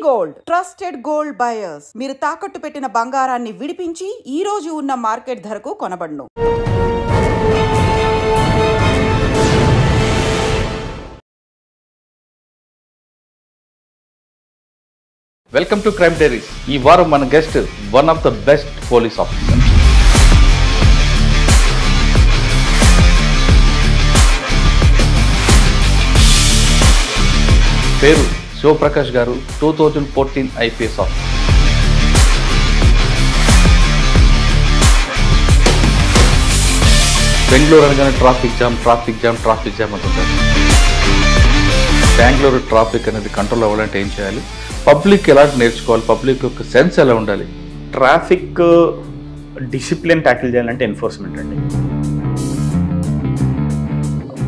Gold trusted gold buyers. మీరు తాకట్టు పెట్టిన బంగారాన్ని విడిపించి ఈ రోజు ఉన్న మార్కెట్ ధరకు కొనబడును. Welcome to crime diaries. ఈ వారం మన guest one of the best police officer. పేరు శివప్రకాష్ గారు. 2014 IPS ఆఫీసర్. బెంగళూరు అనగానే ట్రాఫిక్ జామ్ అంటుంటారు. బెంగళూరు ట్రాఫిక్ అనేది కంట్రోల్ అవ్వాలంటే ఏం చేయాలి, పబ్లిక్ ఎలా నేర్చుకోవాలి, పబ్లిక్ యొక్క సెన్స్ ఎలా ఉండాలి? ట్రాఫిక్ డిసిప్లిన్ ట్యాకిల్ చేయాలంటే ఎన్ఫోర్స్మెంట్ అండి.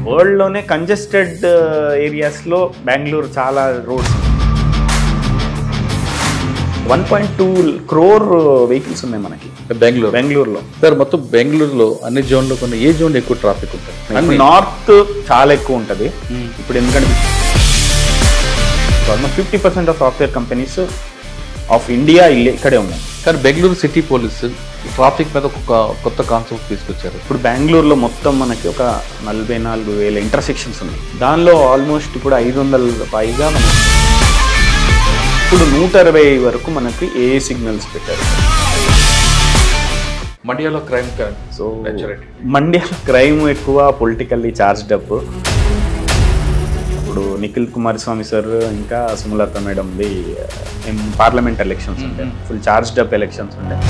వరల్డ్లోనే కంజెస్టెడ్ ఏరియాస్లో బెంగళూరు చాలా రోడ్స్ 1.2 crore వెహికల్స్ ఉన్నాయి మనకి బెంగళూరులో. సార్ మొత్తం బెంగళూరులో అన్ని జోన్లో కొన్ని ఏ జోన్లో ఎక్కువ ట్రాఫిక్ ఉంటుంది? నార్త్ చాలా ఎక్కువ ఉంటుంది. ఇప్పుడు ఎందుకంటే almost 50% of software companies of India ఇక్కడే ఉన్నాయి. కానీ బెంగళూరు సిటీ పోలీసు ట్రాఫిక్ మీద ఒక కొత్త కాన్సెప్ట్ తీసుకొచ్చారు. ఇప్పుడు బెంగళూరులో మొత్తం మనకి ఒక 44,000 ఇంటర్సెక్షన్స్ ఉన్నాయి. దానిలో ఆల్మోస్ట్ ఇప్పుడు 500 పైగా మనకి ఇప్పుడు 120 వరకు మనకి ఏ సిగ్నల్స్ పెట్టారు. మండ్యాలో క్రైమ్ మండ్యాలో క్రైమ్ ఎక్కువ, పొలిటికల్లీ చార్జ్డ్ అప్. ఇప్పుడు నిఖిల్ కుమారస్వామి సార్ ఇంకా సుమలత మేడంది పార్లమెంట్ ఎలక్షన్స్ ఉంటాయి, ఫుల్ చార్జ్డ్ అప్ ఎలక్షన్స్ ఉంటాయి.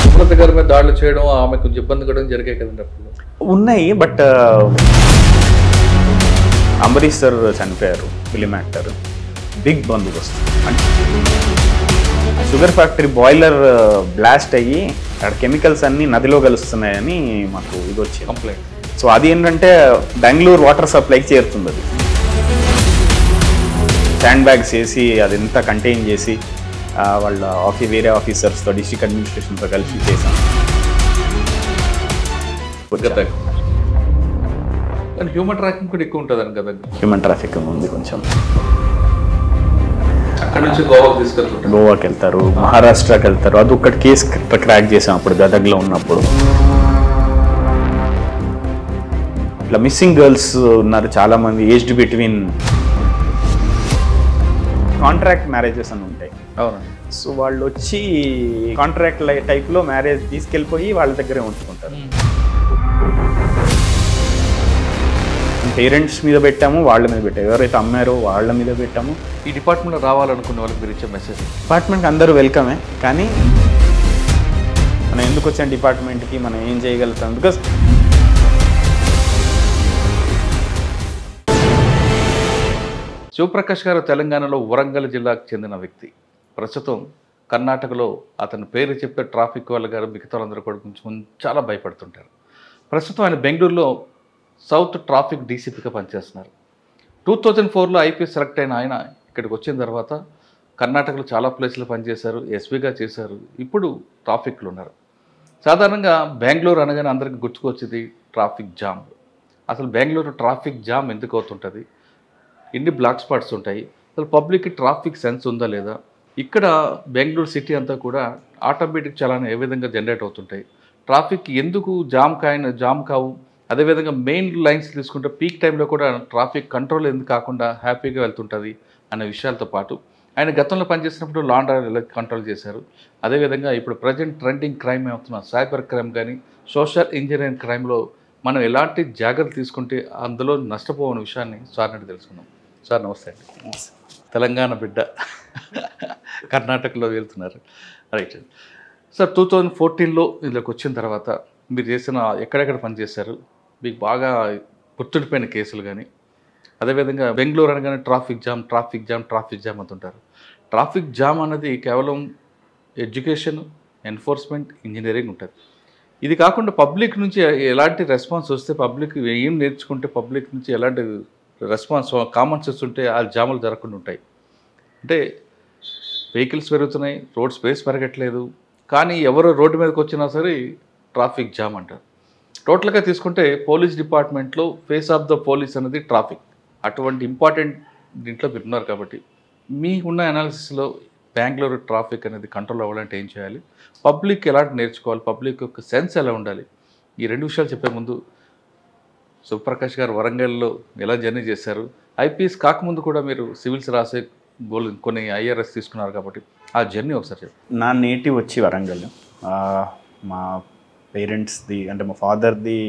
సుమలత గారి మీద దాడులు చేయడం, ఆమె కొంచెం ఇబ్బంది కూడా జరిగాయి కదండి ఉన్నాయి. బట్ అంబరీష్ సార్ చనిపోయారు, ఫిలిం యాక్టర్, బిగ్ బందోబస్తు. అంటే షుగర్ ఫ్యాక్టరీ బాయిలర్ బ్లాస్ట్ అయ్యి అక్కడ కెమికల్స్ అన్నీ నదిలో కలుస్తున్నాయని మాకు ఇది వచ్చి కంప్లైంట్. సో అది ఏంటంటే బెంగళూరు వాటర్ సప్లైకి చేరుతుంది. అది శాండ్ బ్యాగ్స్ వేసి అదంతా కంటైన్ చేసి వాళ్ళ వేరే ఆఫీసర్స్తో డిస్ట్రిక్ట్ అడ్మినిస్ట్రేషన్తో కలిసి చేశాం. కానీ హ్యూమన్ ట్రాఫిక్ కూడా ఎక్కువ ఉంటుంది కదా? హ్యూమన్ ట్రాఫిక్ ఉంది కొంచెం. అక్కడ నుంచి గోవాకి తీసుకెళ్తారు, గోవాకి వెళ్తారు, మహారాష్ట్రకి వెళ్తారు. అది ఒక్కటి కేసు క్రాక్ చేసాం అప్పుడు గదగ్లో ఉన్నప్పుడు. ఇట్లా మిస్సింగ్ గర్ల్స్ ఉన్నారు చాలామంది, ఏజ్డ్ బిట్వీన్. కాంట్రాక్ట్ మ్యారేజెస్ అని ఉంటాయి. అవునా? సో వాళ్ళు వచ్చి కాంట్రాక్ట్ టైప్లో మ్యారేజ్ తీసుకెళ్ళిపోయి వాళ్ళ దగ్గరే ఉంచుకుంటారు. పేరెంట్స్ మీద పెట్టాము, వాళ్ళ మీద పెట్టాము, ఎవరైతే అమ్మారో వాళ్ళ మీద పెట్టాము. ఈ డిపార్ట్మెంట్లో రావాలనుకున్న వాళ్ళకి మీరు ఇచ్చే మెసేజ్? డిపార్ట్మెంట్కి అందరూ వెల్కమే, కానీ మనం ఎందుకు వచ్చాం డిపార్ట్మెంట్కి, మనం ఏం చేయగలుగుతాం? బికాస్ శివప్రకాష్ గారు తెలంగాణలో వరంగల్ జిల్లాకు చెందిన వ్యక్తి. ప్రస్తుతం కర్ణాటకలో అతని పేరు చెప్తే ట్రాఫిక్ వాళ్ళ గారు మిగతా వాళ్ళందరూ కూడా కొంచెం చాలా భయపడుతుంటారు. ప్రస్తుతం ఆయన బెంగళూరులో సౌత్ ట్రాఫిక్ డీసీపీగా పనిచేస్తున్నారు. 2004లో IPS సెలెక్ట్ అయిన ఆయన ఇక్కడికి వచ్చిన తర్వాత కర్ణాటకలో చాలా ప్లేస్లో పనిచేశారు, ఎస్పీగా చేశారు, ఇప్పుడు ట్రాఫిక్లో ఉన్నారు. సాధారణంగా బెంగళూరు అనగానే అందరికీ గుర్తుకొచ్చేది ట్రాఫిక్ జామ్. అసలు బెంగళూరు ట్రాఫిక్ జామ్ ఎందుకు అవుతుంటుంది, ఎన్ని బ్లాక్ స్పాట్స్ ఉంటాయి, అసలు పబ్లిక్కి ట్రాఫిక్ సెన్స్ ఉందా లేదా, ఇక్కడ బెంగళూరు సిటీ అంతా కూడా ఆటోమేటిక్ చలానా ఏ విధంగా జనరేట్ అవుతుంటాయి, ట్రాఫిక్ ఎందుకు జామ్ కావు, అదేవిధంగా మెయిన్ లైన్స్ తీసుకుంటే పీక్ టైంలో కూడా ట్రాఫిక్ కంట్రోల్ ఎందుకు కాకుండా హ్యాపీగా వెళ్తుంటుంది అనే విషయాలతో పాటు ఆయన గతంలో పనిచేసినప్పుడు లా అండ్ ఆర్డర్ కంట్రోల్ చేశారు. అదేవిధంగా ఇప్పుడు ప్రజెంట్ ట్రెండింగ్ క్రైమ్ అవుతున్న సైబర్ క్రైమ్ కానీ సోషల్ ఇంజనీరింగ్ క్రైమ్లో మనం ఎలాంటి జాగ్రత్తలు తీసుకుంటే అందులో నష్టపోవని విషయాన్ని సార్ నుండి తెలుసుకున్నాం. సార్ నమస్తే అండి. తెలంగాణ బిడ్డ, కర్ణాటకలో వెళ్తున్నారు, రైట్ సార్. 2014లో ఇందులోకి వచ్చిన తర్వాత మీరు చేసిన ఎక్కడెక్కడ పనిచేశారు, మీకు బాగా గుర్తుండిపోయిన కేసులు కానీ, అదేవిధంగా బెంగళూరు అనగానే ట్రాఫిక్ జామ్ అంటుంటారు. ట్రాఫిక్ జామ్ అనేది కేవలం ఎడ్యుకేషన్, ఎన్ఫోర్స్మెంట్, ఇంజనీరింగ్ ఉంటుంది. ఇది కాకుండా పబ్లిక్ నుంచి ఎలాంటి రెస్పాన్స్ వస్తే, పబ్లిక్ ఏం నేర్చుకుంటే, పబ్లిక్ నుంచి ఎలాంటి రెస్పాన్స్, కామన్ సెన్స్ ఉంటే ఆ జాములు జరగకుండా ఉంటాయి. అంటే వెహికల్స్ పెరుగుతున్నాయి, రోడ్ స్పేస్ పెరగట్లేదు, కానీ ఎవరు రోడ్డు మీదకి వచ్చినా సరే ట్రాఫిక్ జామ్ అంటారు. టోటల్గా తీసుకుంటే పోలీస్ డిపార్ట్మెంట్లో ఫేస్ ఆఫ్ ద పోలీస్ అనేది ట్రాఫిక్. అటువంటి ఇంపార్టెంట్ దీంట్లో మీరు ఉన్నారు కాబట్టి మీకున్న అనాలిసిస్లో బెంగళూరు ట్రాఫిక్ అనేది కంట్రోల్ అవ్వాలంటే ఏం చేయాలి, పబ్లిక్ ఎలాంటి నేర్చుకోవాలి, పబ్లిక్ యొక్క సెన్స్ ఎలా ఉండాలి, ఈ 2 విషయాలు చెప్పే ముందు శివప్రకాష్ గారు వరంగల్లో ఎలా జర్నీ చేశారు, ఐపీఎస్ కాకముందు కూడా మీరు సివిల్స్ రాసే కొన్ని ఐఆర్ఎస్ తీసుకున్నారు కాబట్టి ఆ జర్నీ ఒకసారి చెప్పండి. నా నేటివ్ వచ్చి వరంగల్. మా పేరెంట్స్ది అంటే మా ఫాదర్ది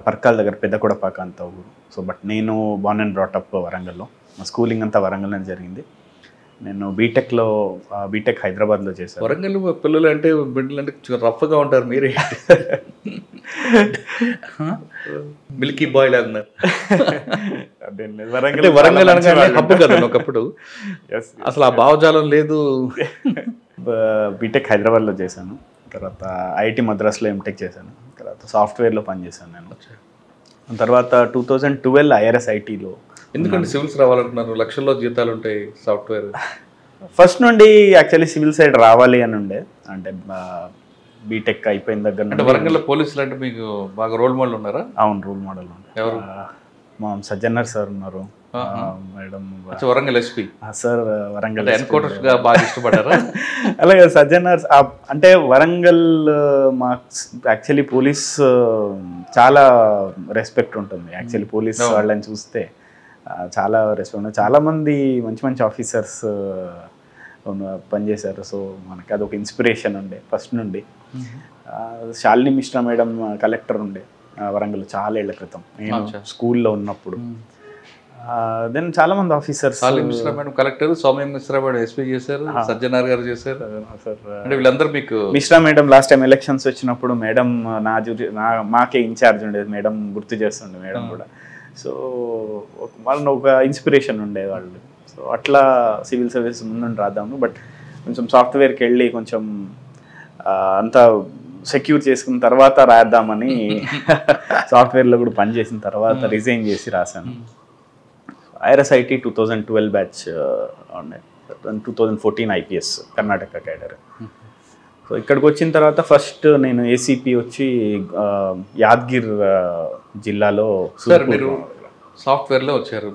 పర్కాల దగ్గర పెద్దకొడపాక అంత ఊరు. సో బట్ నేను బార్న్ అండ్ బ్రాటప్ వరంగల్లో. మా స్కూలింగ్ అంతా వరంగల్లోనే జరిగింది. నేను బీటెక్ హైదరాబాద్లో చేశాను. వరంగల్ పిల్లలు అంటే బిడ్డలు అంటే రఫ్గా ఉంటారు, మీరే మిల్కీ బాయ్ లాగా ఉన్నారు. వరంగల్ అనగానే హబ్బు కదా ఒకప్పుడు, అసలు ఆ భావజాలం లేదు. బీటెక్ హైదరాబాద్లో చేశాను, తర్వాత ఐఐటి మద్రాస్లో ఎంటెక్ చేశాను, తర్వాత సాఫ్ట్వేర్లో పనిచేశాను నేను. తర్వాత 2012 ఐఆర్ఎస్ ఐటీలో. ఎందుకంటే సివిల్స్ రావాలంటున్నారు, లక్షల్లో జీతాలు ఉంటాయి సాఫ్ట్వేర్. ఫస్ట్ నుండి యాక్చువల్లీ సివిల్ సైడ్ రావాలి అని ఉండే, అంటే బీటెక్ అయిపోయిన దగ్గర. అంటే వరంగల్ పోలీసులు అంటే మీకు బాగా రోల్ మోడల్ ఉన్నారా? అవును, రోల్ మోడల్ ఉంది. ఎవరు? మా సజ్జన్నర్ సార్ ఉన్నారు, madam Warangal SP sir. Warangal encounters గా బాగా ఇష్టపడ్డారా? అలాగే సజ్జన్నర్ అంటే వరంగల్ మా యాక్చువల్లీ పోలీస్ చాలా రెస్పెక్ట్ ఉంటుంది. యాక్చువల్లీ పోలీస్ వాళ్ళని చూస్తే చాలా రెస్పెక్ట్. చాలామంది మంచి మంచి ఆఫీసర్స్ పనిచేశారు. సో మనకి అదొక ఇన్స్పిరేషన్ ఉండే ఫస్ట్ నుండి. శాలిని మిశ్రా మేడం కలెక్టర్ ఉండే వరంగల్ చాలా ఏళ్ల క్రితం, నేను స్కూల్లో ఉన్నప్పుడు. దెన్ చాలా మంది officers. Shalini Mishra madam collector, Soumya Mishra madam SP చేశారు, సజ్జనార్ గారు చేశారు. అంటే వీళ్ళందరూ మీకు. Mishra madam last time elections వచ్చినప్పుడు మేడం మాకే ఇన్ఛార్జ్ ఉండేది, మేడం గుర్తు చేస్తుండే మేడం కూడా. సో వాళ్ళని ఒక ఇన్స్పిరేషన్ ఉండేవాళ్ళు. సో అట్లా సివిల్ సర్వీస్ ముందు రాద్దాము, బట్ కొంచెం సాఫ్ట్వేర్కి వెళ్ళి కొంచెం అంతా సెక్యూర్ చేసుకున్న తర్వాత రాద్దామని సాఫ్ట్వేర్లో కూడా పనిచేసిన తర్వాత రిజైన్ చేసి రాశాను. ఐఆర్ఎస్ఐటి 2012 బ్యాచ్ ఉండే, 2014 ఐపీఎస్ కర్ణాటక క్యాడర్. సో ఇక్కడికి వచ్చిన తర్వాత ఫస్ట్ నేను ఏసీపీ వచ్చి యాద్గిర్ జిల్లాలో. సార్ మీరు సాఫ్ట్వేర్లో వచ్చారు,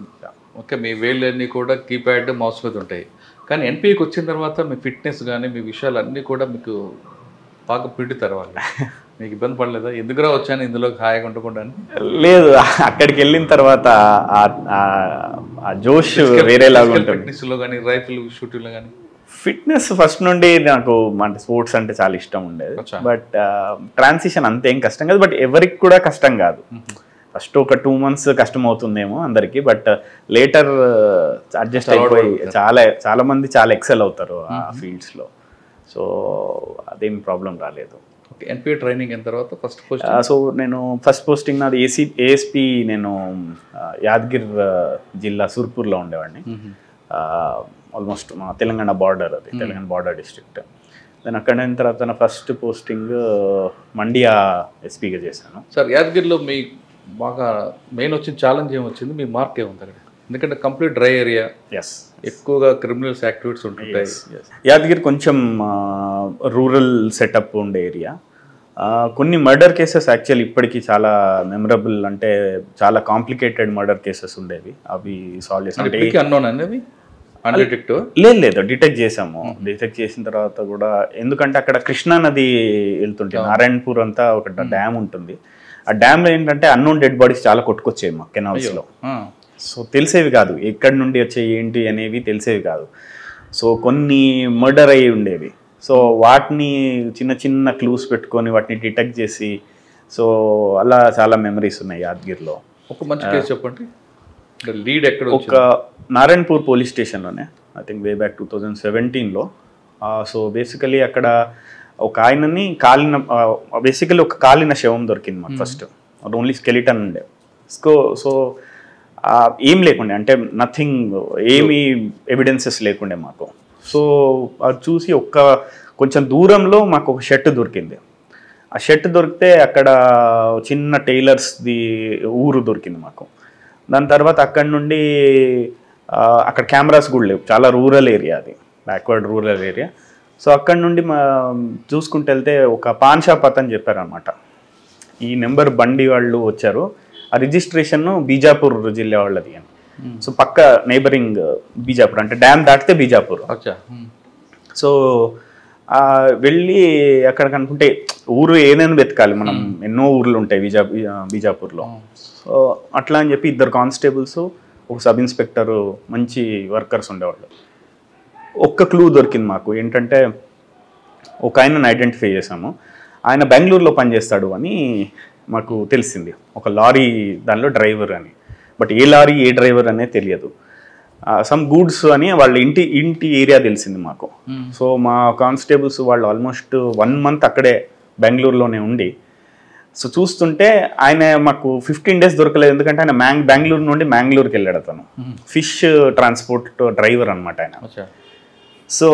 ఓకే, మీ వేళ్ళన్నీ కూడా కీప్యాడ్ మౌస్ మీద ఉంటాయి. కానీ ఎన్పిఏకి వచ్చిన తర్వాత మీ ఫిట్నెస్ కానీ మీ విషయాలు అన్నీ కూడా మీకు బాగా పిండుతారు వాళ్ళు. మీకు ఇబ్బంది పడలేదా? ఎందుకురా వచ్చాను ఇందులో హాయిగా ఉండకుండా? లేదు, అక్కడికి వెళ్ళిన తర్వాత ఆ జోష్ వేరేలాగా ఉంటుంది. ఫిట్నెస్లో కానీ రైఫిల్ షూటింగ్లో కానీ. ఫిట్నెస్ ఫస్ట్ నుండి నాకు అంటే స్పోర్ట్స్ అంటే చాలా ఇష్టం ఉండేది, బట్ ట్రాన్సిషన్ అంతేం కష్టం కాదు, బట్ ఎవరికి కూడా కష్టం కాదు. ఫస్ట్ ఒక 2 months కష్టం అవుతుందేమో అందరికి, బట్ లేటర్ అడ్జస్ట్ అయిపోయి చాలా మంది చాలా ఎక్సెల్ అవుతారు ఆ ఫీల్డ్స్లో. సో అదేం ప్రాబ్లం రాలేదు. ఎన్పిఏ ట్రైనింగ్ అయిన తర్వాత ఫస్ట్ సో నేను ఫస్ట్ పోస్టింగ్ నాది ఏఎస్పీ. నేను యాదగిర్ జిల్లా సూర్పూర్లో ఉండేవాడిని. ఆల్మోస్ట్ మా తెలంగాణ బార్డర్, అది తెలంగాణ బార్డర్ డిస్ట్రిక్ట్. దెన్ అక్కడ అయిన తర్వాత నా ఫస్ట్ పోస్టింగ్ మండియా ఎస్పీగా చేశాను. సార్ యాదగిరిలో మీ బాగా మెయిన్ వచ్చిన ఛాలెంజ్ ఏమొచ్చింది, మీ మార్క్ ఏముంది అక్కడ? ఎందుకంటే కంప్లీట్ డ్రై ఏరియా, ఎక్కువగా క్రిమినల్స్ యాక్టివిటీస్ ఉంటుంటాయి. యాదగిరి కొంచెం రూరల్ సెటప్ ఉండే ఏరియా. కొన్ని మర్డర్ కేసెస్ యాక్చువల్లీ ఇప్పటికీ చాలా మెమరబుల్, అంటే చాలా కాంప్లికేటెడ్ మర్డర్ కేసెస్ ఉండేవి. అవి సాల్వ్ చేసాం. లేదు, డిటెక్ట్ చేసాము. డిటెక్ట్ చేసిన తర్వాత కూడా, ఎందుకంటే అక్కడ కృష్ణా నది వెళ్తుంటే నారాయణపూర్ అంతా ఒక డ్యామ్ ఉంటుంది. ఆ డ్యామ్లో ఏంటంటే అన్నోన్ డెడ్ బాడీస్ చాలా కొట్టుకొచ్చాయి మా కెనాల్స్లో. సో తెలిసేవి కాదు ఎక్కడి నుండి వచ్చాయి ఏంటి అనేవి తెలిసేవి కాదు. సో కొన్ని మర్డర్ అయ్యి ఉండేవి. సో వాటిని చిన్న చిన్న క్లూస్ పెట్టుకొని వాటిని డిటెక్ట్ చేసి, సో అలా చాలా మెమరీస్ ఉన్నాయి యాదగిరిలో. ఒక మంచి కేసు చెప్పండి. లీడ్ ఎక్కడ? ఒక నారాయణపూర్ పోలీస్ స్టేషన్లోనే, ఐ థింక్ వే బ్యాక్ 2017లో. సో బేసికలీ అక్కడ ఒక ఆయనని బేసికలీ ఒక కాలిన శవం దొరికింది మాకు ఫస్ట్. ఓన్లీ స్కెలిటన్ ఉండే. సో ఏం లేకుండే, అంటే నథింగ్, ఏమీ ఎవిడెన్సెస్ లేకుండే మాకు. సో అది చూసి కొంచెం దూరంలో మాకు ఒక షర్ట్ దొరికింది. ఆ షర్ట్ దొరికితే అక్కడ చిన్న టైలర్స్ది ఊరు దొరికింది మాకు. దాని తర్వాత అక్కడి నుండి అక్కడ కెమెరాస్ కూడా లేవు, చాలా రూరల్ ఏరియా, అది బ్యాక్వర్డ్ రూరల్ ఏరియా. సో అక్కడి నుండి చూసుకుంటూ వెళ్తే ఒక పాన్ షాప్ అతను చెప్పారనమాట, ఈ నెంబర్ బండి వాళ్ళు వచ్చారు, ఆ రిజిస్ట్రేషన్ బీజాపూర్ జిల్లా వాళ్ళది అని. సో పక్క నైబరింగ్ బీజాపూర్, అంటే డ్యామ్ దాటితే బీజాపూర్. అచ్చా. సో వెళ్ళి అక్కడ కనుకుంటే ఊరు ఏదైనా వెతకాలి మనం, ఎన్నో ఊర్లు ఉంటాయి బీజాపూర్లో. సో అట్లా అని చెప్పి 2 కానిస్టేబుల్స్, ఒక సబ్ ఇన్స్పెక్టర్, మంచి వర్కర్స్ ఉండేవాళ్ళు. ఒక్క క్లూ దొరికింది మాకు, ఏంటంటే ఒక ఆయనను ఐడెంటిఫై చేసాము. ఆయన బెంగళూరులో పనిచేస్తాడు అని మాకు తెలిసింది, ఒక లారీ దానిలో డ్రైవర్ అని. But A lorry A driver అనేది తెలియదు. సమ్ గూడ్స్ అని వాళ్ళ ఇంటి ఏరియా తెలిసింది మాకు. సో మా కానిస్టేబుల్స్ వాళ్ళు ఆల్మోస్ట్ 1 month అక్కడే బెంగళూరులోనే ఉండి, సో చూస్తుంటే ఆయన మాకు 15 days దొరకలేదు. ఎందుకంటే ఆయన బెంగళూరు నుండి మ్యాంగ్లూరుకి వెళ్ళాడు. అతను ఫిష్ ట్రాన్స్పోర్ట్ డ్రైవర్ అనమాట ఆయన. సో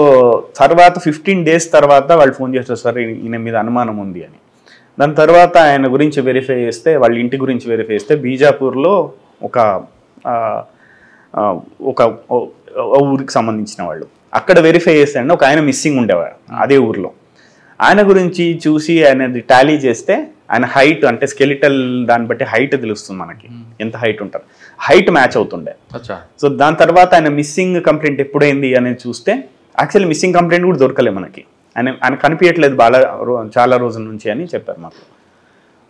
తర్వాత 15 days తర్వాత వాళ్ళు ఫోన్ చేస్తారు, సార్ ఈయన మీద అనుమానం ఉంది అని. దాని తర్వాత ఆయన గురించి వెరిఫై చేస్తే, వాళ్ళ ఇంటి గురించి వెరిఫై చేస్తే బీజాపూర్లో ఒక ఊరికి సంబంధించిన వాళ్ళు అక్కడ వెరిఫై చేస్తే ఒక ఆయన మిస్సింగ్ ఉండేవాడు అదే ఊర్లో. ఆయన గురించి చూసి ఆయనది టాలీ చేస్తే ఆయన హైట్, అంటే స్కెలిటల్ దాన్ని బట్టి హైట్ తెలుస్తుంది మనకి, ఎంత హైట్ ఉంటారు, హైట్ మ్యాచ్ అవుతుండే. సో దాని తర్వాత ఆయన మిస్సింగ్ కంప్లైంట్ ఎప్పుడైంది అనేది చూస్తే యాక్చువల్లీ మిస్సింగ్ కంప్లైంట్ కూడా దొరకలే మనకి. ఆయన కనిపించట్లేదు చాలా రోజుల నుంచి అని చెప్పారు మాకు.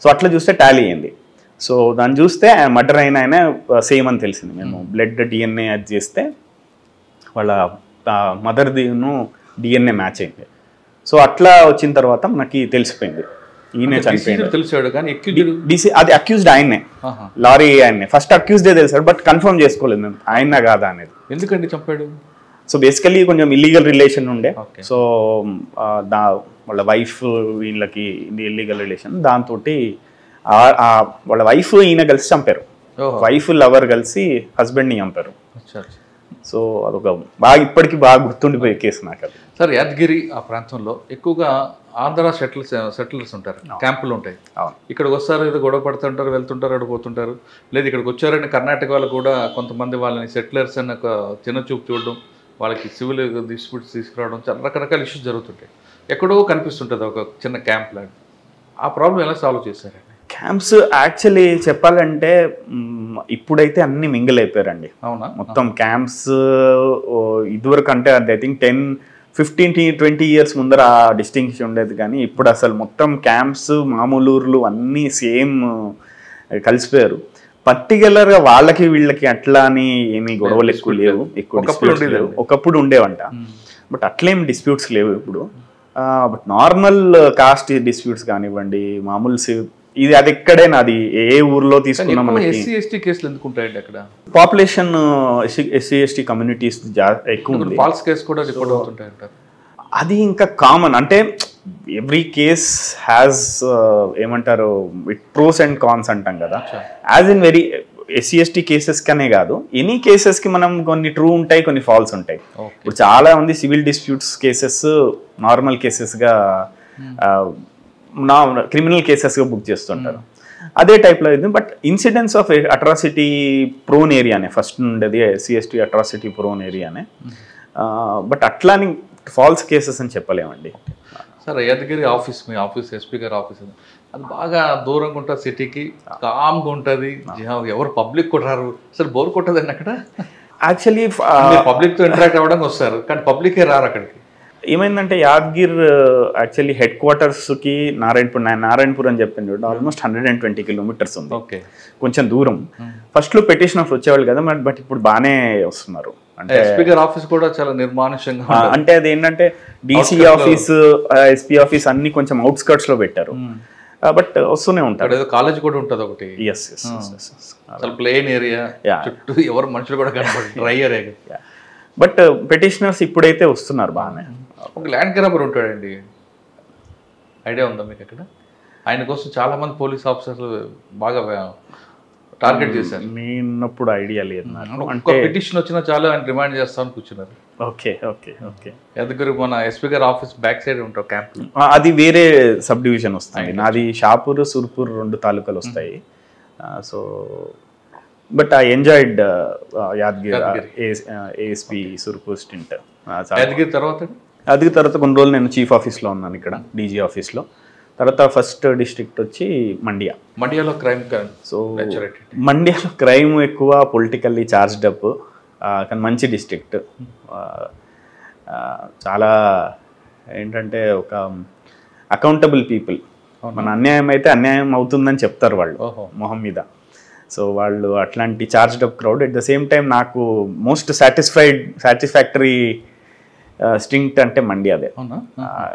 సో అట్లా చూస్తే టాలీ అయింది. సో దాన్ని చూస్తే మర్డర్ అయిన ఆయన సేమ్ అని తెలిసింది. మేము బ్లడ్ DNA అది చేస్తే వాళ్ళ మదర్దిను DNA మ్యాచ్ అయింది. సో అట్లా వచ్చిన తర్వాత మనకి తెలిసిపోయింది ఈయనే చనిపోయింది. తెలిసాడు కానీ అది అక్యూజ్డ్ ఆయన్నే, లారీ ఆయన్నే. ఫస్ట్ అక్యూజ్డే తెలిసాడు, బట్ కన్ఫర్మ్ చేసుకోలేదు మేము ఆయన కాదా అనేది. ఎందుకంటే చంపాడు? సో బేసికలీ కొంచెం ఇల్లీగల్ రిలేషన్ ఉండే. సో వాళ్ళ వైఫ్ వీళ్ళకి ఇల్లీగల్ రిలేషన్, దాంతో వాళ్ళ వైఫ్ ఈయన కలిసి చంపారు. వైఫ్ లవర్ కలిసి హస్బెండ్ని చంపారు. సో అదొక ఇప్పటికీ బాగా గుర్తుండిపోయే కేసు నాకు అది. సార్, యాదగిరి ఆ ప్రాంతంలో ఎక్కువగా ఆంధ్ర సెటిలర్స్ ఉంటారు, క్యాంపులు ఉంటాయి. ఇక్కడికి వస్తారు, ఏదో గొడవ పడుతుంటారు, వెళ్తుంటారు, అడిగిపోతుంటారు. లేదు ఇక్కడికి వచ్చారని కర్ణాటక వాళ్ళు కూడా కొంతమంది వాళ్ళని సెటిలర్స్ అని ఒక చిన్న చూపు చూడడం, వాళ్ళకి సివిల్ డిస్ప్యూట్స్ తీసుకురావడం, చాలా రకరకాల ఇష్యూస్ జరుగుతుంటాయి. ఎక్కడో కనిపిస్తుంటుంది ఒక చిన్న క్యాంప్ లాంటి. ఆ ప్రాబ్లం ఎలా సాల్వ్ చేశారండి? క్యాంప్స్ యాక్చువల్లీ చెప్పాలంటే ఇప్పుడైతే అన్ని మింగిల్ అయిపోయారండి. అవునా? మొత్తం క్యాంప్స్ ఇదివరకు అంటే ఐ థింక్ 10-15-20 years ముందర ఆ డిస్టింక్షన్ ఉండేది. కానీ ఇప్పుడు అసలు మొత్తం క్యాంప్స్, మామూలు ఊర్లు అన్నీ సేమ్ కలిసిపోయారు. పర్టికులర్గా వాళ్ళకి వీళ్ళకి అట్లా అని ఏమీ గొడవలు ఎక్కువ లేవు, ఎక్కువ డిస్ప్యూట్స్ లేవు. ఒకప్పుడు ఉండేవంట, బట్ అట్లేం డిస్ప్యూట్స్ లేవు ఇప్పుడు. బట్ నార్మల్ కాస్ట్ డిస్ప్యూట్స్ కానివ్వండి, మామూలు ఇది అది ఎక్కడైనా, అది ఏ ఊర్లో తీసుకున్నా మనకి. SC/ST కేసులు ఎందుకు ఉంటాయండి అక్కడ? పాపులేషన్ SC/ST కమ్యూనిటీస్ ఎక్కువ ఉంది. ఫాల్స్ కేసు కూడా రిపోర్ట్ అవుతుంటాయంటారు. అది ఇంకా కామన్. అంటే ఎవ్రీ కేస్ హ్యాస్ ఏమంటారు, ప్రోస్ అండ్ కాన్స్ అంటాం కదా. As in very SC/ST cases కనే కాదు, ఎనీ కేసెస్కి మనం కొన్ని ట్రూ ఉంటాయి, కొన్ని ఫాల్స్ ఉంటాయి. ఇప్పుడు చాలా మంది సివిల్ డిస్ప్యూట్స్ కేసెస్ నార్మల్ కేసెస్గా, క్రిమినల్ కేసెస్గా బుక్ చేస్తుంటారు. అదే టైప్లో ఇది. But incidents of atrocity prone ఏరియానే ఫస్ట్ ఉండేది, SC/ST అట్రాసిటీ ప్రోన్ ఏరియానే. బట్ అట్లాని ఫాల్స్ కేసెస్ అని చెప్పలేమండి. సార్, యాదగిరి ఆఫీస్, మీ ఆఫీస్, SP గారి ఆఫీస్, అది బాగా దూరంగా ఉంటుంది, సిటీకి కామ్గా ఉంటుంది, ఎవరు పబ్లిక్ కూడా రారు, అసలు బోర్ కొట్టదండి అక్కడ. యాక్చువల్లీ పబ్లిక్తో ఇంటరాక్ట్ అవ్వడానికి వస్తారు, కానీ పబ్లికే రారు అక్కడికి. ఏమైందంటే యాదగిర్ యాక్చువల్లీ హెడ్ క్వార్టర్స్కి నారాయణపూర్ అని చెప్పింది, ఆల్మోస్ట్ 120 kilometers ఉంది. ఓకే, కొంచెం దూరం. ఫస్ట్లో పెటిషనర్స్ వచ్చేవాళ్ళు కదా, బట్ ఇప్పుడు బాగానే వస్తున్నారు. అంటే SP గారి ఆఫీస్ కూడా చాలా నిర్మానుష్యంగా, అంటే అది ఏంటంటే DC ఆఫీస్, SP ఆఫీస్ అన్ని కొంచెం అవుట్స్కర్ట్స్ లో పెట్టారు, బట్ వస్తూనే ఉంటారు. కాలేజ్ కూడా ఉంటుంది ఒకటి. అసలు ప్లేన్ ఏరియా, చుట్టూ ఎవరు మనుషులు కూడా కనపడరు, డ్రై ఏరియా. బట్ పెటిషనర్స్ ఇప్పుడైతే వస్తున్నారు బాగానే. ఒక ల్యాండ్ గ్రాబర్ ఉంటాడండి, ఐడియా ఉందా మీకు? అక్కడ ఆయన కోసం చాలా మంది పోలీస్ ఆఫీసర్లు బాగా టార్గెట్ చేశారు. నేనప్పుడు ఐడియా లేదు నాకు. అంటే పిటిషన్ వచ్చినా చాలా ఆయన రిమైండ్ చేస్తామని కూర్చున్నారు. Okay okay okay. యాదగిరి మన SP గారి ఆఫీస్ బ్యాక్ సైడ్ ఉంటారు క్యాంప్. అది వేరే సబ్ డివిజన్ వస్తుంది, నాది షాపూర్, సుర్పూర్ 2 తాలూకాలు వస్తాయి. So but I enjoyed Yadgiri ASP Surpur stint. Yadgiri తర్వాత కొన్ని రోజులు నేను చీఫ్ ఆఫీస్లో ఉన్నాను, ఇక్కడ DG ఆఫీస్లో. తర్వాత ఫస్ట్ డిస్ట్రిక్ట్ వచ్చి మండ్యాలో క్రైమ్ సో మండ్యాలో క్రైమ్ ఎక్కువ, పొలిటికల్లీ చార్జ్డ్ అప్, కానీ మంచి డిస్ట్రిక్ట్. చాలా ఏంటంటే ఒక అకౌంటబుల్ పీపుల్. మన అన్యాయం అయితే అన్యాయం అవుతుందని చెప్తారు వాళ్ళు మొహం మీద. సో వాళ్ళు అట్లాంటి charged up crowd. At the same time నాకు మోస్ట్ సాటిస్ఫాక్టరీ స్ట్రింక్ట్ అంటే మండ్యాదే.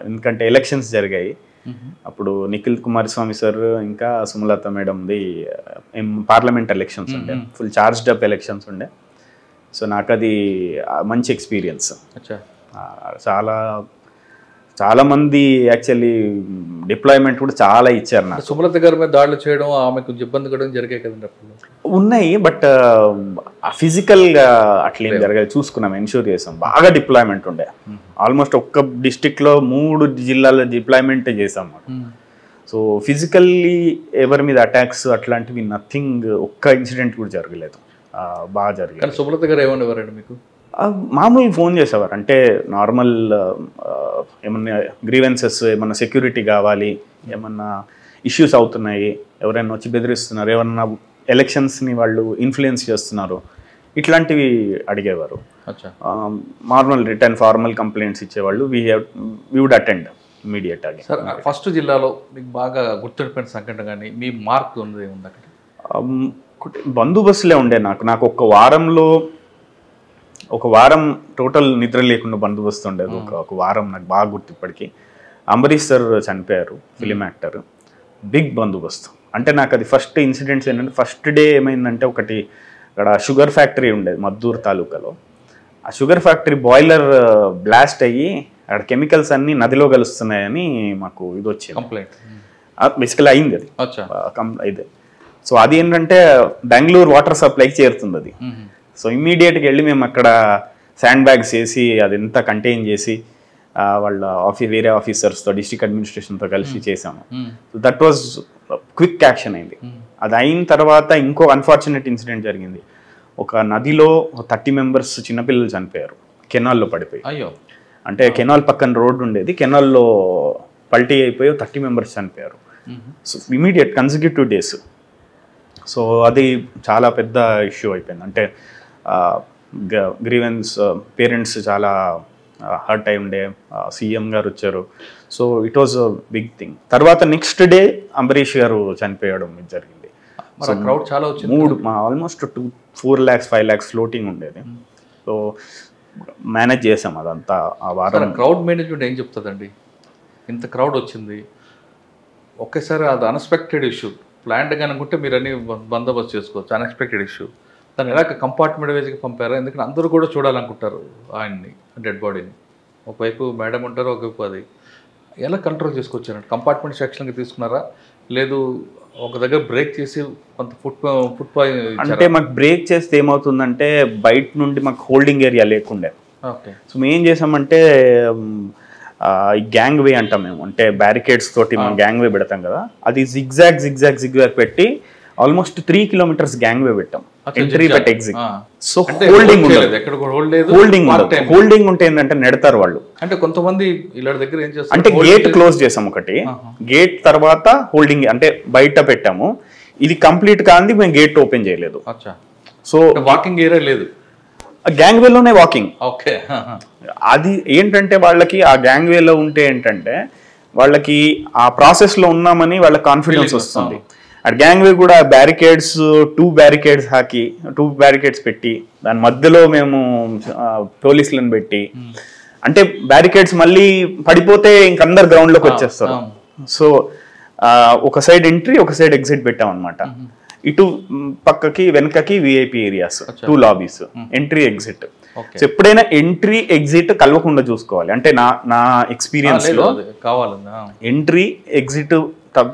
ఎందుకంటే ఎలక్షన్స్ జరిగాయి అప్పుడు, నిఖిల్ కుమారస్వామి సార్ ఇంకా సుమలత మేడంది పార్లమెంట్ ఎలక్షన్స్ ఉండే, ఫుల్ చార్జ్డ్ అప్ ఎలక్షన్స్ ఉండే. సో నాకు అది మంచి ఎక్స్పీరియన్స్. చాలా మంది యాక్చువల్లీ డిప్లాయ్మెంట్ కూడా చాలా ఇచ్చారు నాకు. సుమలత గారి మీద దాడులు చేయడం, ఆమెకు ఇబ్బంది కూడా జరిగాయి కదండి అప్పుడు. ఉన్నాయి, బట్ ఫిజికల్గా అట్లేం జరగదు. చూసుకున్నాం, ఎన్ష్యూర్ చేసాం. బాగా డిప్లాయ్మెంట్ ఉండే, ఆల్మోస్ట్ ఒక్క డిస్టిక్లో 3 జిల్లాల డిప్లాయ్మెంట్ చేసాం. సో ఫిజికల్లీ ఎవరి మీద అటాక్స్ అట్లాంటివి నథింగ్, ఒక్క ఇన్సిడెంట్ కూడా జరగలేదు. బాగా జరిగింది. సుమలత గారు ఏమనేవారండి మీకు? మామూలు ఫోన్ చేసేవారు, అంటే నార్మల్ ఏమన్నా గ్రీవెన్సెస్, ఏమన్నా సెక్యూరిటీ కావాలి, ఏమన్నా ఇష్యూస్ అవుతున్నాయి, ఎవరైనా వచ్చి బెదిరిస్తున్నారు, ఏమన్నా ఎలక్షన్స్ని వాళ్ళు ఇన్ఫ్లుయెన్స్ చేస్తున్నారు, ఇట్లాంటివి అడిగేవారు. నార్మల్ రిటర్న్ ఫార్మల్ కంప్లైంట్స్ ఇచ్చేవాళ్ళు. We would attend immediate. అది సార్ ఫస్ట్ జిల్లాలో మీకు బాగా గుర్తుండిపోయిన సంఘటన కానీ మీ మార్క్ ఉంది అక్కడ? బందోబస్తులే ఉండే. నాకు ఒక వారం టోటల్ నిద్ర లేకుండా బందోబస్తు ఉండేది. ఒక వారం నాకు బాగా గుర్తు ఇప్పటికీ. అంబరీష్ సార్ చనిపోయారు, ఫిలిం యాక్టర్. బిగ్ బందోబస్తు. అంటే నాకు అది ఫస్ట్ ఇన్సిడెంట్స్ ఏంటంటే, ఫస్ట్ డే ఏమైందంటే, ఒకటి అక్కడ షుగర్ ఫ్యాక్టరీ ఉండేది మద్దూరు తాలూకాలో. ఆ షుగర్ ఫ్యాక్టరీ బాయిలర్ బ్లాస్ట్ అయ్యి అక్కడ కెమికల్స్ అన్నీ నదిలో కలుస్తున్నాయని మాకు ఇది వచ్చింది, కంప్లైంట్. బేసికలీ అయింది అది ఇదే. సో అది ఏంటంటే బెంగళూరు వాటర్ సప్లైకి చేరుతుంది అది. సో ఇమ్మీడియట్గా వెళ్ళి మేము అక్కడ శాండ్ బ్యాగ్స్ వేసి అదంతా కంటైన్ చేసి వాళ్ళ వేరే ఆఫీసర్స్తో, డిస్ట్రిక్ట్ అడ్మినిస్ట్రేషన్తో కలిసి చేసాము. So that was quick action అయింది. అది అయిన తర్వాత ఇంకో అన్ఫార్చునేట్ ఇన్సిడెంట్ జరిగింది. ఒక నదిలో 30 మెంబర్స్ చిన్నపిల్లలు చనిపోయారు కెనాల్లో పడిపోయి. అయ్యో. అంటే కెనాల్ పక్కన రోడ్డు ఉండేది, కెనాల్లో పల్టీ అయిపోయి 30 మెంబర్స్ చనిపోయారు. So immediate consecutive days. So అది చాలా పెద్ద ఇష్యూ అయిపోయింది. అంటే గ్రీవెన్స్, పేరెంట్స్ చాలా హర్ట్ అయి ఉండే, సీఎం గారు వచ్చారు. So it was a big thing. తర్వాత నెక్స్ట్ డే అంబరీష్ గారు చనిపోయడం జరిగింది. క్రౌడ్ చాలా వచ్చింది. ఆల్మోస్ట్ 4 lakhs 5 lakhs ఫ్లోటింగ్ ఉండేది. సో మేనేజ్ చేసాం అదంతా ఆ వారం. క్రౌడ్ మేనేజ్మెంట్ ఏం చెప్తుందండి? ఇంత క్రౌడ్ వచ్చింది ఒకేసారి, అది అన్ఎక్స్పెక్టెడ్ ఇష్యూ. ప్లాన్డ్గా అనుకుంటే మీరు అన్ని బందోబస్తు చేసుకోవచ్చు. Unexpected issue. దాన్ని ఎలా కంపార్ట్మెంట్ వైజ్కి పంపారా? ఎందుకంటే అందరూ కూడా చూడాలనుకుంటారు ఆయన్ని, డెడ్ బాడీని. ఒకవైపు మేడం ఉంటారు, ఒకవైపు అది. ఎలా కంట్రోల్ చేసుకొచ్చారంటే కంపార్ట్మెంట్ సెక్షన్కి తీసుకున్నారా, లేదు ఒక దగ్గర బ్రేక్ చేసి కొంత ఫుడ్ అంటే మాకు బ్రేక్ చేస్తే ఏమవుతుందంటే, బయట నుండి మాకు హోల్డింగ్ ఏరియా లేకుండే. ఓకే. సో మేము ఏం చేసామంటే, ఈ గ్యాంగ్ వే అంటాం మేము, అంటే బ్యారికేడ్స్ తోటి మనం గ్యాంగ్ వే పెడతాం కదా, అది జిగ్జాగ్ పెట్టి ఆల్మోస్ట్ 3 kilometers గ్యాంగ్ వే పెట్టాం, ఎంట్రీ పెట్టి ఎగ్జిట్. సో హోల్డింగ్ ఉంటే ఏంటంటే నెడతారు వాళ్ళు. అంటే కొంతమంది ఇలా దగ్గర ఏం చేస్తారు అంటే గేట్ క్లోజ్ చేసాం ఒకటి, గేట్ తర్వాత హోల్డింగ్ అంటే బయట పెట్టాము. ఇది కంప్లీట్ కాంది, మేము గేట్ ఓపెన్ చేయలేదు. సో వాకింగ్ ఏరియా లేదు, గ్యాంగ్ వేలోనే వాకింగ్. ఓకే. అది ఏంటంటే వాళ్ళకి ఆ గ్యాంగ్ వేలో ఉంటే ఏంటంటే వాళ్ళకి ఆ ప్రాసెస్ లో ఉన్నామని వాళ్ళకి కాన్ఫిడెన్స్ వస్తుంది. ఆ గ్యాంగ్ వే కూడా బ్యారికేడ్స్ 2 బ్యారికేడ్స్ పెట్టి, దాని మధ్యలో మేము పోలీసులను పెట్టి, అంటే బ్యారికేడ్స్ మళ్ళీ పడిపోతే ఇంకందరు గ్రౌండ్ లోకి వచ్చేస్తారు. సో ఒక సైడ్ ఎంట్రీ, ఒక సైడ్ ఎగ్జిట్ పెట్టాం అనమాట. ఇటు పక్కకి వెనకకి VIP areas, 2 lobbies, entry exit. So ఎప్పుడైనా ఎంట్రీ ఎగ్జిట్ కలవకుండా చూసుకోవాలి. అంటే నా ఎక్స్పీరియన్స్ లో ఎంట్రీ ఎగ్జిట్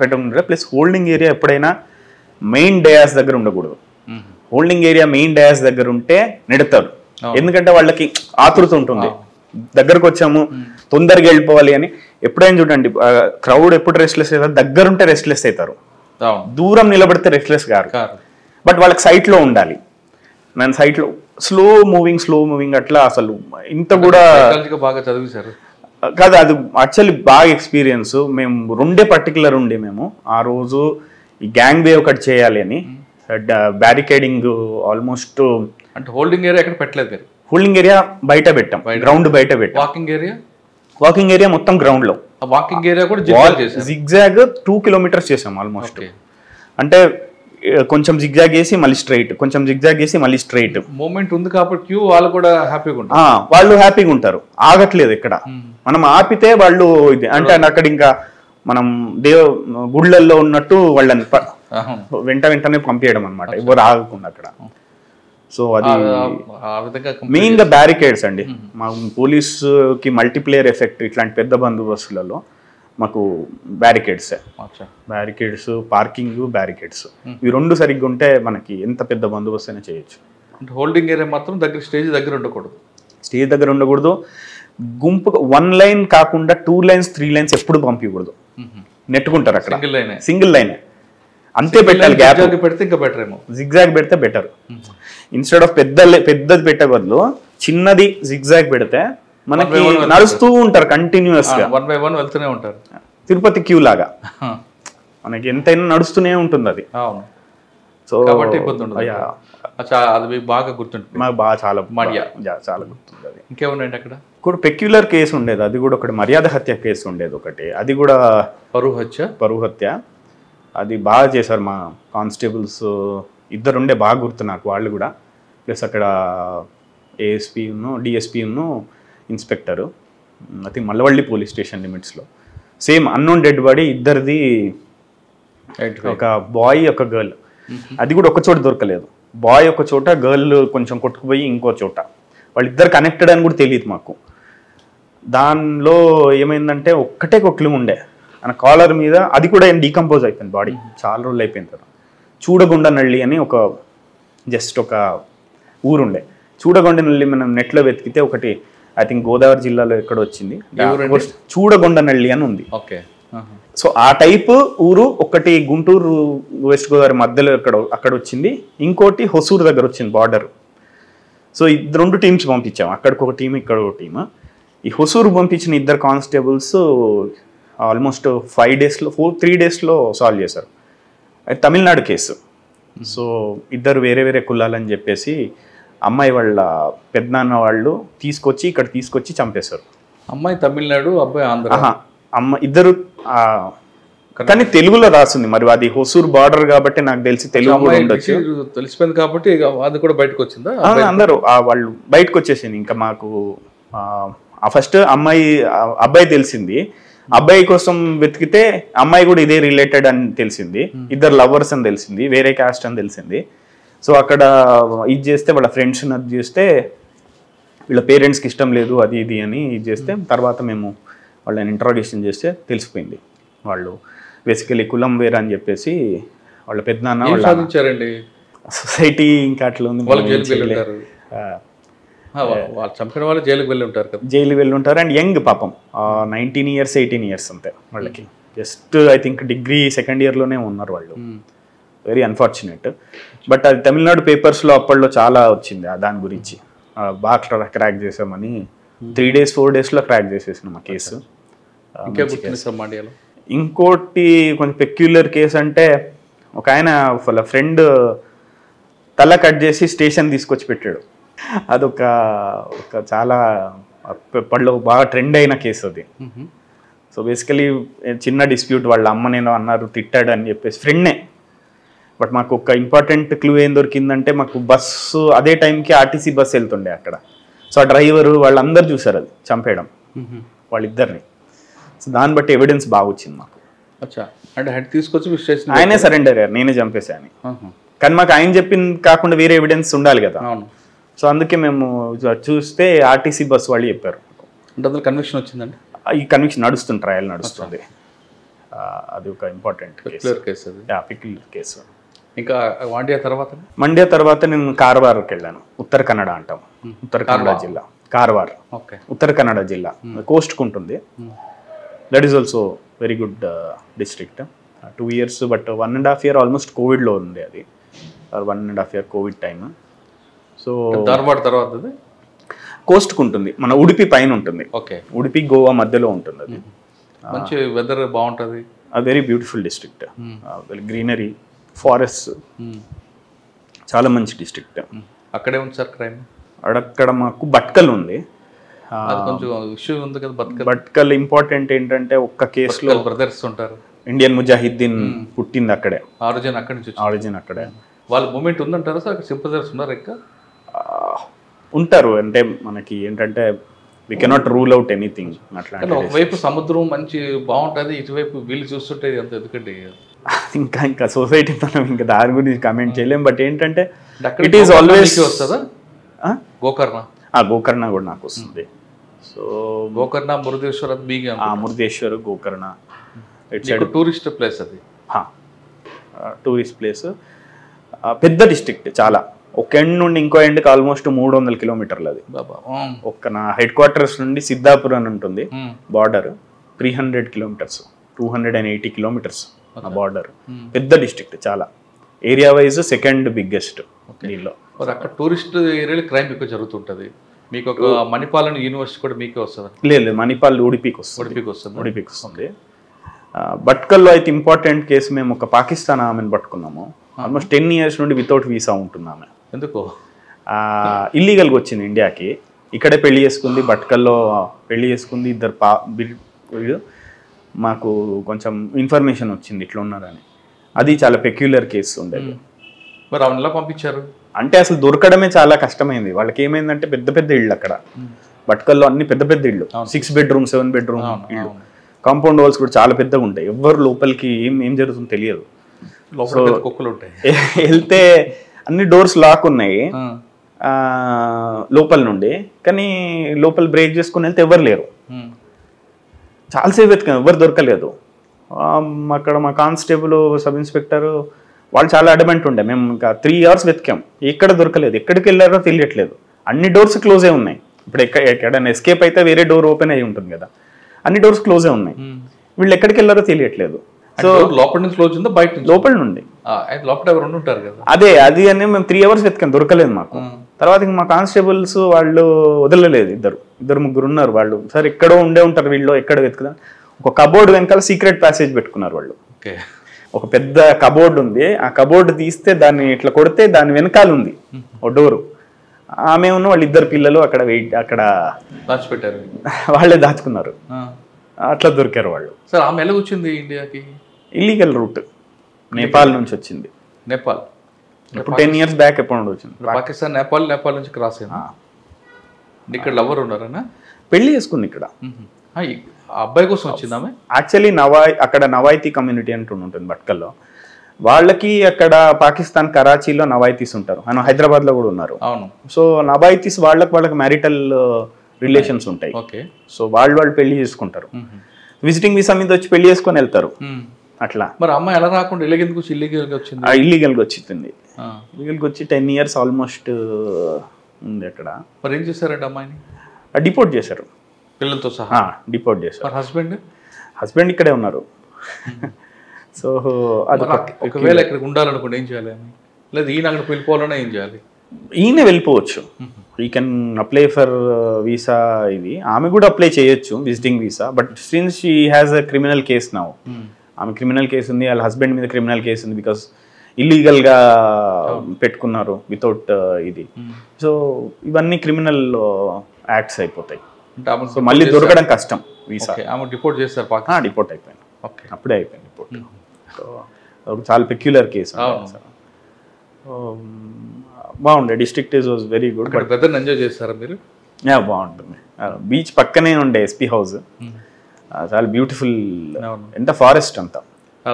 పెట్టకుండా, ప్లస్ హోల్డింగ్ ఏరియా ఎప్పుడైనా మెయిన్ డయాస్ దగ్గర ఉండకూడదు. హోల్డింగ్ ఏరియా మెయిన్ డయాస్ దగ్గర ఉంటే నెడతారు, ఎందుకంటే వాళ్ళకి ఆతృత ఉంటుంది, దగ్గరకు వచ్చాము తొందరగా వెళ్ళిపోవాలి అని. ఎప్పుడైనా చూడండి, క్రౌడ్ ఎప్పుడు రెస్ట్లెస్ అవుతారు, దగ్గర ఉంటే రెస్ట్లెస్ అవుతారు, దూరం నిలబడితే రెస్ట్లెస్ గారు. బట్ వాళ్ళకి సైట్ లో ఉండాలి. నేను సైట్ లో స్లో మూవింగ్ అట్లా అసలు ఇంత కూడా బాగా చదివేశారు. కాదు, అది యాక్చువల్లీ బాగా ఎక్స్పీరియన్స్. మేము పర్టికులర్ ఉండే మేము ఆ రోజు ఈ గ్యాంగ్ వే ఒకటి చేయాలి అని బ్యారికేడింగ్ ఆల్మోస్ట్. అంటే హోల్డింగ్ ఏరియా ఎక్కడ పెట్టలేదు మీరు? హోల్డింగ్ ఏరియా బయట పెట్టాం, గ్రౌండ్ బయట పెట్టాం. వాకింగ్ ఏరియా మొత్తం గ్రౌండ్ లో. వాకింగ్ ఏరియా కూడా జిగ్జాగ్ 2 kilometers చేసాం ఆల్మోస్ట్. అంటే కొంచెం జిగ్జాగ్ వేసి మళ్ళీ స్ట్రైట్, కొంచెం జిగ్జాగ్ వేసి మళ్ళీ స్ట్రైట్. మూమెంట్ ఉంది కాబట్టి క్యూ వాళ్ళు కూడా హ్యాపీగా ఉంటారు. వాళ్ళు హ్యాపీగా ఉంటారు, ఆగట్లేదు ఇక్కడ. మనం ఆపితే వాళ్ళు ఇది అంటే అక్కడ ఇంకా మనం గుళ్ళల్లో ఉన్నట్టు వాళ్ళని వెంటనే పంపించడం అనమాట, ఎవరు ఆగకుండా అక్కడ. సో అది మెయిన్ గా బ్యారికేడ్స్ అండి. మా పోలీసుకి మల్టీప్లేయర్ ఎఫెక్ట్ ఇట్లాంటి పెద్ద బందోబస్తులలో మాకు బ్యారికేడ్స్, పార్కింగ్, బ్యారికేడ్స్ ఇవి 2 సరిగ్గా ఉంటే మనకి ఎంత పెద్ద బందోబస్తు అయినా చేయొచ్చు. హోల్డింగ్ ఏరియా మాత్రం స్టేజ్ దగ్గర ఉండకూడదు. గుంపు 1 లైన్ కాకుండా 2 lines 3 lines ఎప్పుడు పంపించకూడదు. నెట్టుకుంటారు అక్కడ, సింగిల్ లైన్ అంతే పెట్టాలి. గ్యాప్ పెడితే ఇంకా బెటర్ ఏమో, జిగ్జాగ్ పెడితే బెటర్. ఇన్స్టెడ్ ఆఫ్ పెద్దది పెట్టే బదులు చిన్నది జిగ్జాగ్ పెడితే మనకి నడుస్తూ ఉంటారు కంటిన్యూస్ గా, 1 by 1 వెళ్తూనే ఉంటారు. తిరుపతి క్యూ లాగా మనకి ఎంతైనా నడుస్తూనే ఉంటుంది అది. సో అది బాగా గుర్తుంటుంది మాకు, బాగా చాలా గుర్తుంది అది. ఇంకేమున్నాయండి అక్కడ? కూడా పెక్యులర్ కేసు ఉండేది, అది కూడా ఒకటి మర్యాద హత్య కేసు ఉండేది ఒకటి, అది కూడా పరువు హత్య. అది బాగా చేశారు మా కానిస్టేబుల్స్ 2 ఉండే, బాగా గుర్తు నాకు వాళ్ళు కూడా. ప్లస్ అక్కడ ఏఎస్పీను, డిఎస్పీను, inspector, I think Mallavalli police station లిమిట్స్లో. సేమ్ అన్నోన్ డెడ్ బాడీ ఇద్దరిది, ఒక బాయ్ ఒక గర్ల్. అది కూడా ఒక చోట దొరకలేదు, బాయ్ ఒక చోట, గర్ల్ కొంచెం కొట్టుకుపోయి ఇంకో చోట. వాళ్ళిద్దరు కనెక్టెడ్ అని కూడా తెలియదు మాకు. దానిలో ఏమైందంటే ఒక్కటే కొట్లు ఉండే ఆయన కాలర్ మీద, అది కూడా ఏం డీకంపోజ్ అయిపోయింది బాడీ, చాలా రోజులు అయిపోయిన తర్వాత. చూడగొండనల్లి అని ఒక జస్ట్ ఒక ఊరుండే. చూడగొండనల్లి మనం నెట్లో వెతికితే ఒకటి ఐ థింక్ గోదావరి జిల్లాలో ఎక్కడ వచ్చింది, చూడగొండనల్లి అని ఉంది. సో ఆ టైప్ ఊరు ఒకటి గుంటూరు వెస్ట్ గోదావరి మధ్యలో అక్కడ వచ్చింది, ఇంకోటి హొసూరు దగ్గర వచ్చింది బార్డర్. సో 2 teams పంపించాం, అక్కడికి ఒక టీం, ఇక్కడ ఒక టీమ్. ఈ హొసూరు పంపించిన 2 కానిస్టేబుల్స్ ఆల్మోస్ట్ 5 daysలో 3 daysలో సాల్వ్ చేశారు. అది తమిళనాడు కేసు. సో 2 వేరే కులాలని చెప్పేసి అమ్మాయి వాళ్ళ పెద్దనాన్న వాళ్ళు ఇక్కడ తీసుకొచ్చి చంపేశారు. అమ్మాయి తమిళనాడు, అబ్బాయి ఆంధ్ర. ఇద్దరు కానీ తెలుగులో రాసింది, మరి అది హొసూరు బార్డర్ కాబట్టి నాకు తెలిసి తెలుగు తెలిసిపోయింది కాబట్టి అది కూడా బయటకు వచ్చిందా? అందరూ వాళ్ళు బయటకు వచ్చేసింది. ఇంకా మాకు ఫస్ట్ అబ్బాయి తెలిసింది, అబ్బాయి కోసం వెతికితే అమ్మాయి కూడా ఇదే రిలేటెడ్ అని తెలిసింది, 2 లవర్స్ అని తెలిసింది, వేరే క్యాస్ట్ అని తెలిసింది. సో అక్కడ ఇది చేస్తే వాళ్ళ ఫ్రెండ్స్ అది చేస్తే వీళ్ళ పేరెంట్స్కి ఇష్టం లేదు అది ఇది అని ఇది చేస్తే, తర్వాత మేము వాళ్ళని ఇంట్రాగేషన్ చేస్తే తెలిసిపోయింది వాళ్ళు బేసికలీ కులం వేరే అని చెప్పేసి వాళ్ళ పెద్దనాన్న సాధించారండి. సొసైటీ ఇంకా అట్లా ఉంది, చంపిన వాళ్ళు జైలుకి వెళ్ళి ఉంటారు కదా, జైలుకి వెళ్ళి ఉంటారు. అండ్ యంగ్ పాపం 19 years 18 years అంతే వాళ్ళకి. Just I think degree 2nd yearలోనే ఉన్నారు వాళ్ళు. Very unfortunate. బట్ అది తమిళనాడు పేపర్స్లో అప్పట్లో చాలా వచ్చింది దాని గురించి, బాగా క్రాక్ చేసామని. 3 days 4 daysలో క్రాక్ చేసేసినాం ఆ కేసు. ఇంకోటి కొంచెం పెక్యులర్ కేసు అంటే, ఒక ఆయన వాళ్ళ ఫ్రెండ్ తల కట్ చేసి స్టేషన్ తీసుకొచ్చి పెట్టాడు. అదొక చాలా అప్పట్లో బాగా ట్రెండ్ అయిన కేసు అది. సో బేసికలీ చిన్న డిస్ప్యూట్, వాళ్ళ అమ్మ నేను అన్నారు తిట్టాడు అని చెప్పేసి, ఫ్రెండ్నే. బట్ మాకు ఒక ఇంపార్టెంట్ క్లూ ఏం దొరికిందంటే, మాకు బస్సు అదే టైంకి ఆర్టీసీ బస్సు వెళ్తుండే అక్కడ. సో ఆ డ్రైవరు వాళ్ళందరూ చూసారు అది చంపేయడం వాళ్ళిద్దరిని. సో దాన్ని బట్టి ఎవిడెన్స్ బాగా వచ్చింది మాకు. అంటే హెడ్ తీసుకొచ్చి ఆయనే సరెండర్ అయ్యారు, నేనే చంపేశాను. కానీ మాకు ఆయన చెప్పింది కాకుండా వేరే ఎవిడెన్స్ ఉండాలి కదా. సో అందుకే మేము చూస్తే ఆర్టీసీ బస్సు వాళ్ళు చెప్పారు. అంటే కన్విక్షన్ వచ్చిందండి? ఈ కన్విక్షన్ నడుస్తుంది, ట్రయల్ నడుస్తుంది. అది ఒక ఇంపార్టెంట్ కేసు. ఇంకా మండ్య తర్వాత నేను కార్వార్కి వెళ్ళాను. ఉత్తర కన్నడ అంటాం, ఉత్తర కన్నడ జిల్లా కార్వార్, ఉత్తర కన్నడ జిల్లా, కోస్ట్కు ఉంటుంది. That is also very good district. 2 years but 1.5 year almost కోవిడ్లో ఉంది అది, 1.5 year కోవిడ్ టైమ్. సో కోస్ట్కి ఉంటుంది, మన ఉడిపి పైన ఉంటుంది. ఓకే. ఉడిపి గోవా మధ్యలో ఉంటుంది. అది మంచి వెదర్ బాగుంటుంది. Very beautiful district, greenery, forest, చాలా మంచి డిస్ట్రిక్ట్. అక్కడే ఉంది సార్ క్రైమ్? అక్కడ మాకు భట్కల్ ఉంది. కొంచెం ఇష్యూ ఉంది కదా భట్కల్. భట్కల్ ఇంపార్టెంట్ ఏంటంటే ఒక్క కేసులో బ్రదర్స్ ఉంటారు. ఇండియన్ ముజాహిద్దీన్ పుట్టింది అక్కడే, ఆరిజిన్ అక్కడి నుంచి. ఆరిజిన్ అక్కడే. వాళ్ళ మూమెంట్ ఉందంటారా సార్? అక్కడ సింపథైజర్స్ ఉన్నారు ఇంకా? ఉంటారు. అంటే మనకి ఏంటంటే we cannot rule out anything. అట్లా ఒకవైపు సముద్రం మంచి బాగుంటుంది, ఇటువైపు వీళ్ళు చూస్తుంటే అంత ఎందుకంటే ఇంకా సొసైటీ మనం ఇంకా దాని గురించి కమెంట్ చేయలేం. బట్ ఏంటంటే ఇట్ ఈస్ ఆల్వేస్ వస్తుందా గోకర్ణ? గోకర్ణ కూడా నాకు వస్తుంది. సో గోకర్ణ, మురుదేశ్వర్ అది మీకే? Murudeshwar, Gokarna tourist place. అది టూరిస్ట్ ప్లేస్, పెద్ద డిస్ట్రిక్ట్ చాలా. ఒక ఎండ్ నుండి ఇంకో ఎండ్కి ఆల్మోస్ట్ 300 కిలోమీటర్లు. అది ఒక్క నా హెడ్ క్వార్టర్స్ నుండి సిద్ధాపూర్ అని ఉంటుంది బార్డర్, 300 కిలోమీటర్స్, 280 కిలోమీటర్స్ ఆ బార్డర్. పెద్ద డిస్ట్రిక్ట్ చాలా. ఏరియా వైజ్ సెకండ్ బిగ్గెస్ట్ దీనిలో. అక్కడ టూరిస్ట్ ఏరియాలో క్రైమ్ ఎక్కువ జరుగుతుంటుంది. మీకు ఒక మణిపాల్ యూనివర్సిటీ కూడా మీకే వస్తుంది? లేదు, మణిపాల్ ఉడిపికి వస్తుంది. భట్కల్లో అయితే ఇంపార్టెంట్ కేసు, మేము ఒక పాకిస్తాన్ ఆమెను పట్టుకున్నాము. ఆల్మోస్ట్ 10 years నుండి వితౌట్ వీసా ఉంటున్నాము. ఎందుకు? ఇల్లీగల్గా వచ్చింది ఇండియాకి, ఇక్కడే పెళ్లి చేసుకుంది, భట్కల్లో పెళ్లి చేసుకుంది. ఇద్దరు మాకు కొంచెం ఇన్ఫర్మేషన్ వచ్చింది ఇట్లా ఉన్నారని. అది చాలా పెక్యులర్ కేసు ఉండేది. మరి ఆమెను ఎలా పంపించారు? అంటే అసలు దొరకడమే చాలా కష్టమైంది. వాళ్ళకి ఏమైందంటే పెద్ద పెద్ద ఇళ్ళు అక్కడ భట్కల్లో, అన్ని పెద్ద పెద్ద ఇళ్ళు, 6 bedroom 7 bedroom ఇళ్ళు. కాంపౌండ్ వాల్స్ కూడా చాలా పెద్దగా ఉంటాయి. ఎవరు లోపలికి ఏం జరుగుతుందో తెలియదు. కుక్కలు ఉంటాయి, వెళ్తే అన్ని డోర్స్ లాక్ ఉన్నాయి లోపల నుండి, కానీ లోపల బ్రేక్ చేసుకుని వెళ్తే ఎవరు లేరు. చాలాసేపు వెతికాం, ఎవరు దొరకలేదు. అక్కడ మా కానిస్టేబుల్, సబ్ ఇన్స్పెక్టర్ వాళ్ళు చాలా అడమెంట్ ఉండే. మేము ఇంకా 3 hours వెతికాం, ఎక్కడ దొరకలేదు. ఎక్కడికి వెళ్ళారో తెలియట్లేదు. అన్ని డోర్స్ క్లోజే ఉన్నాయి. ఇప్పుడు ఎక్కడైనా ఎస్కేప్ అయితే వేరే డోర్ ఓపెన్ అయ్యి ఉంటుంది కదా, అన్ని డోర్స్ క్లోజే ఉన్నాయి. వీళ్ళు ఎక్కడికి వెళ్ళారో తెలియట్లేదు. సో లోపల నుంచి క్లోజ్ ఉందా బయట? లోపల నుండి. లోపల ఎవరు ఉంటారు కదా, అది అని మేము 3 hours వెతికాం, దొరకలేదు మాకు. తర్వాత ఇంక మా కానిస్టేబుల్స్ వాళ్ళు వదలలేదు. ఇద్దరు ముగ్గురు ఉన్నారు. వాళ్ళు సార్ ఎక్కడో ఉండే ఉంటారు వీళ్ళు, ఎక్కడ వెతుకుదా. ఒక కబోర్డ్ వెనకాల సీక్రెట్ ప్యాసేజ్ పెట్టుకున్నారు వాళ్ళు. ఒక పెద్ద కబోర్డ్ ఉంది, ఆ కబోర్డ్ తీస్తే దాన్ని ఇట్లా కొడితే దాని వెనకాల ఉంది ఒక డోరు. ఆమె ఉన్న వాళ్ళు 2 పిల్లలు అక్కడ దాచిపెట్టారు, వాళ్ళే దాచుకున్నారు. అట్లా దొరికారు వాళ్ళు. సార్ ఆమె ఎలా వచ్చింది ఇండియాకి? ఇల్లీగల్ రూట్, నేపాల్ నుంచి వచ్చింది. నేపాల్ ఇప్పుడు 10 years బ్యాక్ ఎప్పుడు వచ్చింది. పాకిస్తాన్, నేపాల్ నుంచి క్రాస్ అయింది. ఇక్కడ లవర్ ఉన్నారనా? పెళ్లి చేసుకుంది ఇక్కడ. అబ్బాయి కోసం వచ్చింది ఆమె. యాక్చువల్లీ అక్కడ నవాయితీ కమ్యూనిటీ అంటూ ఉంటుంది భట్కల్లో. వాళ్ళకి అక్కడ పాకిస్తాన్ కరాచీలో నవాయితీస్ ఉంటారు, ఆయన హైదరాబాద్లో కూడా ఉన్నారు. అవును. సో నవాయితీస్ వాళ్ళకి మ్యారిటల్ రిలేషన్స్ ఉంటాయి. సో వాళ్ళు పెళ్లి చేసుకుంటారు. విజిటింగ్ వీసా మీద వచ్చి పెళ్లి చేసుకొని వెళ్తారు అట్లా. మరి అమ్మాయి ఎలా రాకుండా ఇల్లీగల్గా వచ్చింది? ఇల్లీగల్గా వచ్చింది. ఇల్లీగల్గా వచ్చి 10 years ఆల్మోస్ట్ ఉంది అక్కడ. మరి ఏం చేశారంటే అమ్మాయిని? డిపోర్ట్ చేశారు, పిల్లలతో సహా డిపోర్ట్ చేశారు. హస్బెండ్ ఇక్కడే ఉన్నారు. సో అది ఒకవేళ ఇక్కడికి ఉండాలనుకోండి ఏం చేయాలి? లేదు ఈయన అక్కడికి వెళ్ళిపోవాలన్నా ఏం చేయాలి? ఈయన వెళ్ళిపోవచ్చు. ఈ కెన్ అప్లై ఫర్ వీసా. ఇది ఆమె కూడా అప్లై చేయొచ్చు, visiting visa. But since she has a criminal case now, ఆమె క్రిమినల్ కేసు ఉంది, వాళ్ళ హస్బెండ్ మీద క్రిమినల్ కేసు ఉంది. బికాస్ ఇల్లీగల్గా పెట్టుకున్నారు వితౌట్ ఇది. సో ఇవన్నీ క్రిమినల్ యాక్ట్స్ అయిపోతాయి. సో మళ్ళీ దొరకడం కష్టం వీసా. డిపోర్ట్ చేస్తారు, డిపోర్ట్ అయిపోయింది. అప్పుడే అయిపోయింది డిపోర్ట్. సో చాలా పెక్యులర్ కేసు. బాగుండే. District was very good. Weather enjoy చేస్తారా మీరు? బాగుంటుంది. బీచ్ పక్కనే ఉండే ఎస్పీ హౌస్, చాలా బ్యూటిఫుల్. ఎంత ఫారెస్ట్ అంతా.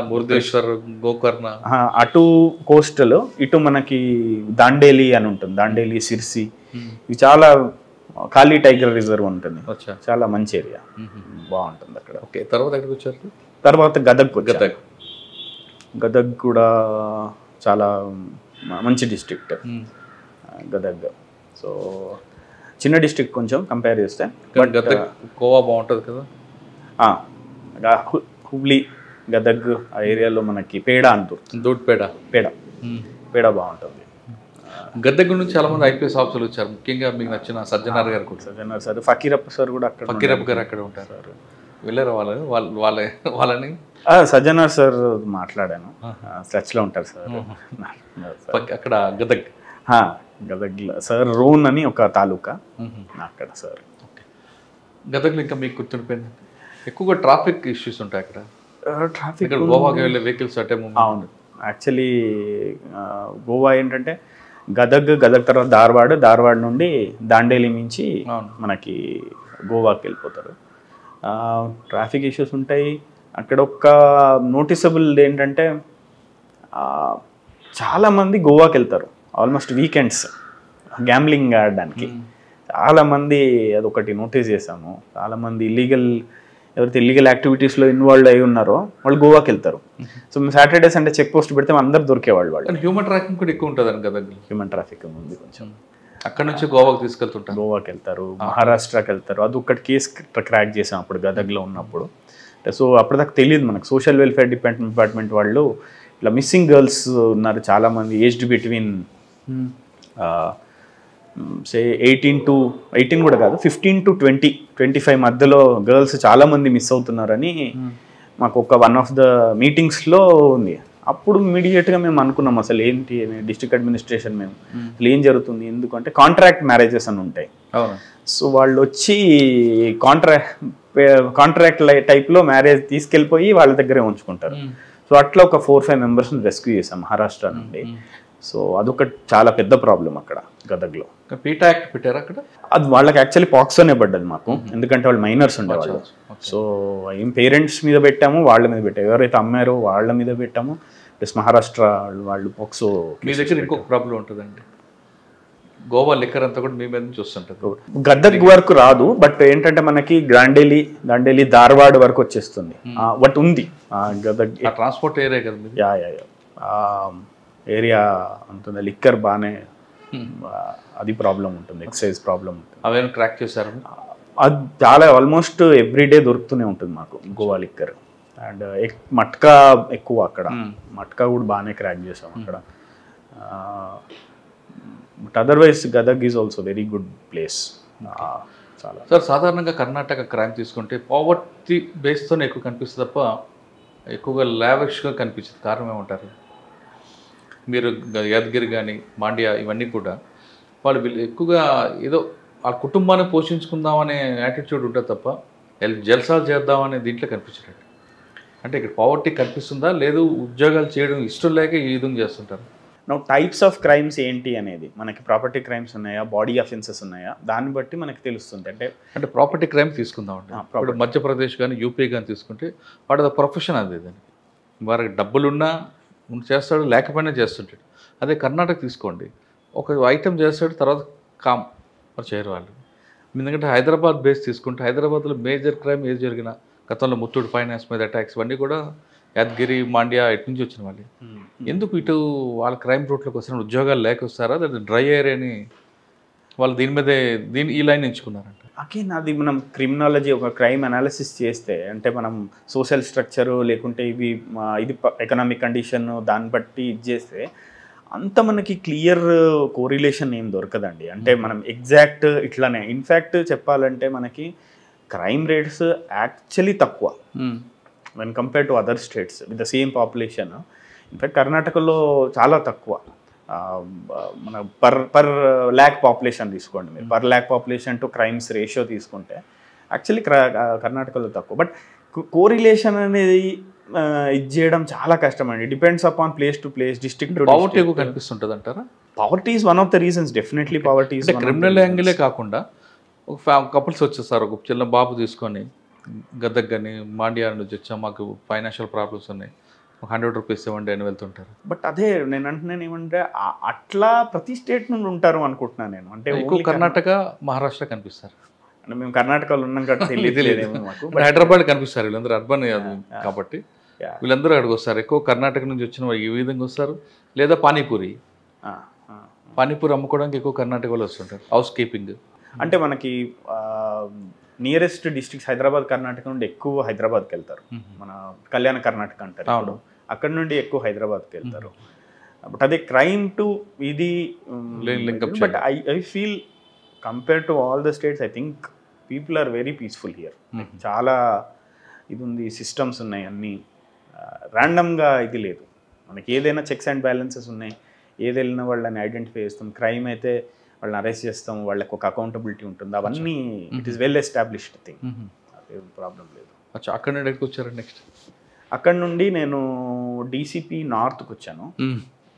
మురుదేశ్వర్, గోకర్ణ అటు కోస్టల్, ఇటు మనకి దాండేలి అని ఉంటుంది, దాండేలి, సిర్సి. ఇవి చాలా ఖాళీ టైగర్ రిజర్వ్ ఉంటుంది, చాలా మంచి ఏరియా, బాగుంటుంది అక్కడ. ఓకే. తర్వాత ఎక్కడికి వచ్చారు? తర్వాత గదగ్ కూడా చాలా మంచి డిస్ట్రిక్ట్ గదగ్. సో చిన్న డిస్ట్రిక్ట్ కొంచెం కంపేర్ చేస్తే. బట్ గోవా బాగుంటుంది కదా. హుబ్లీ, గదగ్ ఆ ఏరియాలో మనకి పేడ అంటారు, దూడ్ పేడ పేడ బాగుంటుంది. గద్దె నుంచి చాలా మంది ఐపీఎస్ ఆఫీసర్లు వచ్చారు, ముఖ్యంగా మీకు నచ్చిన సజ్జనార్ గారు కూడా. సజ్జనార్ సార్, ఫకీరప్ప సార్ కూడా అక్కడ, ఫకీరప్ప గారు అక్కడ ఉంటారు సార్. వెళ్ళారు వాళ్ళని సజ్జనార్ సార్ మాట్లాడాను, టచ్లో ఉంటారు సార్ అక్కడ గదగ్. గదగ్లో సార్ రోన్ అని ఒక తాలూకా అక్కడ సార్. గదగ్లో ఇంకా మీకు గుర్తుండిపోయింది ఎక్కువగా ట్రాఫిక్ ఇష్యూస్ ఉంటాయి అక్కడ. ట్రాఫిక్ గోవాకి వెళ్ళే వెహికల్స్ అంటే అవును. యాక్చువల్లీ గోవా ఏంటంటే గదగ్ తర్వాత ధార్వాడ్ నుండి దాండేలి మించి మనకి గోవాకి వెళ్ళిపోతారు. ట్రాఫిక్ ఇష్యూస్ ఉంటాయి అక్కడ. ఒక్క నోటీసబుల్ ఏంటంటే చాలామంది గోవాకి వెళ్తారు ఆల్మోస్ట్ వీకెండ్స్ గ్యాంబ్లింగ్ ఆడడానికి. చాలామంది అదొకటి నోటీస్ చేశాము. చాలామంది ఎవరైతే ఇల్లీగల్ యాక్టివిటీస్లో ఇన్వాల్వ్ అయి ఉన్నారో వాళ్ళు గోవాకి వెళ్తారు. సో మేము సాటర్డే సండే చెక్ పోస్ట్ పెడితే అందరు దొరికేవాళ్ళు. వాళ్ళు హ్యూమన్ ట్రాఫికింగ్ కూడా ఎక్కువ ఉంటుంది కదా. హ్యూమన్ ట్రాఫిక్ ఉంది కొంచెం. అక్కడ నుంచి గోవాకి తీసుకెళ్తుంటారు. గోవాకి వెళ్తారు, మహారాష్ట్రకి వెళ్తారు. అది ఒక్కటి కేసు క్రాక్ చేసాం అప్పుడు గదగ్లో ఉన్నప్పుడు. సో అప్పటిదాకా తెలియదు మనకు. సోషల్ వెల్ఫేర్ డిపార్ట్మెంట్ వాళ్ళు ఇలా మిస్సింగ్ గర్ల్స్ ఉన్నారు చాలామంది, ఏజ్డ్ బిట్వీన్ 18 కూడా కాదు, 15 to 25 మధ్యలో గర్ల్స్ చాలామంది మిస్ అవుతున్నారని మాకు వన్ ఆఫ్ ద మీటింగ్స్లో ఉంది. అప్పుడు ఇమీడియట్గా మేము అనుకున్నాం అసలు ఏంటి డిస్ట్రిక్ట్ అడ్మినిస్ట్రేషన్ మేము అసలు ఏం జరుగుతుంది, ఎందుకంటే కాంట్రాక్ట్ మ్యారేజెస్ అని ఉంటాయి. సో వాళ్ళు వచ్చి కాంట్రాక్ట్ టైప్లో మ్యారేజ్ తీసుకెళ్ళిపోయి వాళ్ళ దగ్గరే ఉంచుకుంటారు. సో అట్లా ఒక 4-5 మెంబర్స్ని రెస్క్యూ చేసాం మహారాష్ట్ర నుండి. సో అదొక చాలా పెద్ద ప్రాబ్లం అక్కడ గదగ్లో. పీటా యాక్ట్ పెట్టారు అక్కడ. అది వాళ్ళకి యాక్చువల్లీ పాక్సోనే పడ్డది మాకు, ఎందుకంటే వాళ్ళు మైనర్స్ ఉండేవాళ్ళు. సో ఏం పేరెంట్స్ మీద పెట్టాము, వాళ్ళ మీద పెట్టాము, ఎవరైతే అమ్మారో వాళ్ళ మీద పెట్టాము. ప్లస్ మహారాష్ట్ర వాళ్ళు పాక్సో. మీ దగ్గర ఇంకొక ప్రాబ్లం ఉంటుందండి, గోవా లిక్కర్ అంతా కూడా మీ మీద నుంచి వస్తుంటుంది. గదగ్ వరకు రాదు, బట్ ఏంటంటే మనకి దాండేలి ధార్వాడ్ వరకు వచ్చేస్తుంది. బట్ ఉంది గదగ్ ట్రాన్స్పోర్ట్ ఏరియా కదా. ఏరియా ఉంటుంది, లిక్కర్ బాగానే అది ప్రాబ్లం ఉంటుంది, ఎక్సైజ్ ప్రాబ్లం ఉంటుంది. అవేమో ట్రాక్ చేశారు? అది చాలా ఆల్మోస్ట్ ఎవ్రీడే దొరుకుతూనే ఉంటుంది మాకు గోవా లిక్కర్. అండ్ మట్కా ఎక్కువ అక్కడ, మట్కా కూడా బాగానే క్రాక్ చేసాం అక్కడ. But otherwise Gadag is also very good place. చాలా సార్ సాధారణంగా కర్ణాటక క్రైమ్ తీసుకుంటే పావర్టీ బేస్తోనే ఎక్కువ కనిపిస్తుంది తప్ప ఎక్కువగా లావిష్గా కనిపించదు. కారణం ఏమంటారు? మీరు యాదగిరి కానీ మాండ్యా ఇవన్నీ కూడా వాళ్ళు ఎక్కువగా ఏదో వాళ్ళ కుటుంబాన్ని పోషించుకుందామనే యాటిట్యూడ్ ఉంటుంది తప్ప జల్సాలు చేద్దామనే దీంట్లో కనిపించేటట్టు. అంటే ఇక్కడ పావర్టీ కనిపిస్తుందా, లేదు ఉద్యోగాలు చేయడం ఇష్టం లేక ఈ విధంగా చేస్తుంటారు? టైప్స్ ఆఫ్ క్రైమ్స్ ఏంటి అనేది మనకి, ప్రాపర్టీ క్రైమ్స్ ఉన్నాయా, బాడీ అఫెన్సెస్ ఉన్నాయా, దాన్ని బట్టి మనకి తెలుస్తుంది. అంటే ప్రాపర్టీ క్రైమ్ తీసుకుందామంటే ఇప్పుడు మధ్యప్రదేశ్ కానీ యూపీ కానీ తీసుకుంటే వాడు ప్రొఫెషన్ అది. వారికి డబ్బులున్నా చేస్తాడు, లేకపోయినా చేస్తుంటాడు. అదే కర్ణాటక తీసుకోండి, ఒక ఐటెం చేస్తాడు, తర్వాత కామ్ మరి చేయరు వాళ్ళు. ఎందుకంటే హైదరాబాద్ బేస్ తీసుకుంటే హైదరాబాద్లో మేజర్ క్రైమ్ ఏది జరిగినా గతంలో ముత్తూట్ ఫైనాన్స్ మీద అటాక్స్ ఇవన్నీ కూడా యాదగిరి మాండ్యా ఇటు నుంచి వచ్చిన వాళ్ళు. ఎందుకు ఇటు వాళ్ళ క్రైమ్ రూట్లోకి వస్తున్న ఉద్యోగాలు లేక వస్తారా, లేదా డ్రై ఏరియాని వాళ్ళు ఈ లైన్ ఎంచుకున్నారంట? అగైన్ అది మనం క్రిమినాలజీ ఒక క్రైమ్ అనాలిసిస్ చేస్తే, అంటే మనం సోషల్ స్ట్రక్చరు లేకుంటే ఇది ఎకనామిక్ కండిషన్ దాన్ని బట్టి ఇది చేస్తే అంత మనకి క్లియర్ కోరిలేషన్ ఏం దొరకదండి. అంటే మనం ఎగ్జాక్ట్ ఇట్లానే, ఇన్ఫ్యాక్ట్ చెప్పాలంటే మనకి క్రైమ్ రేట్స్ యాక్చువల్లీ తక్కువ when compare to other states with the same population. In fact కర్ణాటకలో చాలా తక్కువ. మన పర్ ల్యాక్ పాపులేషన్ తీసుకోండి మీరు, per lakh population to crimes ratio తీసుకుంటే యాక్చువల్లీ కర్ణాటకలో తక్కువ. బట్ కోరిలేషన్ అనేది ఇది చేయడం చాలా కష్టం అండి. Depends upon place to place, district to poverty ఎక్కువ కనిపిస్తుంటుంది అంటారా? Poverty is one of the reasons, definitely poverty is. Criminal యాంగిలే కాకుండా ఒక కపుల్స్ వచ్చేస్తారు, ఒక చిన్న బాబు తీసుకొని గదగ్ కానీ మాండ్యా నుంచి వచ్చా, మాకు ఫైనాన్షియల్ ప్రాబ్లమ్స్ ఉన్నాయి, 100 రూపీస్ ఇవ్వండి అని వెళ్తుంటారు. బట్ అదే నేను అంటున్నాను ఏమంటే అట్లా ప్రతి స్టేట్ నుండి ఉంటారు అనుకుంటున్నాను నేను. అంటే ఎక్కువ కర్ణాటక మహారాష్ట్ర కనిపిస్తారు. అంటే మేము కర్ణాటకలో ఉన్నాం కాబట్టి తెలియదు మాకు. హైదరాబాద్ కనిపిస్తారు, వీళ్ళందరూ అర్బన్ కాబట్టి వీళ్ళందరూ అక్కడికి వస్తారు. ఎక్కువ కర్ణాటక నుంచి వచ్చిన వాళ్ళు ఈ విధంగా వస్తారు. లేదా పానీపూరి అమ్ముకోవడానికి ఎక్కువ కర్ణాటక వాళ్ళు వస్తుంటారు, హౌస్ కీపింగ్. అంటే మనకి నియరెస్ట్ డిస్ట్రిక్ట్స్ హైదరాబాద్ కర్ణాటక నుండి ఎక్కువ హైదరాబాద్కి వెళ్తారు. మన కళ్యాణ కర్ణాటక అంటారు, అక్కడ నుండి ఎక్కువ హైదరాబాద్కి వెళ్తారు. బట్ అదే క్రైమ్ టు ఇది link up but I feel compare to all the states I think people are very peaceful here. చాలా ఇది ఉంది, సిస్టమ్స్ ఉన్నాయి, అన్నీ ర్యాండమ్గా ఇది లేదు. మనకి ఏదైనా చెక్స్ అండ్ బ్యాలెన్సెస్ ఉన్నాయి, ఏది వెళ్ళిన వాళ్ళని ఐడెంటిఫై చేస్తాం. క్రైమ్ అయితే వాళ్ళని అరెస్ట్ చేస్తాం, వాళ్ళకి ఒక అకౌంటబిలిటీ ఉంటుంది. అవన్నీ it is well established thing, అదేం ప్రాబ్లం లేదు. అక్కడ నుండి ఎక్కడికి వచ్చారు నెక్స్ట్? అక్కడ నుండి నేను డీసీపీ నార్త్కి వచ్చాను.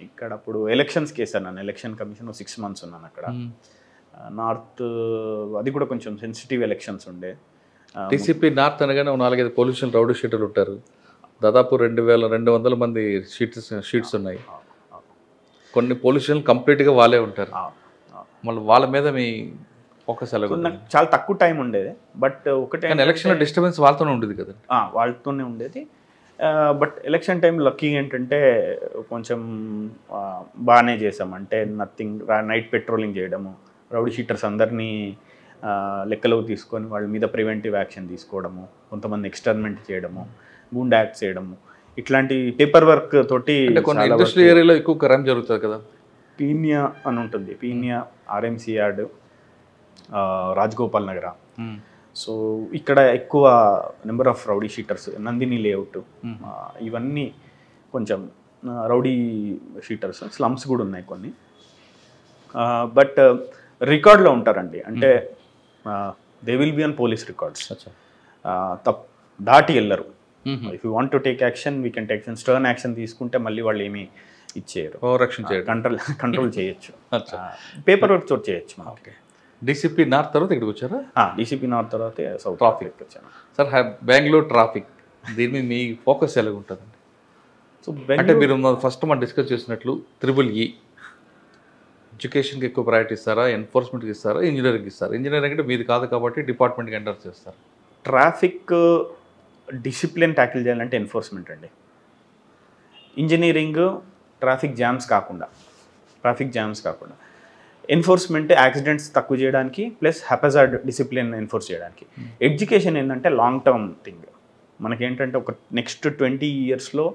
ఇక్కడ అప్పుడు ఎలక్షన్స్కి వేసాను నన్ను, ఎలక్షన్ కమిషన్ 6 months ఉన్నాను అక్కడ. నార్త్ అది కూడా కొంచెం సెన్సిటివ్ ఎలక్షన్స్ ఉండే. డీసీపీ నార్త్ అనగానే 4-5 పొల్యూషన్ రౌడీ షీటర్లు ఉంటారు. దాదాపు 2200 మంది షీట్స్ ఉన్నాయి. కొన్ని పొల్యూషన్ కంప్లీట్గా వాళ్ళే ఉంటారు. మళ్ళీ వాళ్ళ మీద మీ ఫోకస్ ఎలా? నాకు చాలా తక్కువ టైం ఉండేది, బట్ ఒకటే ఎలక్షన్లో డిస్టర్బెన్స్ వాళ్ళతోనే ఉండేది కదా? వాళ్ళతోనే ఉండేది. బట్ ఎలక్షన్ టైం లక్కీ ఏంటంటే కొంచెం బాగానే చేసాం. అంటే నథింగ్, నైట్ పెట్రోలింగ్ చేయడము, రౌడీ షీటర్స్ అందరినీ లెక్కలోకి తీసుకొని వాళ్ళ మీద ప్రివెంటివ్ యాక్షన్ తీసుకోవడము, కొంతమంది ఎక్స్టర్మెంట్ చేయడము, గూండా యాక్ట్ చేయడము, ఇట్లాంటి పేపర్ వర్క్ తోటి. కొన్ని ఇండస్ట్రియల్ ఏరియాలో ఎక్కువ క్రైమ్ జరుగుతుంది కదా. పీనియా అని ఉంటుంది, పీనియా, ఆర్ఎంసీ యార్డ్, రాజగోపాల్ నగర. సో ఇక్కడ ఎక్కువ number of rowdy sheeters, Nandini layout, ఇవన్నీ కొంచెం రౌడీ షీటర్స్. స్లమ్స్ కూడా ఉన్నాయి కొన్ని. బట్ రికార్డ్లో ఉంటారండి, అంటే they will be on police records. దాటి వెళ్ళరు. If you want to take action we can take stern action తీసుకుంటే మళ్ళీ వాళ్ళు ఏమీ ఇచ్చేయరు, కంట్రోల్ చేయొచ్చు, పేపర్ వర్క్ తోటి చేయొచ్చు. ఓకే. డీసీపీ నార్త్ తర్వాత ఇక్కడికి వచ్చారా? డీసీపీ నార్త్ తర్వాత సౌత్ ట్రాఫిక్ వచ్చాను. సార్ బెంగళూరు ట్రాఫిక్, దీని మీద మీ ఫోకస్ ఎలాగ ఉంటుందండి? సో అంటే మీరు ఫస్ట్ మనం డిస్కస్ చేసినట్లు EEE ఎడ్యుకేషన్కి ఎక్కువ ప్రయారిటీ ఇస్తారా, ఎన్ఫోర్స్మెంట్కి ఇస్తారా, ఇంజనీరింగ్కి ఇస్తారా? ఇంజనీరింగ్ అంటే మీది కాదు కాబట్టి డిపార్ట్మెంట్కి ఎంటర్ చేస్తారు. ట్రాఫిక్ డిసిప్లిన్ ట్యాకిల్ చేయాలంటే ఎన్ఫోర్స్మెంట్ అండి. ఇంజనీరింగ్ ట్రాఫిక్ జామ్స్ కాకుండా ఎన్ఫోర్స్మెంట్ యాక్సిడెంట్స్ తక్కువ చేయడానికి, ప్లస్ హెపజార్డ్ డిసిప్లిన్ ఎన్ఫోర్స్ చేయడానికి. ఎడ్యుకేషన్ ఏంటంటే లాంగ్ టర్మ్ థింగ్. మనకేంటంటే ఒక నెక్స్ట్ 20 yearsలో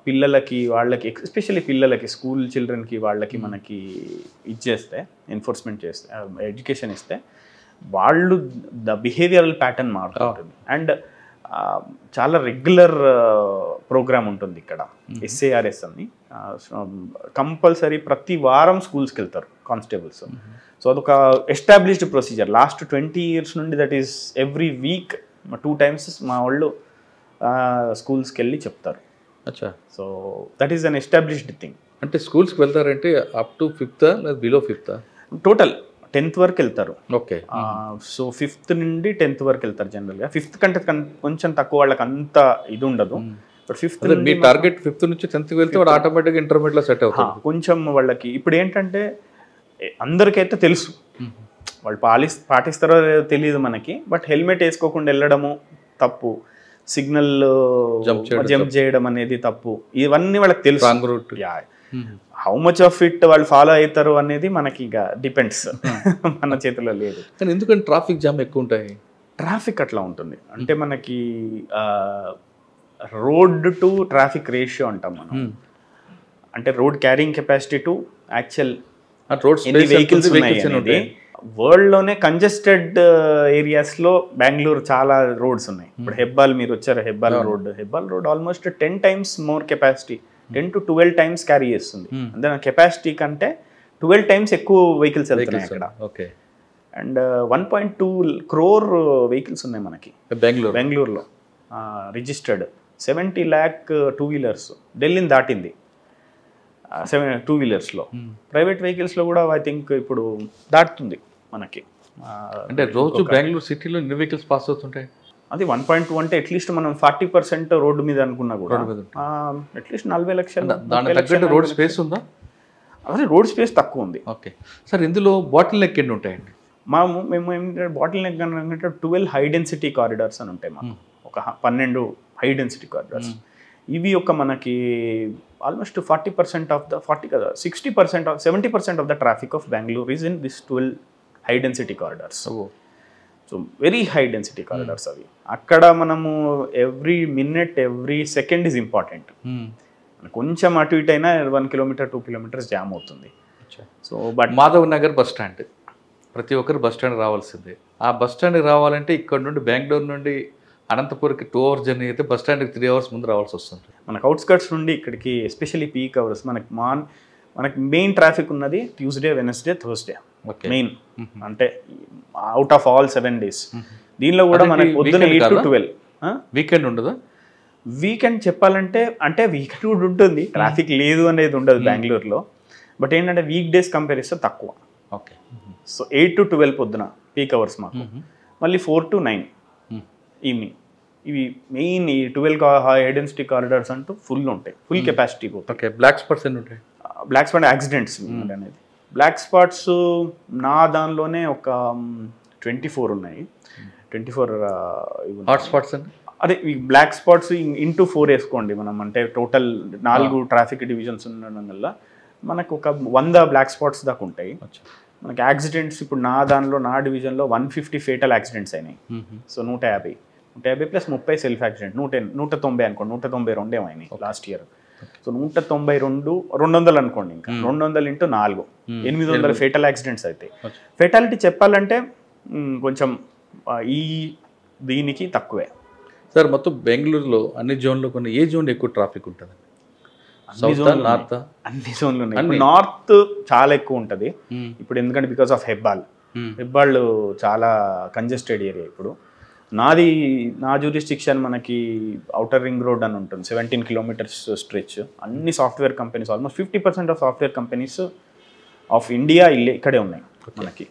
పిల్లలకి, వాళ్ళకి, ఎస్పెషల్లీ పిల్లలకి, స్కూల్ చిల్డ్రన్కి, వాళ్ళకి మనకి ఇచ్చేస్తే, ఎన్ఫోర్స్మెంట్ చేస్తే, ఎడ్యుకేషన్ ఇస్తే, వాళ్ళు ద బిహేవియరల్ ప్యాటర్న్ మారుతుంది. అండ్ చాలా రెగ్యులర్ ప్రోగ్రామ్ ఉంటుంది ఇక్కడ, SARS అని. కంపల్సరీ ప్రతి వారం స్కూల్స్కి వెళ్తారు కానిస్టేబుల్స్. సో అదొక ఎస్టాబ్లిష్డ్ ప్రొసీజర్ లాస్ట్ 20 years నుండి. That is every week 2 times మా వాళ్ళు స్కూల్స్కి వెళ్ళి చెప్తారు. అచ్చా. So that is an established thing. అంటే స్కూల్స్కి వెళ్తారంటే అప్ టు 5th లేదా బిలో 5th? టోటల్ 10th వరకు వెళ్తారు. ఓకే. సో 5th నుండి 10th వరకు వెళ్తారు జనరల్గా. 5th కంటే కొంచెం తక్కువ, వాళ్ళకి అంత ఇది ఉండదు. But 5th me target 5th నుంచి 10th వెళ్తే వాడు ఆటోమేటిక్గా ఇంటర్మీడియట్లో సెట్ అవుతుంది. కొంచెం వాళ్ళకి ఇప్పుడు ఏంటంటే అందరికైతే తెలుసు, వాళ్ళు పాటిస్తారో తెలియదు మనకి. బట్ హెల్మెట్ వేసుకోకుండా వెళ్ళడము తప్పు, సిగ్నల్ జంప్ చేయడం అనేది తప్పు, ఇవన్నీ వాళ్ళకి తెలుసు. హౌ మచ్ ఆఫ్ ఇట్ వాళ్ళు ఫాలో అవుతారు అనేది మనకి ఇక డిపెండ్స్, మన చేతిలో లేదు. కానీ ఎందుకంటే ట్రాఫిక్ జామ్ ఎక్కువ ఉంటాయి. ట్రాఫిక్ అట్లా ఉంటుంది. అంటే మనకి రోడ్ టు ట్రాఫిక్ రేషియో అంటాం మనం. అంటే road carrying capacity to actual ఎన్ని వెహికల్స్ ఉన్నాయి. వరల్డ్లోనే కంజెస్టెడ్ ఏరియాస్లో బెంగళూరు చాలా రోడ్స్ ఉన్నాయి. ఇప్పుడు హెబ్బాల్, మీరు వచ్చారు Hebbal road almost 10 times more capacity, 10 to 12 times carry చేస్తుంది. అంటే కెపాసిటీ కంటే 12 times ఎక్కువ వెహికల్స్ వెళ్తున్నాయి అక్కడ. ఓకే. అండ్ 1.2 crore వెహికల్స్ ఉన్నాయి మనకి బెంగళూరులో రిజిస్టర్డ్. 70 lakh 2-wheelers ఢిల్లీని దాటింది 2-wheelersలో. ప్రైవేట్ వెహికల్స్లో కూడా ఐ థింక్ ఇప్పుడు దాటుతుంది మనకి. అంటే రోజు బెంగళూరు సిటీలో ఎన్ని వెహికల్స్ పాస్ అవుతుంటాయి? అది 1.2 అంటే అట్లీస్ట్ మనం 40% రోడ్డు మీద అనుకున్నా కూడా అట్లీస్ట్ 40 లక్షలు. రోడ్ స్పేస్ ఉందా? అదే రోడ్ స్పేస్ తక్కువ ఉంది. Okay sir. ఇందులో బాటిల్ నెక్ ఎన్ని ఉంటాయండి? మేము ఏంటంటే బాటిల్ నెక్ అంటే 12 హై డెన్సిటీ కారిడార్స్ అని ఉంటాయి మాకు. ఒక 12 హై డెన్సిటీ కారిడార్స్. ఇవి ఒక మనకి almost 40% of the 70% of the Tropic of Bengaluru is in this 12 high density corridors. So very high density corridors అవి. అక్కడ మనము every minute every second is important. కొంచెం అటు ఇటు అయినా 1 కిలోమీటర్ 2 కిలోమీటర్స్ జామ్ అవుతుంది. So but Madhav Nagar bus stand, ప్రతి ఒక్కరు బస్ స్టాండ్ రావాల్సిందే. ఆ బస్ స్టాండ్కి రావాలంటే ఇక్కడ నుండి బెంగళూరు నుండి అనంతపూర్కి 2 hours జర్నీ అయితే బస్ స్టాండ్కి 3 hours ముందు రావాల్సి వస్తుంది. మనకు అవుట్స్కట్స్ నుండి ఇక్కడికి ఎస్పెషల్లీ పీక్ అవర్స్ మనకి మెయిన్ ట్రాఫిక్ ఉన్నది ట్యూస్డే, వెనస్డే, థర్స్డే మెయిన్. అంటే అవుట్ ఆఫ్ ఆల్ 7 days. దీనిలో కూడా మనకి పొద్దున 8 to 12. వీకెండ్ ఉండదా? వీకెండ్ చెప్పాలంటే అంటే వీకెండ్ కూడా ఉంటుంది, ట్రాఫిక్ లేదు అనేది ఉండదు బెంగళూరులో. బట్ ఏంటంటే వీక్ డేస్ కంపేర్ చేస్తే తక్కువ. ఓకే. సో 8 to 12 పొద్దున పీక్ అవర్స్ మాకు, మళ్ళీ 4 to 9 ఈవినింగ్. ఇవి మెయిన్ ఈ 12 హై డెన్సిటీ కారిడార్స్ అంటూ ఫుల్ ఉంటాయి, ఫుల్ కెపాసిటీ పోతాయి. ఓకే. బ్లాక్ స్పాట్స్ ఎన్ని ఉంటాయి? బ్లాక్ స్పాట్ యాక్సిడెంట్స్ అనేది బ్లాక్ స్పాట్స్ నా దానిలోనే ఒక 24 ఉన్నాయి. 24 హాట్ స్పాట్స్ అండి. అదే ఈ బ్లాక్ స్పాట్స్ ఇంటూ 4 వేసుకోండి మనం. అంటే టోటల్ 4 ట్రాఫిక్ డివిజన్స్ ఉండడం వల్ల మనకు ఒక 100 బ్లాక్ స్పాట్స్ దాకా ఉంటాయి. మనకి యాక్సిడెంట్స్ ఇప్పుడు నా డివిజన్లో 150 ఫేటల్ యాక్సిడెంట్స్ అయినాయి. సో 150 ప్లస్ 30 సెల్ఫ్ యాక్సిడెంట్, 190 అనుకోండి, 192 ఏమైనాయి లాస్ట్ ఇయర్. సో 192 200 అనుకోండి, ఇంకా 200 into 4 800 ఫేటల్ యాక్సిడెంట్స్ అయితే. ఫేటాలిటీ చెప్పాలంటే కొంచెం ఈ దీనికి తక్కువే సార్. మొత్తం బెంగళూరులో అన్ని జోన్లో కొన్ని ఏ జోన్ ఎక్కువ ట్రాఫిక్ ఉంటుంది? నార్త్? అన్ని జోన్లు ఉన్నాయి. నార్త్ చాలా ఎక్కువ ఉంటుంది ఇప్పుడు, ఎందుకంటే బికాస్ ఆఫ్ హెబ్బాళ్ళు చాలా కంజెస్టెడ్ ఏరియా ఇప్పుడు. నా జ్యూరిస్డిక్షన్ మనకి ఔటర్ రింగ్ రోడ్ అని ఉంటుంది, 17 kilometers స్ట్రెచ్. అన్ని software companies, almost 50% of software companies of India ఇక్కడే ఉన్నాయి మనకి.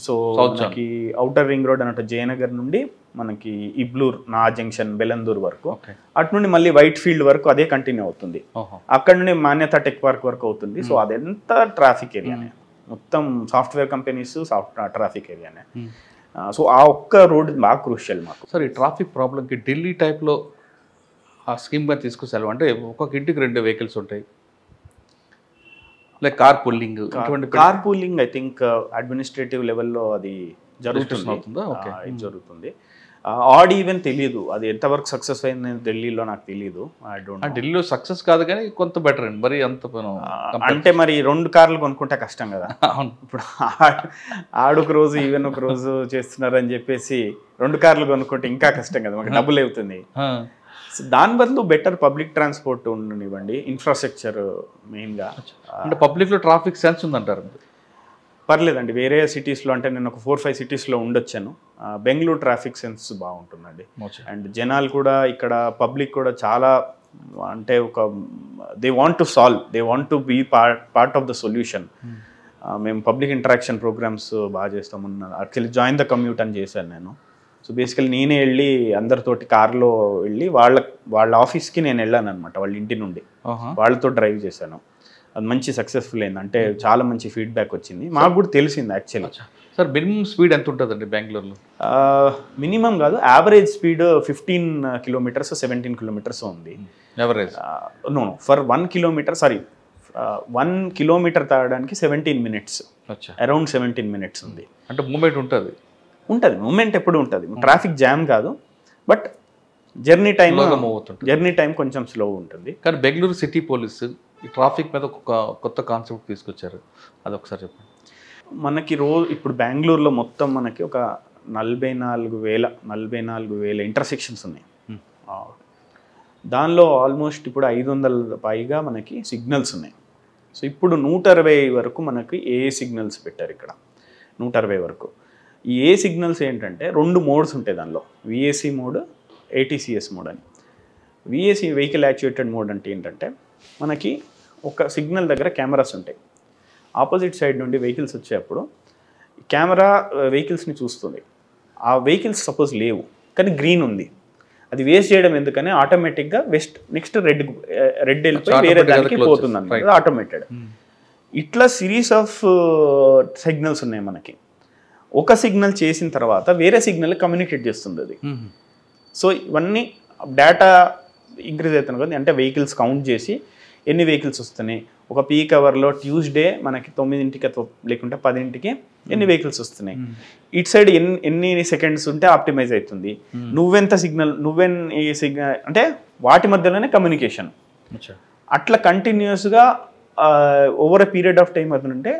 సో మనకి ఔటర్ రింగ్ రోడ్ అన్నట్టు జయనగర్ నుండి మనకి ఇబ్లూర్, నా జంక్షన్, బెలందూర్ వరకు, అటు నుండి మళ్ళీ వైట్ ఫీల్డ్ వరకు అదే కంటిన్యూ అవుతుంది. అక్కడ నుండి మాన్యత టెక్ పార్క్ వరకు అవుతుంది. సో అదెంత ట్రాఫిక్ ఏరియానే, మొత్తం సాఫ్ట్వేర్ కంపెనీస్ ట్రాఫిక్ ఏరియానే. సో ఆ ఒక్క రోడ్ బాగా క్రూషియల్ మాకు. సార్ ఈ ట్రాఫిక్ ప్రాబ్లంకి ఢిల్లీ టైప్లో ఆ స్కీమ్గా తీసుకొస్తారు. అంటే ఒక్కొక్క ఇంటికి 2 vehicles ఉంటాయి, like car pooling. Car pooling I think administrative లెవెల్లో అది జరుగుతుంది. ఆడ్ ఈవెన్ తెలియదు అది ఎంతవరకు సక్సెస్ అయింది ఢిల్లీలో, నాకు తెలియదు. ఢిల్లీలో సక్సెస్ కాదు కానీ కొంత బెటర్ అండి. మరి అంత అంటే మరి 2 కార్లు కొనుక్కుంటే కష్టం కదా. ఇప్పుడు ఆడొక రోజు ఈవెన్ ఒక రోజు చేస్తున్నారని చెప్పేసి 2 కార్లు కొనుక్కుంటే ఇంకా కష్టం కదా, మాకు డబ్బులు అవుతుంది. దాని బదులు బెటర్ పబ్లిక్ ట్రాన్స్పోర్ట్ ఉండనివ్వండి, ఇన్ఫ్రాస్ట్రక్చర్ మెయిన్గా. అంటే పబ్లిక్లో ట్రాఫిక్ సెన్స్ ఉందంటారు? పర్లేదండి, వేరే సిటీస్లో అంటే నేను ఒక 4-5 సిటీస్లో ఉండొచ్చాను. బెంగళూరు ట్రాఫిక్ సెన్స్ బాగుంటుందండి. అండ్ జనాలు కూడా ఇక్కడ పబ్లిక్ కూడా చాలా అంటే ఒక they want to solve, they want to be part of the solution. మేము పబ్లిక్ ఇంటరాక్షన్ ప్రోగ్రామ్స్ బాగా చేస్తామన్నా. యాక్చువల్లీ జాయిన్ ద కమ్యూట్ అని చేశాను నేను. సో బేసికలీ నేనే వెళ్ళి అందరితోటి కార్లో వెళ్ళి వాళ్ళ ఆఫీస్కి నేను వెళ్ళాను అనమాట, వాళ్ళ ఇంటి నుండి వాళ్ళతో డ్రైవ్ చేశాను. అది మంచి సక్సెస్ఫుల్ అయింది, అంటే చాలా మంచి ఫీడ్బ్యాక్ వచ్చింది. మాకు కూడా తెలిసింది యాక్చువల్లీ. సార్ మినిమం స్పీడ్ ఎంత ఉంటుందండి బెంగళూరులో? మినిమం కాదు, యావరేజ్ స్పీడ్ 15 kilometers 17 kilometers ఉంది. Average? No for 1 kilometer, sorry 1 kilometer తాగడానికి 17 minutes, అరౌండ్ 17 minutes ఉంది. అంటే మూమెంట్ ఉంటుంది? మూమెంట్ ఎప్పుడు ఉంటుంది, ట్రాఫిక్ జామ్ కాదు, బట్ జర్నీ టైం కొంచెం స్లో ఉంటుంది. కానీ బెంగళూరు సిటీ పోలీసు ఈ ట్రాఫిక్ మీద ఒక కొత్త కాన్సెప్ట్ తీసుకొచ్చారు, అదొకసారి చెప్పండి. మనకి ఇప్పుడు బెంగళూరులో మొత్తం మనకి ఒక 44,000 ఇంటర్సెక్షన్స్ ఉన్నాయి. దానిలో ఆల్మోస్ట్ ఇప్పుడు 500 పైగా మనకి సిగ్నల్స్ ఉన్నాయి. సో ఇప్పుడు 160 వరకు మనకి ఏ సిగ్నల్స్ పెట్టారు ఇక్కడ, 160 వరకు. ఈ ఏ సిగ్నల్స్ ఏంటంటే 2 మోడ్స్ ఉంటాయి దానిలో, విఏసీ మోడ్, ఏటీసీఎస్ మోడ్ అని. విఏసీ వెహికల్ యాక్చువేటెడ్ మోడ్ అంటే ఏంటంటే మనకి ఒక సిగ్నల్ దగ్గర కెమెరాస్ ఉంటాయి. ఆపోజిట్ సైడ్ నుండి వెహికల్స్ వచ్చేటప్పుడు కెమెరా వెహికల్స్ని చూస్తుంది. ఆ వెహికల్స్ సపోజ్ లేవు కానీ గ్రీన్ ఉంది, అది వేస్ట్ చేయడం ఎందుకని ఆటోమేటిక్గా నెక్స్ట్ రెడ్ వెళ్ళిపోయి వేరే దానికి పోతుంది అన్నమాట, ఆటోమేటెడ్. ఇట్లా సిరీస్ ఆఫ్ సిగ్నల్స్ ఉన్నాయి మనకి. ఒక సిగ్నల్ చేసిన తర్వాత వేరే సిగ్నల్ కమ్యూనికేట్ చేస్తుంది అది. సో ఇవన్నీ డేటా ఇంక్రీజ్ అవుతుంది కదా, అంటే వెహికల్స్ కౌంట్ చేసి ఎన్ని వెహికల్స్ వస్తున్నాయి, ఒక పీక్ అవర్లో ట్యూస్డే మనకి 9కి లేకుంటే 10కి ఎన్ని వెహికల్స్ వస్తున్నాయి, ఇటు సైడ్ ఎన్ని సెకండ్స్ ఉంటే ఆప్టిమైజ్ అవుతుంది, నువ్వెంత సిగ్నల్ అంటే వాటి మధ్యలోనే కమ్యూనికేషన్. అట్లా కంటిన్యూస్గా over a period of time అవుతుందంటే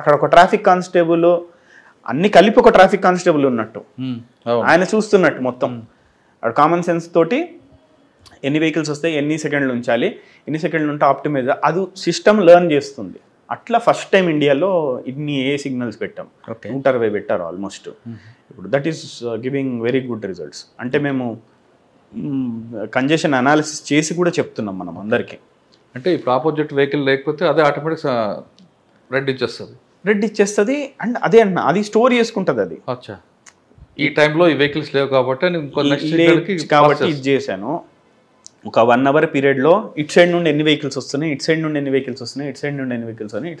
అక్కడ ఒక ట్రాఫిక్ కానిస్టేబుల్ అన్ని కలిపి ఒక ట్రాఫిక్ కానిస్టేబుల్ ఉన్నట్టు ఆయన చూస్తున్నట్టు మొత్తం అక్కడ కామన్ సెన్స్ తోటి ఎన్ని వెహికల్స్ వస్తాయి, ఎన్ని సెకండ్లు ఉంచాలి, ఎన్ని సెకండ్లు ఉంటే ఆప్టిమైజ్ అది సిస్టమ్ లెర్న్ చేస్తుంది. అట్లా ఫస్ట్ టైం ఇండియాలో ఇన్ని సిగ్నల్స్ పెట్టాం, 160 పెట్టారు ఆల్మోస్ట్. ఇప్పుడు that is giving very good results. అంటే మేము కంజెషన్ అనాలిసిస్ చేసి కూడా చెప్తున్నాం మనం అందరికీ. అంటే ఇప్పుడు ఆపోజిట్ వెహికల్ లేకపోతే అదే ఆటోమేటిక్ రెడ్ ఇచ్చేస్తుంది అండ్ అదే అన్న అది స్టోర్ చేసుకుంటుంది అది. అచ్చా, ఈ టైంలో ఈ వెహికల్స్ లేవు కాబట్టి ఇది చేశాను. ఒక 1 hour పీరియడ్లో ఇటు సైడ్ నుండి ఎన్ని వెహికల్స్ వస్తున్నాయి, ఇటు సైడ్ నుండి ఎన్ని వెహికల్స్ వస్తున్నాయి, ఇటు సైడ్ నుండి ఎన్ని వెహికల్స్ ఉన్నాయి.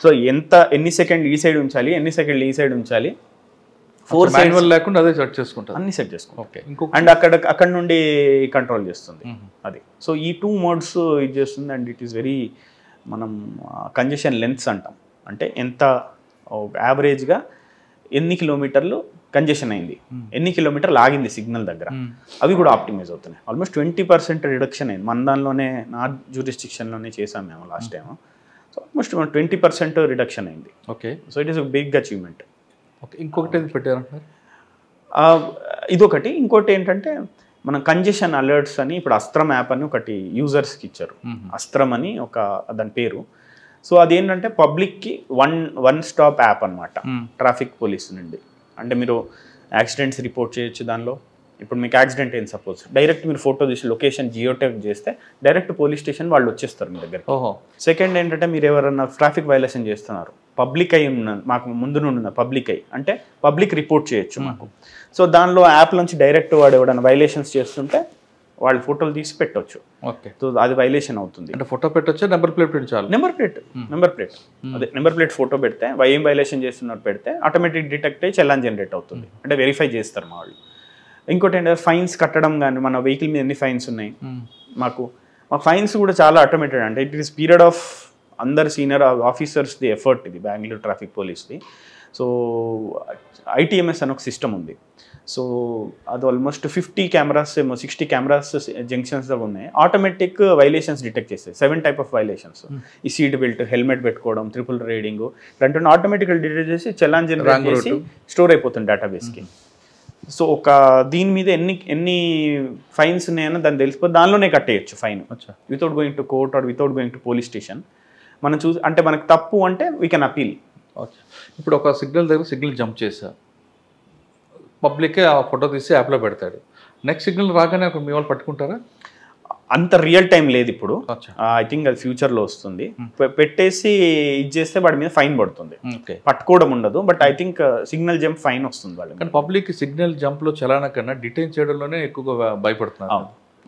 సో ఎన్ని సెకండ్ ఈ సైడ్ ఉంచాలి, ఎన్ని సెకండ్లు ఈ సైడ్ ఉంచాలి, 4 మాన్యువల్ లేకుండా అదే సెట్ చేసుకుంటాం, అన్ని సెట్ చేసుకుంటాం. ఓకే. అండ్ అక్కడ నుండి కంట్రోల్ చేస్తుంది అది. సో ఈ 2 modes ఇది చేస్తుంది. అండ్ ఇట్ ఈస్ వెరీ మనం కంజెషన్ లెంత్స్ అంటాం, అంటే ఎంత యావరేజ్గా ఎన్ని కిలోమీటర్లు కంజెషన్ అయింది, ఎన్ని కిలోమీటర్లు ఆగింది సిగ్నల్ దగ్గర, అవి కూడా ఆప్టిమైజ్ అవుతున్నాయి. ఆల్మోస్ట్ 20% రిడక్షన్ అయింది. మన దానిలోనే నా జ్యూరిస్డిక్షన్లోనే చేసాం మేము last time. So almost 20% reduction అయింది. Okay. So it is big achievement. Okay. ఇంకొకటి ఏది పెట్టారంటారు? ఇదొకటి. ఇంకోటి ఏంటంటే మనం కంజెషన్ అలర్ట్స్ అని ఇప్పుడు అస్త్రం యాప్ అని ఒకటి యూజర్స్కి ఇచ్చారు. అస్త్రం అని దాని పేరు. సో అదేంటంటే పబ్లిక్కి వన్ స్టాప్ యాప్ అనమాట ట్రాఫిక్ పోలీస్ నుండి. అంటే మీరు యాక్సిడెంట్స్ రిపోర్ట్ చేయొచ్చు దానిలో. ఇప్పుడు మీకు యాక్సిడెంట్ అయింది సపోజ్, డైరెక్ట్ మీరు ఫోటో తీసి లొకేషన్ జియోటెక్ చేస్తే డైరెక్ట్ పోలీస్ స్టేషన్ వాళ్ళు వచ్చేస్తారు మీ దగ్గర. సెకండ్ ఏంటంటే మీరు ఎవరైనా ట్రాఫిక్ వైలేషన్ చేస్తున్నారు, పబ్లిక్ అయి ఉన్న మాకు ముందు నుండి ఉన్న పబ్లిక్ అయి అంటే పబ్లిక్ రిపోర్ట్ చేయొచ్చు మాకు. సో దానిలో యాప్ నుంచి డైరెక్ట్ వాడు ఎవరైనా వైలేషన్స్ చేస్తుంటే వాళ్ళు ఫోటోలు తీసి పెట్టవచ్చు. ఓకే. సో అది వైలేషన్ అవుతుంది. అంటే ఫోటో పెట్టొచ్చా, నెంబర్ ప్లేట్ పెట్టాలి? నెంబర్ ప్లేట్ అదే నెంబర్ ప్లేట్ ఫోటో పెడితే ఏం వైలేషన్ చేస్తున్నారు పెడితే ఆటోమేటిక్ డిటెక్ట్ అయ్యి చలాన్ జనరేట్ అవుతుంది. అంటే వెరిఫై చేస్తారు మా వాళ్ళు. ఇంకోటి ఏంటంటే ఫైన్స్ కట్టడం కానీ, మన వెహికల్ మీద ఎన్ని ఫైన్స్ ఉన్నాయి మాకు ఫైన్స్ కూడా చాలా ఆటోమేటెడ్. అంటే ఇట్ ఈస్ పీరియడ్ ఆఫ్ అందరు సీనియర్ ఆఫీసర్స్ది ఎఫర్ట్ ఇది బెంగళూరు ట్రాఫిక్ పోలీస్ది. సో ITMS అని ఒక సిస్టమ్ ఉంది. సో అది ఆల్మోస్ట్ 50 కెమెరాస్ 60 కెమెరాస్ జంక్షన్స్ దగ్గర ఉన్నాయి. ఆటోమేటిక్ వైలేషన్స్ డిటెక్ట్ చేస్తాయి. 7 type ఆఫ్ వైలేషన్స్. ఈ సీట్ బెల్ట్, హెల్మెట్ పెట్టుకోవడం, ట్రిపుల్ రైడింగ్ ఇలాంటి ఆటోమేటిక్గా డిటెక్ట్ చేసి చలాన్ జనరేట్ చేసి స్టోర్ అయిపోతుంది డేటాబేస్కి. సో దీని మీద ఎన్ని ఫైన్స్ ఉన్నాయని దాన్ని తెలిసిపోతే దానిలోనే కట్టేయచ్చు fine, without going to court or without going to police station. మనం అంటే మనకు తప్పు అంటే వీ కెన్ అపీల్. ఇప్పుడు ఒక సిగ్నల్ దగ్గర సిగ్నల్ జంప్ చేసా, పబ్లికే ఆ ఫోటో తీసి యాప్లో పెడతాడు, నెక్స్ట్ సిగ్నల్ రాగానే మీ వాళ్ళు పట్టుకుంటారా? అంత రియల్ టైం లేదు ఇప్పుడు. ఐ థింక్ అది ఫ్యూచర్లో వస్తుంది. పెట్టేసి ఇది చేస్తే వాడి మీద ఫైన్ పడుతుంది, పట్టుకోవడం ఉండదు. But I think signal jump fine వస్తుంది వాళ్ళకి. కానీ పబ్లిక్ సిగ్నల్ జంప్లో చలానా కన్నా డిటైన్ చేయడంలోనే ఎక్కువగా భయపడుతున్నారు.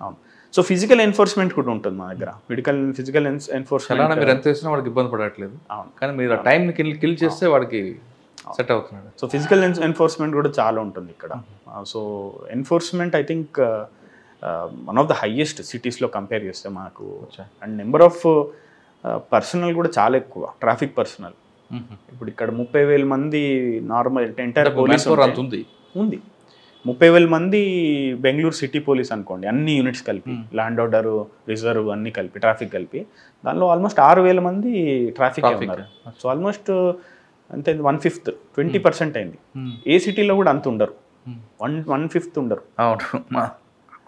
అవును. సో ఫిజికల్ ఎన్ఫోర్స్మెంట్ కూడా ఉంటుంది మా దగ్గర. ఫిజికల్ ఎన్ఫోర్స్మెంట్ మీరు ఎంత వేసినా వాడికి ఇబ్బంది పడట్లేదు. కానీ మీరు ఆ టైంని కిల్ చేస్తే వాడికి సెట్ అవుతున్నాడు. సో ఫిజికల్ ఎన్ఫోర్స్మెంట్ కూడా చాలా ఉంటుంది ఇక్కడ. So enforcement I think one of the highest సిటీస్లో కంపేర్ చేస్తే మాకు. అండ్ నెంబర్ ఆఫ్ పర్సనల్ కూడా చాలా ఎక్కువ, ట్రాఫిక్ పర్సనల్. ఇప్పుడు ఇక్కడ 30,000 మంది నార్మల్ ఎంటైర్ పోలీస్ ఉంది. 30,000 మంది బెంగళూరు సిటీ పోలీస్ అనుకోండి, అన్ని యూనిట్స్ కలిపి, ల్యాండ్ ఆర్డర్, రిజర్వ్ అన్ని కలిపి, ట్రాఫిక్ కలిపి. దానిలో ఆల్మోస్ట్ 6,000 మంది ట్రాఫిక్ ఉన్నారు. సో ఆల్మోస్ట్ అంతే 1/5 20% అయింది. ఏ సిటీలో కూడా అంత ఉండరు, 1/5 ఉండరు.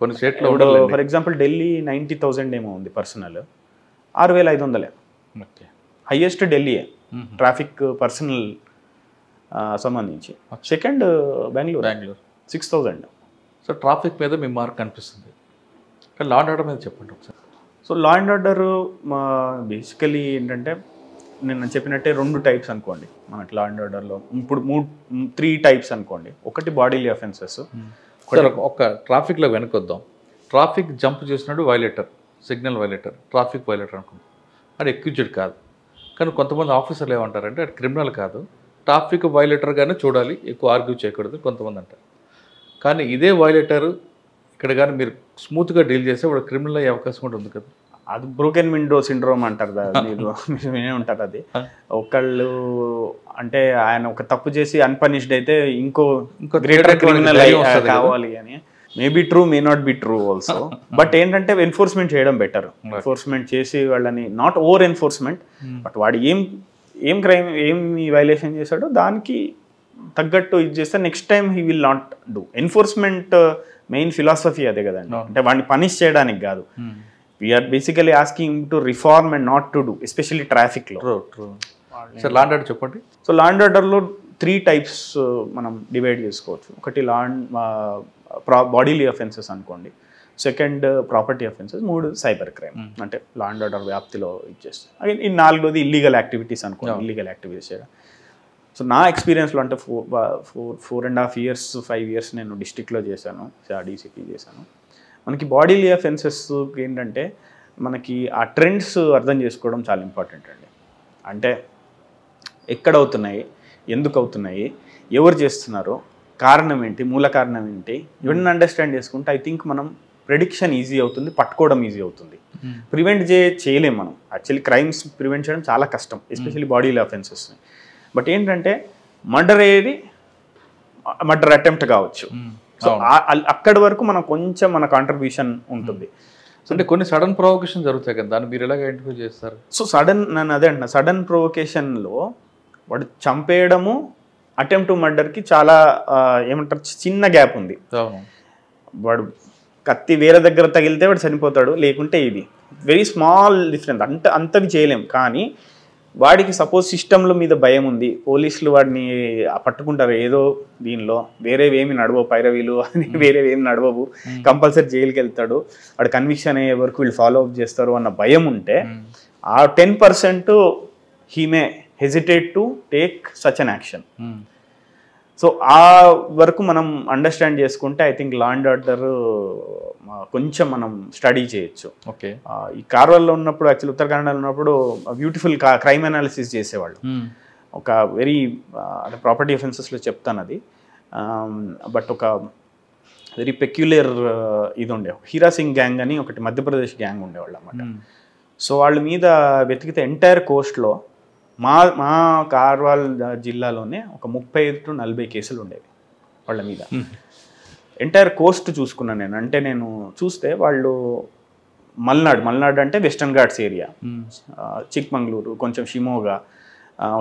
కొన్ని స్టేట్లో ఫర్ ఎగ్జాంపుల్ ఢిల్లీ 90,000 ఏమో ఉంది పర్సనల్, 6,500 హైయెస్ట్ ఢిల్లీయే ట్రాఫిక్ పర్సనల్ సంబంధించి. సెకండ్ బెంగళూరు 6,000. సో ట్రాఫిక్ మీద మీ మార్క్ కనిపిస్తుంది. కానీ లా అండ్ ఆర్డర్ మీద చెప్పండి ఒకసారి. So law and order basically ఏంటంటే నేను చెప్పినట్టే 2 types అనుకోండి మనకి లా అండ్ ఆర్డర్లో. ఇప్పుడు 3 types అనుకోండి. ఒకటి బాడీలీ అఫెన్సెస్. ఒక ట్రాఫిక్లో వెనకొద్దాం. ట్రాఫిక్ జంప్ చేసినాడు వైలేటర్, సిగ్నల్ వైలేటర్, ట్రాఫిక్ వైలేటర్ అనుకుందాం. అది ఎక్యూజ్డ్ కాదు. కానీ కొంతమంది ఆఫీసర్లు ఏమంటారంటే అది క్రిమినల్ కాదు, ట్రాఫిక్ వైలేటర్గానే చూడాలి, ఎక్కువ ఆర్గ్యూ చేయకూడదు కొంతమంది అంటారు. కానీ ఇదే వైలేటర్ ఇక్కడ కానీ మీరు స్మూత్గా డీల్ చేస్తే వాడు క్రిమినల్ అయ్యే అవకాశం కూడా ఉంది కదా. అది బ్రోకెన్ విండో సిండ్రోమ్ అంటారు, మీరు వినే ఉంటారు. అది ఒకళ్ళు అంటే ఆయన ఒక తప్పు చేసి అన్పనిష్డ్ అయితే ఇంకో గ్రేటర్ క్రిమినల్ కావాలి అని. Maybe true, may not be true also. But ఏంటంటే ఎన్ఫోర్స్మెంట్ చేయడం బెటర్. ఎన్ఫోర్స్మెంట్ చేసి వాళ్ళని నాట్ ఓవర్ ఎన్ఫోర్స్మెంట్, బట్ వాడు ఏం క్రైమ్ ఏం వైలేషన్ చేశాడో దానికి తగ్గట్టు ఇది చేస్తే next time he will not do. Enforcement main philosophy అదే కదండి, అంటే వాడిని పనిష్ చేయడానికి కాదు. We are basically asking to reform and not to do, especially ట్రాఫిక్లో. సార్ లా అండ్ ఆర్డర్ చెప్పండి. సో లా అండ్ ఆర్డర్లో 3 types మనం డివైడ్ చేసుకోవచ్చు. ఒకటి బాడీలీ అఫెన్సెస్ అనుకోండి, second property offences, 3 cyber crime, అంటే లా అండ్ ఆర్డర్ వ్యాప్తిలో ఇచ్చేస్తాం. అగైన్ ఈ 4వది ఇల్లీగల్ యాక్టివిటీస్ అనుకోండి, ఇల్లీగల్ యాక్టివిటీస్ చేయడం. సో నా ఎక్స్పీరియన్స్లో అంటే 4.5 years 5 years నేను డిస్ట్రిక్ట్లో చేశాను, డీసీపీ చేశాను. మనకి బాడీలీ అఫెన్సెస్ ఏంటంటే మనకి ఆ ట్రెండ్స్ అర్థం చేసుకోవడం చాలా ఇంపార్టెంట్ అండి. అంటే ఎక్కడ అవుతున్నాయి, ఎందుకు అవుతున్నాయి, ఎవరు చేస్తున్నారు, కారణం ఏంటి, మూల కారణం ఏంటి, ఇవన్నీ అండర్స్టాండ్ చేసుకుంటే ఐ థింక్ మనం ప్రెడిక్షన్ ఈజీ అవుతుంది, పట్టుకోవడం ఈజీ అవుతుంది. ప్రివెంట్ చేయలేం మనం. యాక్చువల్లీ క్రైమ్స్ ప్రివెంట్ చేయడం చాలా కష్టం, ఎస్పెషల్లీ బాడీలీ అఫెన్సెస్ని. బట్ ఏంటంటే మర్డర్ అటెంప్ట్ కావచ్చు. సో అక్కడి వరకు మనం కొంచెం మన కాంట్రిబ్యూషన్ ఉంటుంది. అంటే కొన్ని సడన్ ప్రొవొకేషన్ జరుగుతాయి కదా, దాన్ని మీరు ఎలాగ ఐడెంటిఫై చేస్తారు? సో నేను అదే అంటున్నా, సడన్ ప్రొవొకేషన్లో వాడు చంపేయడము అటెంప్ట్ టు మర్డర్కి చాలా ఏమంటారు చిన్న గ్యాప్ ఉంది. వాడు కత్తి వేరే దగ్గర తగిలితే వాడు చనిపోతాడు, లేకుంటే ఇది వెరీ స్మాల్ డిఫరెన్స్, అంతవి చేయలేం. కానీ వాడికి సపోజ్ సిస్టంల మీద భయం ఉంది, పోలీసులు వాడిని పట్టుకుంటారు ఏదో దీనిలో, వేరేవేమి నడవవు, పైరవీలు అని వేరేవేమి నడవవు, కంపల్సరీ జైలుకి వెళ్తాడు, వాడు కన్విక్షన్ అయ్యే వరకు వీళ్ళు ఫాలో అప్ చేస్తారు అన్న భయం ఉంటే ఆ 10% he may hesitate to take such an action. So ఆ వరకు మనం అండర్స్టాండ్ చేసుకుంటే I think law and order కొంచెం మనం స్టడీ చేయొచ్చు. ఓకే, ఈ కార్వాల్లో ఉన్నప్పుడు, యాక్చువల్లీ ఉత్తరాఖండలో ఉన్నప్పుడు బ్యూటిఫుల్ క్రైమ్ అనాలిసిస్ చేసేవాళ్ళు. ఒక వెరీ అంటే ప్రాపర్టీ అఫెన్సెస్లో చెప్తాను అది, బట్ ఒక వెరీ పెక్యులర్ ఇది ఉండే హీరా సింగ్ గ్యాంగ్ అని ఒకటి మధ్యప్రదేశ్ గ్యాంగ్ ఉండేవాళ్ళు అన్నమాట. సో వాళ్ళ మీద వెతికితే ఎంటైర్ కోస్ట్లో మా కార్వాల్ జిల్లాలోనే ఒక 35 to 40 కేసులు ఉండేవి వాళ్ళ మీద. ఎంటైర్ కోస్ట్ చూసుకున్నాను నేను. అంటే నేను చూస్తే వాళ్ళు మల్నాడ్ అంటే వెస్టర్న్ ఘాట్స్ ఏరియా, చిక్మంగళూరు, కొంచెం షిమోగా,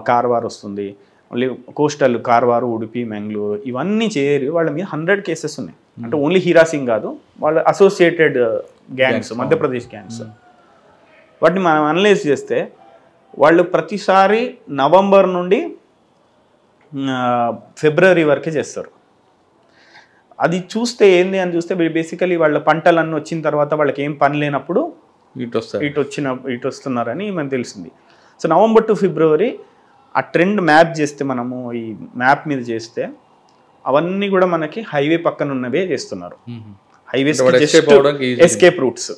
కార్వార్ వస్తుంది, మళ్ళీ కోస్టల్ కార్వారు, ఉడిపి, మెంగళూరు, ఇవన్నీ చేరి వాళ్ళ మీద 100 cases ఉన్నాయి. అంటే ఓన్లీ హీరా సింగ్ కాదు, వాళ్ళ అసోసియేటెడ్ గ్యాంగ్స్, మధ్యప్రదేశ్ గ్యాంగ్స్. వాటిని మనం అనలైజ్ చేస్తే వాళ్ళు ప్రతిసారి నవంబర్ నుండి ఫిబ్రవరి వరకే చేస్తారు. అది చూస్తే ఏంది అని చూస్తే బేసికలీ వాళ్ళ పంటలన్నీ వచ్చిన తర్వాత వాళ్ళకి ఏం పని లేనప్పుడు ఇటు వస్తున్నారని మనకు తెలిసింది. సో నవంబర్ టు ఫిబ్రవరి ఆ ట్రెండ్ మ్యాప్ చేస్తే, మనము ఈ మ్యాప్ మీద చేస్తే అవన్నీ కూడా మనకి హైవే పక్కన ఉన్నవే చేస్తున్నారు, highways escape routes.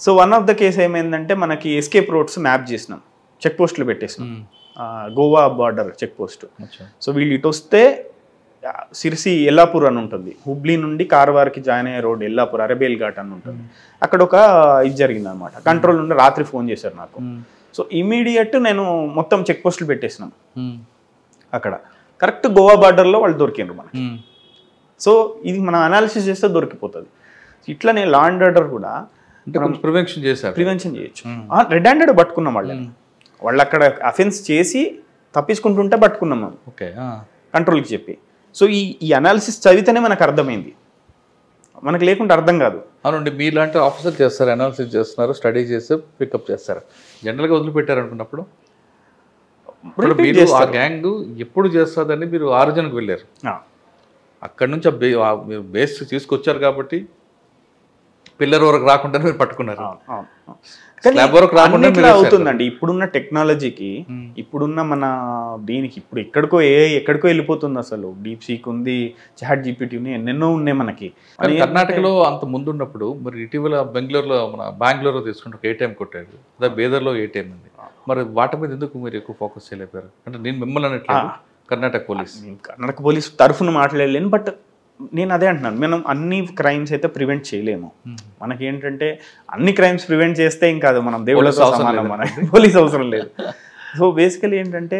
So one of the case ఏమైందంటే మనకి ఎస్కేప్ రూట్స్ మ్యాప్ చేసినాం, చెక్ పోస్టులు పెట్టేసినాం, Goa border check post. So వీళ్ళు ఇటు వస్తే సిరిసి ఎల్లాపూర్ అని ఉంటుంది, హుబ్లీ నుండి కార్వార్కి జాయిన్ అయ్యే రోడ్ ఎల్లాపూర్, అరబేల్ ఘాట్ అని ఉంటుంది. అక్కడ ఒక ఇది జరిగింది అనమాట. కంట్రోల్ నుండి రాత్రి ఫోన్ చేశారు నాకు. సో ఇమీడియట్ నేను మొత్తం చెక్ పోస్టులు పెట్టేసినాం అక్కడ. కరెక్ట్ గోవా బార్డర్లో వాళ్ళు దొరికిండ్రు మనకి. సో ఇది మనం అనాలిసిస్ చేస్తే దొరికిపోతుంది. ఇట్లనే లా అండ్ ఆర్డర్ కూడా ప్రివెన్షన్ చేయొచ్చు. రెడ్ హ్యాండెడ్ పట్టుకున్నాం వాళ్ళు అక్కడ అఫెన్స్ చేసి తప్పించుకుంటుంటే పట్టుకున్నాం మనం, కంట్రోల్కి చెప్పి. సో ఈ అనాలిసిస్ చదివితేనే మనకు అర్థమైంది, మనకు లేకుంటే అర్థం కాదు. అవునండి, మీలాంటి ఆఫీసర్ చేస్తారు, అనాలిసిస్ చేస్తున్నారు, స్టడీ చేసి పికప్ చేస్తారు. జనరల్గా వదిలిపెట్టారు అనుకున్నప్పుడు ఆ గ్యాంగ్ ఎప్పుడు చేస్తుందని మీరు ఆరిజిన్కి వెళ్ళారు, అక్కడ నుంచి మీరు బేస్ తీసుకొచ్చారు కాబట్టి పిల్లర్ వరకు రాకుండా మీరు పట్టుకున్నారు. అవుతుందండి ఇప్పుడున్న టెక్నాలజీకి, ఇప్పుడున్న మన దీనికి. ఇప్పుడు ఎక్కడికో వెళ్ళిపోతుంది అసలు. డీప్ సీక్ ఉంది, చాట్ జీపీటీ ఉంది, ఎన్నెన్నో ఉన్నాయి మనకి. కర్ణాటకలో అంత ముందున్నప్పుడు మరి ఇటీవల బెంగళూరులో తీసుకుంటే ఒక ఏటీఎం కొట్టాడు, అదే బేదర్లో ఏటీఎం ఉంది. మరి వాటి మీద ఎందుకు మీరు ఎక్కువ ఫోకస్ చేయలేపారు? అంటే నేను మిమ్మల్ని అనట్లేదు, కర్ణాటక పోలీస్ తరఫున మాట్లాడలేను. బట్ నేను అదే అంటున్నాను, మనం అన్ని క్రైమ్స్ అయితే ప్రివెంట్ చేయలేము. మనకి ఏంటంటే అన్ని క్రైమ్స్ ప్రివెంట్ చేస్తే ఏం కాదు, మనం దేవుళ్ళతో సమానం, మనకి పోలీస్ అవసరం లేదు. సో బేసికలీ ఏంటంటే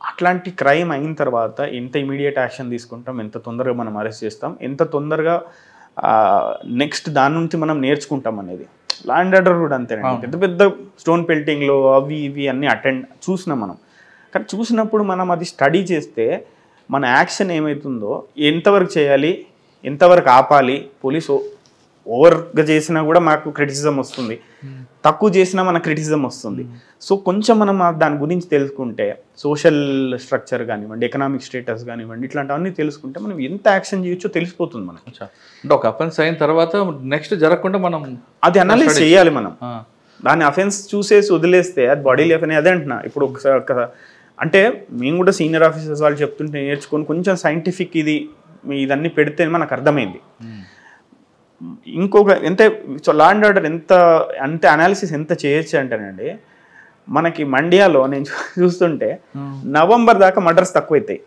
అట్లాంటి క్రైమ్ అయిన తర్వాత ఎంత ఇమీడియట్ యాక్షన్ తీసుకుంటాం, ఎంత తొందరగా మనం అరెస్ట్ చేస్తాం, ఎంత తొందరగా నెక్స్ట్ దాని నుంచి మనం నేర్చుకుంటాం అనేది. లా అండ్ ఆర్డర్ కూడా అంతేనండి. పెద్ద పెద్ద స్టోన్ పెల్టింగ్లు అవి ఇవి అన్నీ చూసినాం మనం. కానీ చూసినప్పుడు మనం అది స్టడీ చేస్తే మన యాక్షన్ ఏమవుతుందో, ఎంతవరకు చేయాలి, ఎంతవరకు ఆపాలి, పోలీసు ఓవర్గా చేసినా కూడా మాకు క్రిటిసిజం వస్తుంది, తక్కువ చేసినా మన క్రిటిసిజం వస్తుంది. సో కొంచెం మనం దాని గురించి తెలుసుకుంటే, సోషల్ స్ట్రక్చర్ కానివ్వండి, ఎకనామిక్ స్టేటస్ కానివ్వండి, ఇట్లాంటివన్నీ తెలుసుకుంటే మనం ఎంత యాక్షన్ చేయొచ్చో తెలిసిపోతుంది మనకి. అంటే ఒక అఫెన్స్ అయిన తర్వాత నెక్స్ట్ జరగకుండా మనం అది అనలైజ్ చేయాలి. మనం దాన్ని అఫెన్స్ చూసేసి వదిలేస్తే అది బాడీ లైఫ్ అని అదే అంటున్నా. ఇప్పుడు ఒకసారి అంటే మేము కూడా సీనియర్ ఆఫీసర్స్ వాళ్ళు చెప్తుంటే నేర్చుకొని కొంచెం సైంటిఫిక్ ఇదన్నీ పెడితే మనకు అర్థమైంది. ఇంకొక లా అండ్ ఆర్డర్ అంతే అనాలిసిస్ ఎంత చేయొచ్చు అంటేనండి, మనకి మండ్యాలో నేను చూస్తుంటే నవంబర్ దాకా మర్డర్స్ తక్కువైతాయి.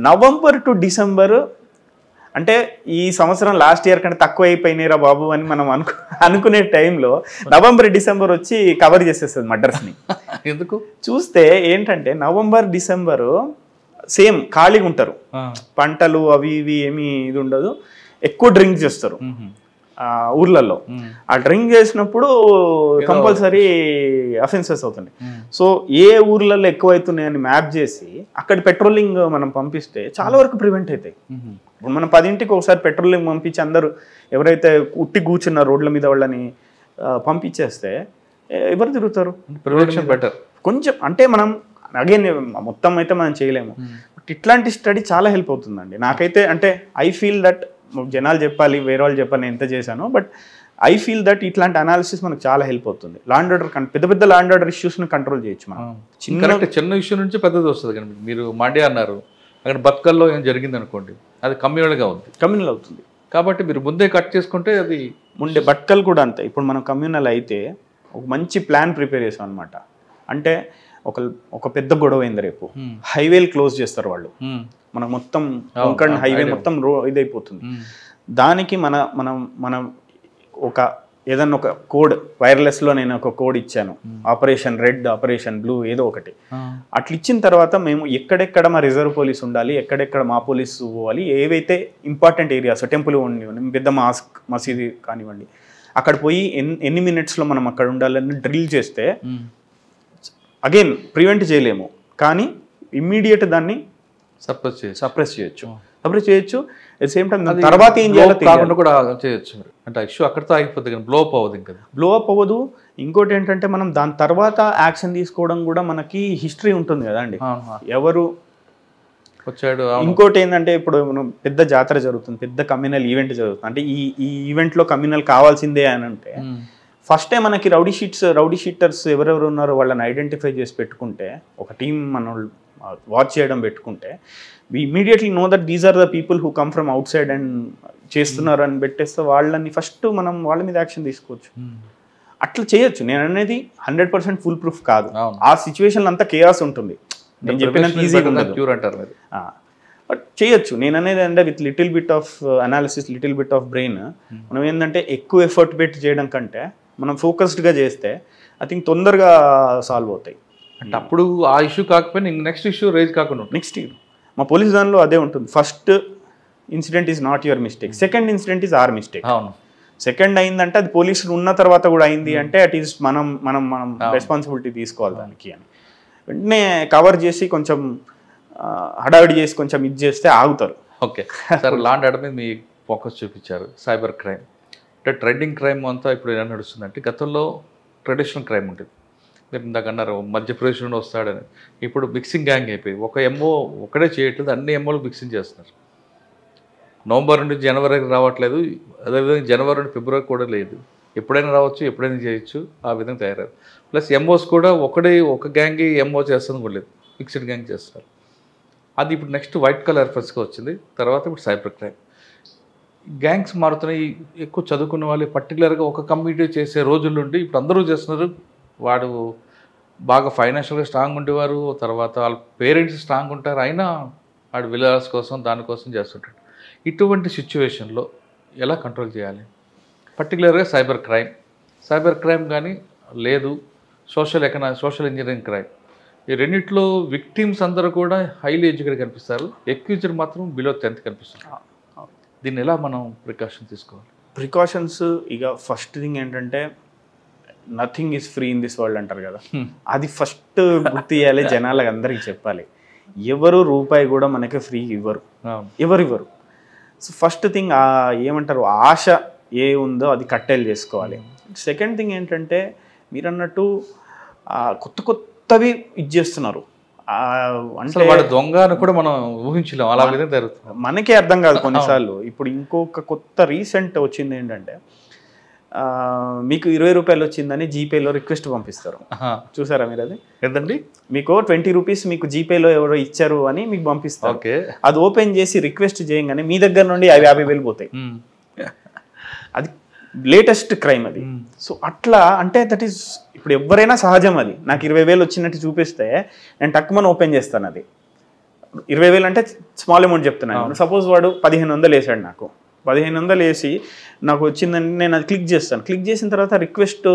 నవంబర్ టు డిసెంబర్ అంటే ఈ సంవత్సరం లాస్ట్ ఇయర్ కంటే తక్కువ అయిపోయినాయిరా బాబు అని మనం అనుకునే టైంలో నవంబర్ డిసెంబర్ వచ్చి కవర్ చేసేస్తుంది మర్డర్స్ని. ఎందుకు చూస్తే ఏంటంటే నవంబర్ డిసెంబరు సేమ్ ఖాళీగా ఉంటారు, పంటలు అవి ఇవి ఏమి ఇది ఉండదు, ఎక్కువ డ్రింక్ చేస్తారు ఊర్లలో. ఆ డ్రింక్ చేసినప్పుడు కంపల్సరీ అఫెన్సెస్ అవుతున్నాయి. సో ఏ ఊర్లలో ఎక్కువ అవుతున్నాయని మ్యాప్ చేసి అక్కడ పెట్రోలింగ్ మనం పంపిస్తే చాలా వరకు ప్రివెంట్ అవుతాయి. ఇప్పుడు మనం 10ంటికి ఒకసారి పెట్రోలింగ్ పంపించి అందరూ ఎవరైతే ఉట్టి కూర్చున్న రోడ్ల మీద వాళ్ళని పంపించేస్తే ఎవరు తిరుగుతారు? Prevention better. కొంచెం అంటే మనం అగైన్ మొత్తం అయితే మనం చేయలేము. ఇట్లాంటి స్టడీ చాలా హెల్ప్ అవుతుందండి నాకైతే. అంటే ఐ ఫీల్ దట్ జనాలు చెప్పాలి, వేరే వాళ్ళు చెప్పాలి నేను ఎంత చేశాను, బట్ ఐ ఫీల్ దట్ ఇట్లాంటి అనాలిసిస్ మనకు చాలా హెల్ప్ అవుతుంది. లా అండ్ ఆర్డర్ పెద్ద పెద్ద లా అండ్ ఆర్డర్ ఇష్యూస్ని కంట్రోల్ చేయొచ్చు మనం. చిన్న ఇష్యూ నుంచి పెద్దది వస్తుంది. కానీ మీరు మాండ్యా అన్నారు, అక్కడ బతుకల్లో ఏం జరిగింది అనుకోండి, అది కమ్యూనల్గా ఉంది, కమ్యూనల్ అవుతుంది. కాబట్టి మీరు ముందే కట్ చేసుకుంటే అది ముందే బతుకలు కూడా అంతే. ఇప్పుడు మనం కమ్యూనల్ అయితే ఒక మంచి ప్లాన్ ప్రిపేర్ చేసాం అనమాట. అంటే ఒక పెద్ద గొడవ అయింది, రేపు హైవేలు క్లోజ్ చేస్తారు వాళ్ళు, మనకు మొత్తం కొంకణ్ హైవే మొత్తం ఇదైపోతుంది. దానికి మనం ఏదన్నా ఒక కోడ్ వైర్లెస్లో నేను ఒక కోడ్ ఇచ్చాను, ఆపరేషన్ రెడ్, ఆపరేషన్ బ్లూ, ఏదో ఒకటి. అట్లా ఇచ్చిన తర్వాత మేము ఎక్కడెక్కడ మా రిజర్వ్ పోలీస్ ఉండాలి, ఎక్కడెక్కడ మా పోలీసు పోవాలి, ఏవైతే ఇంపార్టెంట్ ఏరియాస్ టెంపుల్ ఉండి పెద్ద మసీదు కానివ్వండి, అక్కడ పోయి ఎన్ని మినిట్స్లో మనం అక్కడ ఉండాలని డ్రిల్ చేస్తే అగైన్ ప్రివెంట్ చేయలేము, కానీ ఇమ్మీడియట్ దాన్ని సప్రెస్ చేయొచ్చు. అట్ సేమ్ టైం తర్వాత ఏం చేయాలో కాకుండా కూడా చేయొచ్చు. అంటే ఇష్యూ అక్కడితో ఆగిపోతుంది, కానీ బ్లో అప్ అవ్వదు. ఇంకా బ్లో అప్ అవ్వదు. ఇంకోటి ఏంటంటే మనం దాని తర్వాత యాక్షన్ తీసుకోవడం కూడా మనకి హిస్టరీ ఉంటుంది కదా అండి, ఎవరు వచ్చాడు. ఇంకోటి ఏంటంటే ఇప్పుడు పెద్ద జాతర జరుగుతుంది, పెద్ద కమ్యూనల్ ఈవెంట్ జరుగుతుంది, అంటే ఈ ఈవెంట్లో కమ్యూనల్ కావాల్సిందే అని అంటే ఫస్టే మనకి రౌడీ షీటర్స్ ఎవరెవరు ఉన్నారో వాళ్ళని ఐడెంటిఫై చేసి పెట్టుకుంటే, ఒక టీం మనం వాచ్ చేయడం పెట్టుకుంటే, we immediately know that these are the people who come from outside and చేస్తున్నారు అని పెట్టేస్తే వాళ్ళని ఫస్ట్ మనం వాళ్ళ మీద యాక్షన్ తీసుకోవచ్చు. అట్లా చేయొచ్చు. నేను అనేది 100% ఫుల్ ప్రూఫ్ కాదు. ఆ సిచ్యువేషన్ అంతా కేయాస్ ఉంటుంది, నేను చెప్పినంత ఈజీగా ఉండదు, బట్ చేయొచ్చు. నేను అనేది అంటే with little bit of analysis, little bit of brain, మనం ఏంటంటే ఎక్కువ ఎఫర్ట్ పెట్టి చేయడం కంటే మనం ఫోకస్డ్గా చేస్తే ఐ థింక్ తొందరగా సాల్వ్ అవుతాయి. అంటే అప్పుడు ఆ ఇష్యూ కాకపోయినా నెక్స్ట్ ఇష్యూ రేజ్ కాకుండా నెక్స్ట్ మా పోలీస్ దానిలో అదే ఉంటుంది. First incident is not your mistake, second incident is our mistake. Second అయిందంటే అది పోలీసులు ఉన్న తర్వాత కూడా అయింది అంటే అట్ ఈస్ మనం రెస్పాన్సిబిలిటీ తీసుకోవాలి దానికి అని వెంటనే కవర్ చేసి కొంచెం హడావిడి చేసి కొంచెం ఇది చేస్తే ఆగుతారు. Okay sir, law and order మీద మీ ఫోకస్ చూపించారు. సైబర్ క్రైమ్ అంటే ట్రెండింగ్ క్రైమ్ అంతా ఇప్పుడు ఎలా నడుస్తుందంటే, గతంలో ట్రెడిషనల్ క్రైమ్ ఉంటుంది, మీరు ఇందాక అన్నారు మధ్యప్రదేశ్ నుండి వస్తాడని, ఇప్పుడు మిక్సింగ్ గ్యాంగ్ అయిపోయి ఒక ఎంఓ ఒకడే చేయట్లేదు, అన్ని ఎంఓలు మిక్సింగ్ చేస్తున్నారు. నవంబర్ నుండి జనవరి రావట్లేదు, అదేవిధంగా జనవరి నుండి ఫిబ్రవరి కూడా లేదు, ఎప్పుడైనా రావచ్చు, ఎప్పుడైనా చేయొచ్చు, ఆ విధంగా తయారయ్యారు. ప్లస్ ఎంఓస్ కూడా ఒక గ్యాంగ్ ఎంఓ చేస్తుంది కూడా లేదు, మిక్స్డ్ గ్యాంగ్ చేస్తారు. అది ఇప్పుడు నెక్స్ట్ వైట్ కలర్ ఫస్ట్గా వచ్చింది, తర్వాత ఇప్పుడు సైబర్ క్రైమ్. గ్యాంగ్స్ మారుతున్నాయి. ఎక్కువ చదువుకున్న వాళ్ళు పర్టికులర్గా ఒక కమ్యూనిటీ చేసే రోజుల నుండి ఇప్పుడు అందరూ చేస్తున్నారు. వాడు బాగా ఫైనాన్షియల్గా స్ట్రాంగ్ ఉండేవారు, తర్వాత వాళ్ళ పేరెంట్స్ స్ట్రాంగ్ ఉంటారు, అయినా వాడు విలాస్ కోసం దానికోసం చేస్తుంటాడు. ఇటువంటి సిచ్యువేషన్లో ఎలా కంట్రోల్ చేయాలి? పర్టికులర్గా సైబర్ క్రైమ్ కానీ లేదు సోషల్ ఇంజనీరింగ్ క్రైమ్, ఈ రెండిట్లో విక్టిమ్స్ అందరూ కూడా హైలీ ఎడ్యుకేటెడ్ కనిపిస్తారు, ఎక్యూజ్డ్ మాత్రం బిలో 10th కనిపిస్తారు. దీన్ని ఎలా మనం ప్రికాషన్ తీసుకోవాలి? ప్రికాషన్స్ ఇక ఫస్ట్ థింగ్ ఏంటంటే nothing is free in this world అంటారు కదా, అది ఫస్ట్ గుర్తు చేయాలి, జనాలకు అందరికీ చెప్పాలి. ఎవరు రూపాయి కూడా మనకి ఫ్రీ ఇవ్వరు, ఎవరు. సో ఫస్ట్ థింగ్ ఏమంటారు, ఆశ ఏ ఉందో అది కట్టేలు చేసుకోవాలి. సెకండ్ థింగ్ ఏంటంటే మీరు అన్నట్టు కొత్తవి ఇది చేస్తున్నారు, అంటే వాడు దొంగ అని కూడా మనం ఊహించలేం, అలా జరుగుతుంది, మనకే అర్థం కాదు కొన్నిసార్లు. ఇప్పుడు ఇంకొక కొత్త రీసెంట్ వచ్చింది ఏంటంటే, మీకు 20 రూపాయలు వచ్చిందని జీపేలో రిక్వెస్ట్ పంపిస్తారు, చూసారా మీరు? అది ఏంటండి, మీకు 20 రూపీస్ మీకు జీపేలో ఎవరో ఇచ్చారు అని మీకు పంపిస్తారు. అది ఓపెన్ చేసి రిక్వెస్ట్ చేయగానే మీ దగ్గర నుండి 50,000 పోతాయి. అది లేటెస్ట్ క్రైమ్ అది. సో అట్లా అంటే దట్ ఈస్ ఇప్పుడు ఎవరైనా సహజం, అది నాకు 20,000 వచ్చినట్టు చూపిస్తే నేను టక్కుమని ఓపెన్ చేస్తాను. అది 20,000 అంటే స్మాల్ అమౌంట్ చెప్తున్నాను. సపోజ్ వాడు 1,500 వేసాడు, నాకు 1,500 వేసి నాకు వచ్చిందని నేను అది క్లిక్ చేస్తాను. క్లిక్ చేసిన తర్వాత రిక్వెస్ట్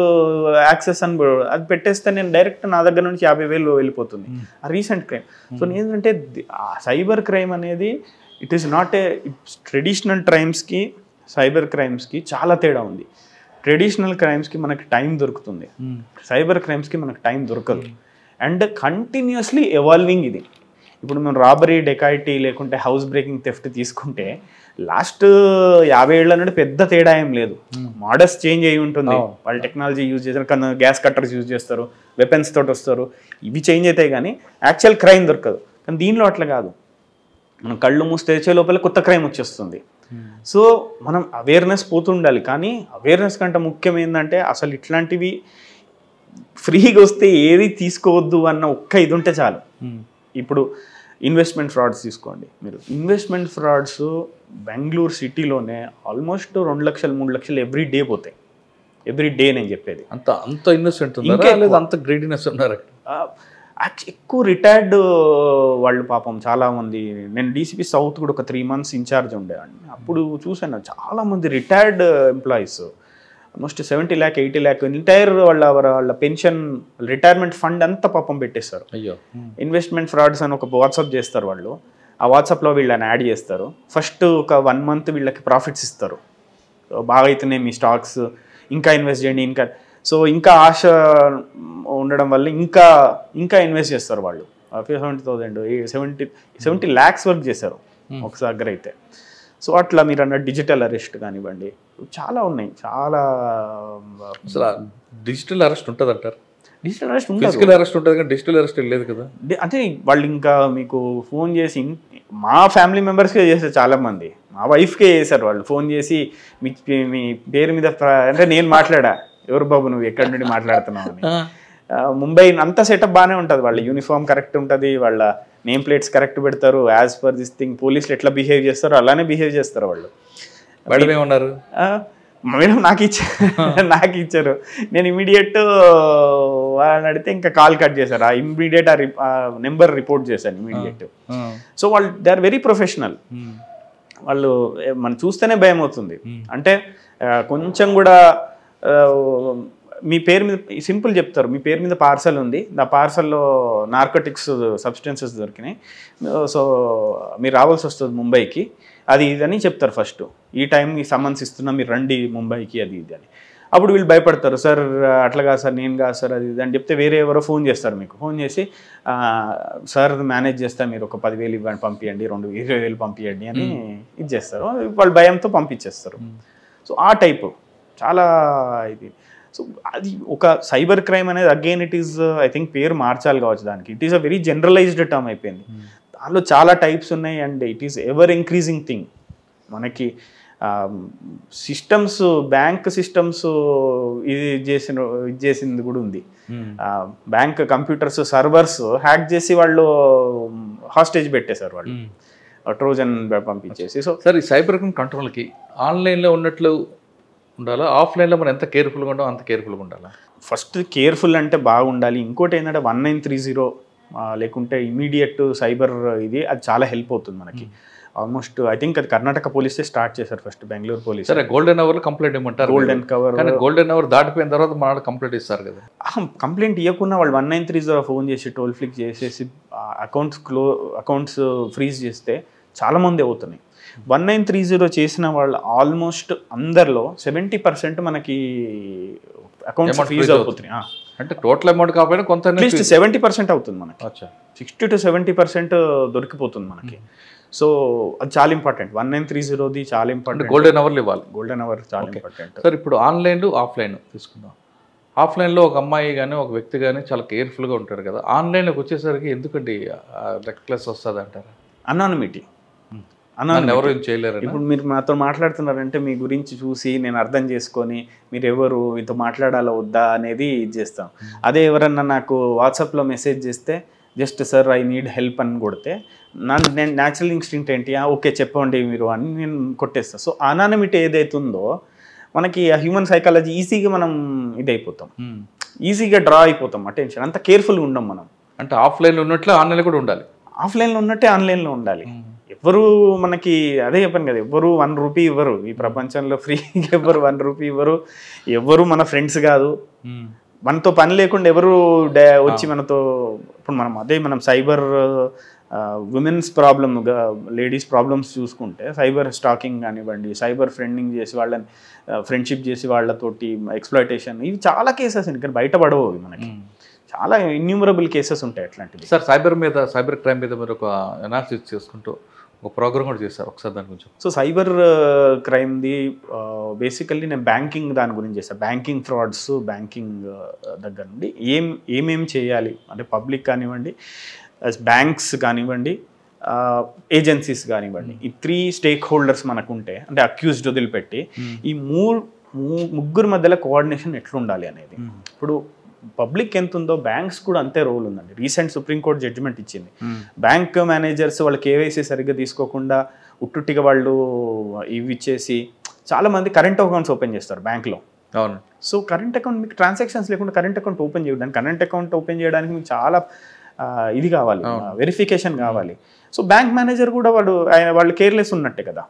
యాక్సెస్ అని అది పెట్టేస్తే నేను డైరెక్ట్ నా దగ్గర నుంచి 50,000 వెళ్ళిపోతుంది. ఆ రీసెంట్ క్రైమ్. సో ఏంటంటే సైబర్ క్రైమ్ అనేది it is not a traditional క్రైమ్స్కి సైబర్ క్రైమ్స్కి చాలా తేడా ఉంది. ట్రెడిషనల్ క్రైమ్స్కి మనకి టైం దొరుకుతుంది, సైబర్ క్రైమ్స్కి మనకు టైం దొరకదు. అండ్ కంటిన్యూస్లీ ఎవాల్వింగ్ ఇది. ఇప్పుడు మనం రాబరీ, డెకాయిటీ లేకుంటే హౌస్ బ్రేకింగ్, థెఫ్ట్ తీసుకుంటే లాస్ట్ 50 ఏళ్ళ నుండి పెద్ద తేడా ఏం లేదు. మోడల్స్ చేంజ్ అయ్యి ఉంటుంది, వాళ్ళు టెక్నాలజీ యూజ్ చేస్తారు, కానీ గ్యాస్ కట్టర్స్ యూజ్ చేస్తారు, వెపన్స్ తోటి వస్తారు, ఇవి చేంజ్ అవుతాయి కానీ యాక్చువల్ క్రైమ్ దొరకదు. కానీ దీనిలో అట్లా కాదు, మనం కళ్ళు మూసి తెరిచే లోపల కొత్త క్రైమ్ వచ్చేస్తుంది. సో మనం అవేర్నెస్ పోతుండాలి. కానీ అవేర్నెస్ కంటే ముఖ్యం ఏంటంటే అసలు ఇట్లాంటివి ఫ్రీగా వస్తే ఏది తీసుకోవద్దు అన్న ఒక్క ఇది ఉంటే చాలు. ఇప్పుడు ఇన్వెస్ట్మెంట్ ఫ్రాడ్స్ తీసుకోండి మీరు. ఇన్వెస్ట్మెంట్ ఫ్రాడ్స్ బెంగళూరు సిటీలోనే ఆల్మోస్ట్ 2 లక్షలు 3 లక్షలు ఎవ్రీ డే పోతాయి. ఎవ్రీ డే నేను చెప్పేది. అంత ఇన్నోసెంట్ అంత గ్రీడీనెస్ ఉన్నారు. ఎక్కువ రిటైర్డ్ వాళ్ళు పాపం చాలామంది. నేను డీసీపీ సౌత్ కూడా ఒక 3 months ఇన్ఛార్జ్ ఉండేవాడిని. అప్పుడు చూసాను చాలామంది retired employees, almost 70 lakh 80 lakh entire వాళ్ళ పెన్షన్ రిటైర్మెంట్ ఫండ్ అంతా పాపం పెట్టేస్తారు. అయ్యో. ఇన్వెస్ట్మెంట్ ఫ్రాడ్స్ అని ఒక వాట్సాప్ చేస్తారు వాళ్ళు. ఆ వాట్సాప్లో వీళ్ళని యాడ్ చేస్తారు. ఫస్ట్ ఒక 1 month వీళ్ళకి ప్రాఫిట్స్ ఇస్తారు, బాగా అవుతున్నాయి మీ స్టాక్స్, ఇంకా ఇన్వెస్ట్ చేయండి, ఇంకా. సో ఇంకా ఆశ ఉండడం వల్ల ఇంకా ఇన్వెస్ట్ చేస్తారు వాళ్ళు. 70 lakhs వర్క్ చేశారు ఒకసారి దగ్గర అయితే. సో అట్లా మీరు అన్న డిజిటల్ అరెస్ట్ కానివ్వండి, చాలా ఉన్నాయి. చాలా అసలు డిజిటల్ అరెస్ట్ ఉంటుంది అంటారు? డిజిటల్ అరెస్ట్ ఉంటుంది, ఫిజికల్ అరెస్ట్ ఉంటుంది కానీ డిజిటల్ అరెస్ట్ లేదు కదా. అంటే వాళ్ళు ఇంకా మీకు ఫోన్ చేసి, మా ఫ్యామిలీ మెంబర్స్కే చేశారు చాలామంది, మా వైఫ్కే చేశారు వాళ్ళు ఫోన్ చేసి, మీ పేరు మీద అంటే నేను మాట్లాడా, ఎవరు బాబు నువ్వు ఎక్కడి నుండి మాట్లాడుతున్నావు అని. ముంబై అంతా సెటప్ బాగానే ఉంటుంది, వాళ్ళ యూనిఫామ్ కరెక్ట్ ఉంటుంది, వాళ్ళ నేమ్ ప్లేట్స్ కరెక్ట్ పెడతారు, యాజ్ పర్ దిస్ థింగ్. పోలీసులు ఎట్లా బిహేవ్ చేస్తారో అలానే బిహేవ్ చేస్తారు వాళ్ళు. మేడం ఏమన్నారు? మేడం నాకు ఇచ్చారు. నేను ఇమీడియట్ వాళ్ళని అడిగితే ఇంకా కాల్ కట్ చేశారు. ఇమీడియట్ ఆ నెంబర్ రిపోర్ట్ చేశాను ఇమీడియట్. సో వాళ్ళు దే ఆర్ వెరీ ప్రొఫెషనల్. వాళ్ళు మనం చూస్తేనే భయం అవుతుంది. అంటే కొంచెం కూడా మీ పేరు మీద సింపుల్ చెప్తారు, మీ పేరు మీద పార్సల్ ఉంది, ఆ పార్సల్లో నార్కోటిక్స్ సబ్స్టెన్సెస్ దొరికినాయి, సో మీరు రావాల్సి వస్తుంది ముంబైకి, అది ఇది అని చెప్తారు. ఫస్ట్ ఈ టైంకి సమన్స్ ఇస్తున్నా, మీరు రండి ముంబైకి, అది ఇది అని. అప్పుడు వీళ్ళు భయపడతారు, సార్ అట్లా కాదు సార్, నేను కాదు సార్, అది ఇది అని చెప్తే వేరే ఎవరో ఫోన్ చేస్తారు మీకు. ఫోన్ చేసి సార్ మేనేజ్ చేస్తా, మీరు ఒక 10,000 ఇవ్వండి, పంపించండి, 20,000 పంపించండి అని ఇది చేస్తారు. వాళ్ళు భయంతో పంపించేస్తారు. సో ఆ టైపు చాలా ఇది. సో అది ఒక సైబర్ క్రైమ్ అనేది again it is, I think పేరు మార్చాలి కావచ్చు దానికి. It is a very generalised term అయిపోయింది. దానిలో చాలా టైప్స్ ఉన్నాయి and it is ever increasing thing. మనకి సిస్టమ్స్, బ్యాంక్ సిస్టమ్స్ ఇది చేసింది కూడా ఉంది. బ్యాంక్ కంప్యూటర్స్ సర్వర్స్ హ్యాక్ చేసి వాళ్ళు హాస్టేజ్ పెట్టేశారు వాళ్ళు, ట్రోజన్ పంపించేసి. సో సార్ ఈ సైబర్ క్రైమ్ కంట్రోల్కి ఆన్లైన్లో ఉన్నట్లు ఉండాలా, ఆఫ్లైన్లో మనం ఎంత కేర్ఫుల్గా ఉండాలో అంత కేర్ఫుల్గా ఉండాలా? ఫస్ట్ కేర్ఫుల్ అంటే బాగుండాలి. ఇంకోటి ఏంటంటే 1930 లేకుంటే ఇమీడియట్ సైబర్ ఇది, అది చాలా హెల్ప్ అవుతుంది మనకి. ఆల్మోస్ట్ ఐ థింక్ అది కర్ణాటక పోలీసే స్టార్ట్ చేశారు ఫస్ట్, బెంగళూరు పోలీస్. సరే గోల్డెన్ అవర్లో కంప్లైంట్ ఇవ్వమంటారు. గోల్డెన్ కవర్, కానీ గోల్డెన్ అవర్ దాటిపోయిన తర్వాత మన కంప్లైంట్ ఇస్తారు కదా. కంప్లైంట్ ఇవ్వకుండా వాళ్ళు 1930 ఫోన్ చేసి టోల్ ఫ్లిక్ చేసేసి అకౌంట్స్ ఫ్రీజ్ చేస్తే చాలామంది అవుతున్నాయి. 1930 చేసిన వాళ్ళు ఆల్మోస్ట్ అందరిలో 70% మనకి అకౌంట్స్ ఫ్రీజ్ అవుతున్నాయి. అంటే టోటల్ అమౌంట్ కాకపోయినా కొంత అట్లీస్ట్ 70% అవుతుంది మనకి. 60 to 70% దొరికిపోతుంది మనకి. సో అది చాలా ఇంపార్టెంట్. 1930ది చాలా ఇంపార్టెంట్. గోల్డెన్ అవర్లు ఇవ్వాలి. గోల్డెన్ అవర్ చాలా ఇంపార్టెంట్. సార్ ఇప్పుడు ఆన్లైన్ ఆఫ్లైన్ తీసుకుందాం. ఆఫ్లైన్లో ఒక అమ్మాయి కానీ ఒక వ్యక్తి కానీ చాలా కేర్ఫుల్గా ఉంటారు కదా, ఆన్లైన్లోకి వచ్చేసరికి ఎందుకండి రెక్లెస్ వస్తుంది అంటారా? అనానిమిటీ ఎవరు ఏం చేయలేరు. ఇప్పుడు మీరు నాతో మాట్లాడుతున్నారంటే మీ గురించి చూసి నేను అర్థం చేసుకొని మీరు ఎవరు మీతో మాట్లాడాలో వద్దా అనేది ఇది చేస్తాం. అదే ఎవరన్నా నాకు వాట్సాప్లో మెసేజ్ చేస్తే just sir I need help అని కొడితే నేను న్యాచురల్ ఇన్స్టింక్ట్ ఏంటి, ఓకే చెప్పండి మీరు అని నేను కొట్టేస్తాను. సో అనానిమిటీ ఏదైతుందో మనకి ఆ హ్యూమన్ సైకాలజీ ఈజీగా మనం ఇదైపోతాం, ఈజీగా డ్రా అయిపోతాం అటెన్షన్. అంత కేర్ఫుల్గా ఉండం మనం. అంటే ఆఫ్లైన్లో ఉన్నట్లు ఆన్లైన్లో కూడా ఉండాలి, ఆఫ్లైన్లో ఉన్నట్టే ఆన్లైన్లో ఉండాలి. ఎవరు మనకి అదే చెప్పాను కదా, ఎవరు 1 రూపీ ఇవ్వరు ఈ ప్రపంచంలో, ఫ్రీగా ఎవరు 1 రూపీ ఇవ్వరు, ఎవరు మన ఫ్రెండ్స్ కాదు, మనతో పని లేకుండా ఎవరు వచ్చి మనతో. ఇప్పుడు మనం cyber women's problem, ladies problems చూసుకుంటే సైబర్ స్టాకింగ్ కానివ్వండి, సైబర్ ఫ్రెండింగ్ చేసి వాళ్ళని ఫ్రెండ్షిప్ చేసి వాళ్ళతోటి ఎక్స్ప్లాయిటేషన్, ఇవి చాలా కేసెస్ ఇంకా బయటపడవు మనకి. చాలా ఇన్యూమరబుల్ కేసెస్ ఉంటాయి అట్లాంటివి. సార్ సైబర్ క్రైమ్ మీద మీరు ఒక అనాలిసిస్ చేసుకుంటూ ఒక ప్రోగ్రామ్ కూడా చేస్తారు, ఒకసారి దాని గురించి. సో సైబర్ క్రైమ్ది బేసికల్లీ నేను బ్యాంకింగ్ దాని గురించి చేస్తాను. బ్యాంకింగ్ ఫ్రాడ్స్, బ్యాంకింగ్ దగ్గర నుండి ఏమేమి చేయాలి అంటే పబ్లిక్ కానివ్వండి, బ్యాంక్స్ కానివ్వండి, ఏజెన్సీస్ కానివ్వండి, ఈ 3 స్టేక్ హోల్డర్స్ మనకుంటే అంటే అక్యూజ్డ్ వదిలిపెట్టి ఈ ముగ్గురు మధ్యలో కోఆర్డినేషన్ ఎట్లుండాలి అనేది. ఇప్పుడు పబ్లిక్ ఎంత ఉందో బ్యాంక్స్ కూడా అంతే రోల్ ఉందండి. రీసెంట్ సుప్రీంకోర్టు జడ్జిమెంట్ ఇచ్చింది. బ్యాంక్ మేనేజర్స్ వాళ్ళు కేవైసీ సరిగ్గా తీసుకోకుండా ఉట్టుట్టిగా వాళ్ళు ఇవి ఇచ్చేసి చాలామంది కరెంట్ అకౌంట్స్ ఓపెన్ చేస్తారు బ్యాంక్లో. అవును. సో కరెంట్ అకౌంట్ మీకు ట్రాన్సాక్షన్స్ లేకుండా కరెంట్ అకౌంట్ ఓపెన్ చేయడానికి, కరెంట్ అకౌంట్ ఓపెన్ చేయడానికి మీకు చాలా ఇది కావాలి, వెరిఫికేషన్ కావాలి. సో బ్యాంక్ మేనేజర్ కూడా వాళ్ళు కేర్లెస్ ఉన్నట్టే కదా.